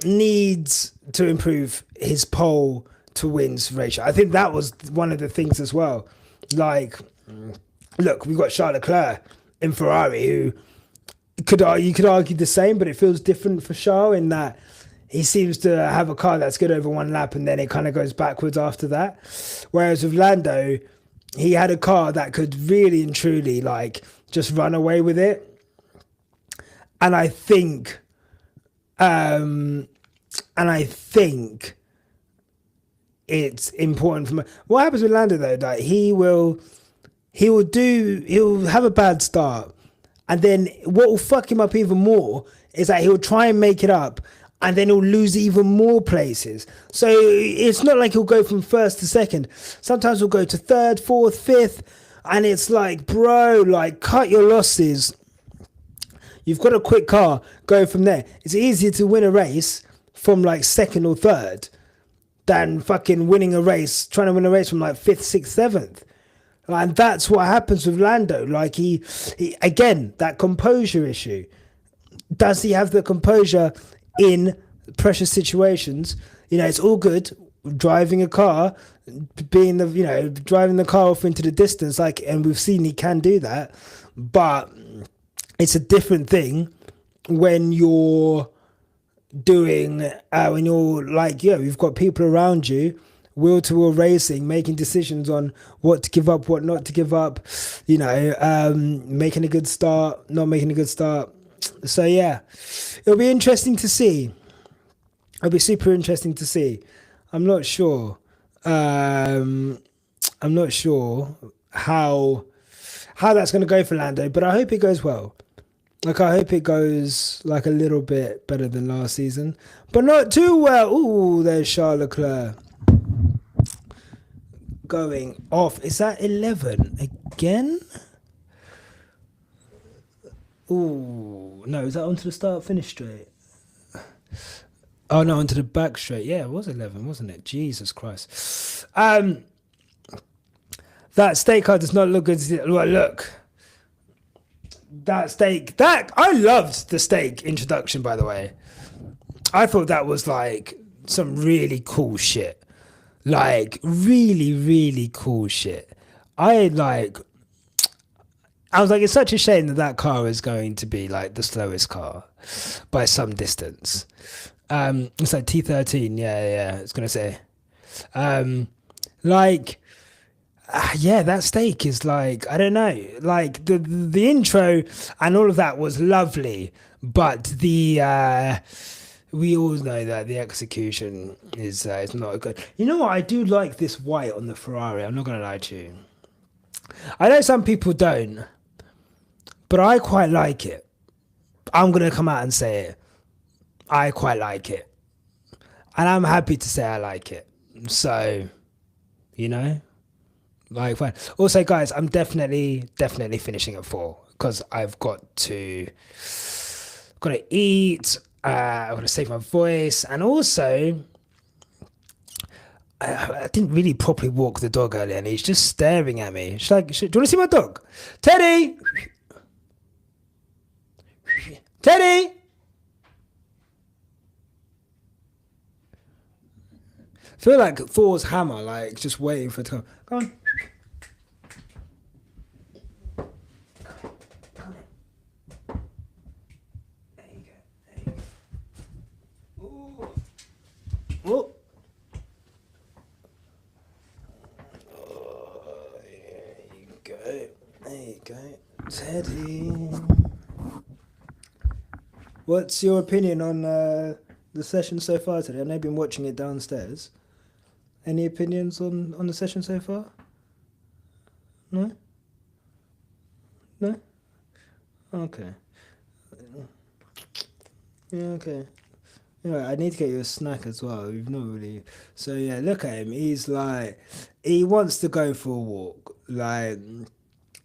needs to improve his pole to wins ratio. I think that was one of the things as well. Like, look, we've got Charles Leclerc in Ferrari, who you could argue the same, but it feels different for Charles in that he seems to have a car that's good over one lap and then it kind of goes backwards after that. Whereas with Lando, he had a car that could really and truly like just run away with it. And I think it's important for what happens with Lando though, like he'll have a bad start, and then what will fuck him up even more is that he'll try and make it up, and then he'll lose even more places. So it's not like he'll go from first to second. Sometimes he'll go to third, fourth, fifth, and it's like, bro, like, cut your losses. You've got a quick car, go from there. It's easier to win a race from like second or third than fucking trying to win a race from like fifth, sixth, seventh. And that's what happens with Lando. Like he again, that composure issue. Does he have the composure in pressure situations? You know, it's all good driving a car, driving the car off into the distance, like, and we've seen he can do that, but it's a different thing when you're doing when you're like, yeah, you've got people around you, wheel to wheel racing, making decisions on what to give up, what not to give up, making a good start, not making a good start. So yeah, it'll be interesting to see. It'll be super interesting to see. I'm not sure. Um, I'm not sure how that's going to go for Lando, but I hope it goes well. Like I hope it goes like a little bit better than last season, but not too well. Ooh, there's Charles Leclerc going off. Is that 11 again? Ooh, no, is that onto the start finish straight? Oh no, onto the back straight. Yeah, it was 11, wasn't it? Jesus Christ. That steak card does not look good. Look, that steak. That I loved the steak introduction. By the way, I thought that was like some really cool shit. Like really, really cool shit. I like. I was like, it's such a shame that that car is going to be like the slowest car by some distance. It's like T13. Yeah. It's gonna say, like. Yeah, that steak is like, I don't know, like the intro and all of that was lovely, but the we all know that the execution is not good. You know what? I do like this white on the Ferrari. I'm not gonna lie to you. I know some people don't, but I quite like it. I'm gonna come out and say it. I quite like it, and I'm happy to say I like it. So, you know. Like fine. Also, guys, I'm definitely finishing at 4 because I've got to eat. I've got to save my voice, and also I didn't really properly walk the dog earlier, and he's just staring at me. She's like, "Do you want to see my dog, Teddy? Teddy?" I feel like Thor's hammer, like just waiting for it to come. Go on. Oh. There you go. There you go. Teddy. What's your opinion on the session so far today? I know you've been watching it downstairs. Any opinions on the session so far? No? No? Okay. Yeah, okay. Yeah, I need to get you a snack as well. You've not really. So yeah, look at him. He's like, he wants to go for a walk. Like,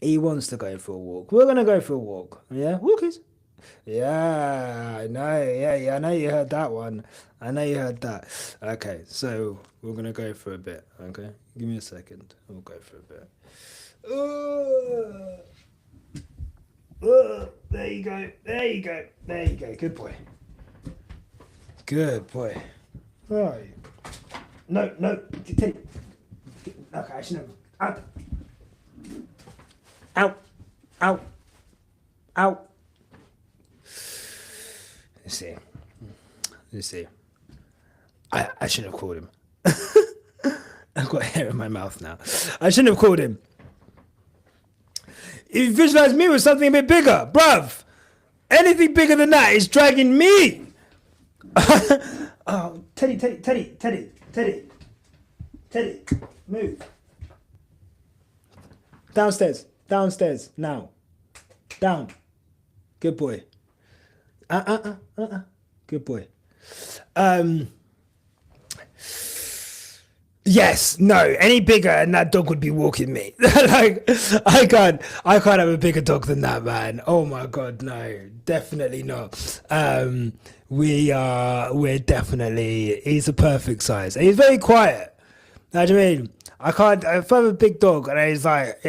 he wants to go for a walk. We're gonna go for a walk. Yeah, walkies. Yeah, I know. Yeah. I know you heard that one. I know you heard that. Okay, so we're gonna go for a bit. Okay, give me a second. We'll go for a bit. There you go. There you go. There you go. Good boy. Good boy. Where are you? No. Take. Okay, I shouldn't have. Out. Let's see. I shouldn't have called him. I've got hair in my mouth now. I shouldn't have called him. If you visualize me with something a bit bigger, bruv. Anything bigger than that is dragging me. Oh, Teddy, move. Downstairs, now. Down. Good boy. Good boy. Yes, no, any bigger and that dog would be walking me. Like, I can't have a bigger dog than that, man. Oh my God, no, definitely not. We're definitely, he's a perfect size. He's very quiet. You know what I mean? I can't, if I have a big dog and he's like,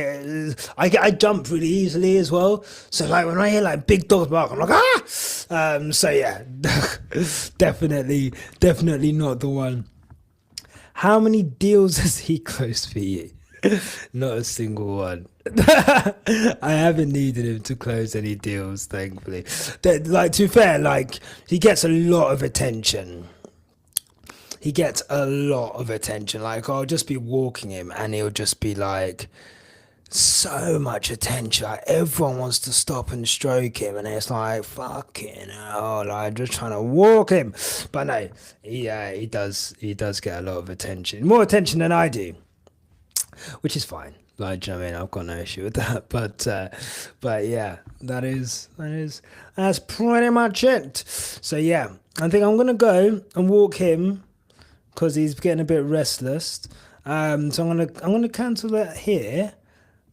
I jump really easily as well. So like when I hear like big dogs bark, I'm like, ah! So yeah, definitely not the one. How many deals has he closed for you? Not a single one. I haven't needed him to close any deals, thankfully. Like, to be fair, like, he gets a lot of attention. He gets a lot of attention. Like, I'll just be walking him and he'll just be like, so much attention. Like, everyone wants to stop and stroke him, and it's like, fucking hell, like, just trying to walk him. But no, he does get a lot of attention. More attention than I do, which is fine. Like, do you know what I mean? I've got no issue with that. But yeah, that's pretty much it. So yeah, I think I'm gonna go and walk him because he's getting a bit restless. So I'm gonna cancel that here.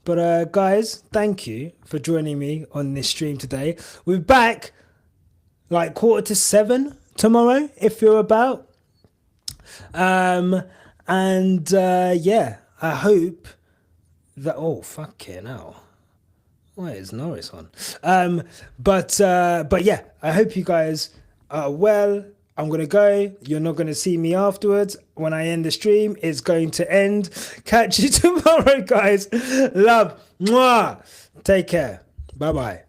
But guys, thank you for joining me on this stream today. We're back like 6:45 tomorrow, if you're about. And yeah, I hope that. Oh, fucking hell. Why is Norris on? But yeah, I hope you guys are well. I'm gonna go. You're not gonna see me afterwards. When I end the stream, it's going to end. Catch you tomorrow, guys. Love. Mwah. Take care. Bye bye.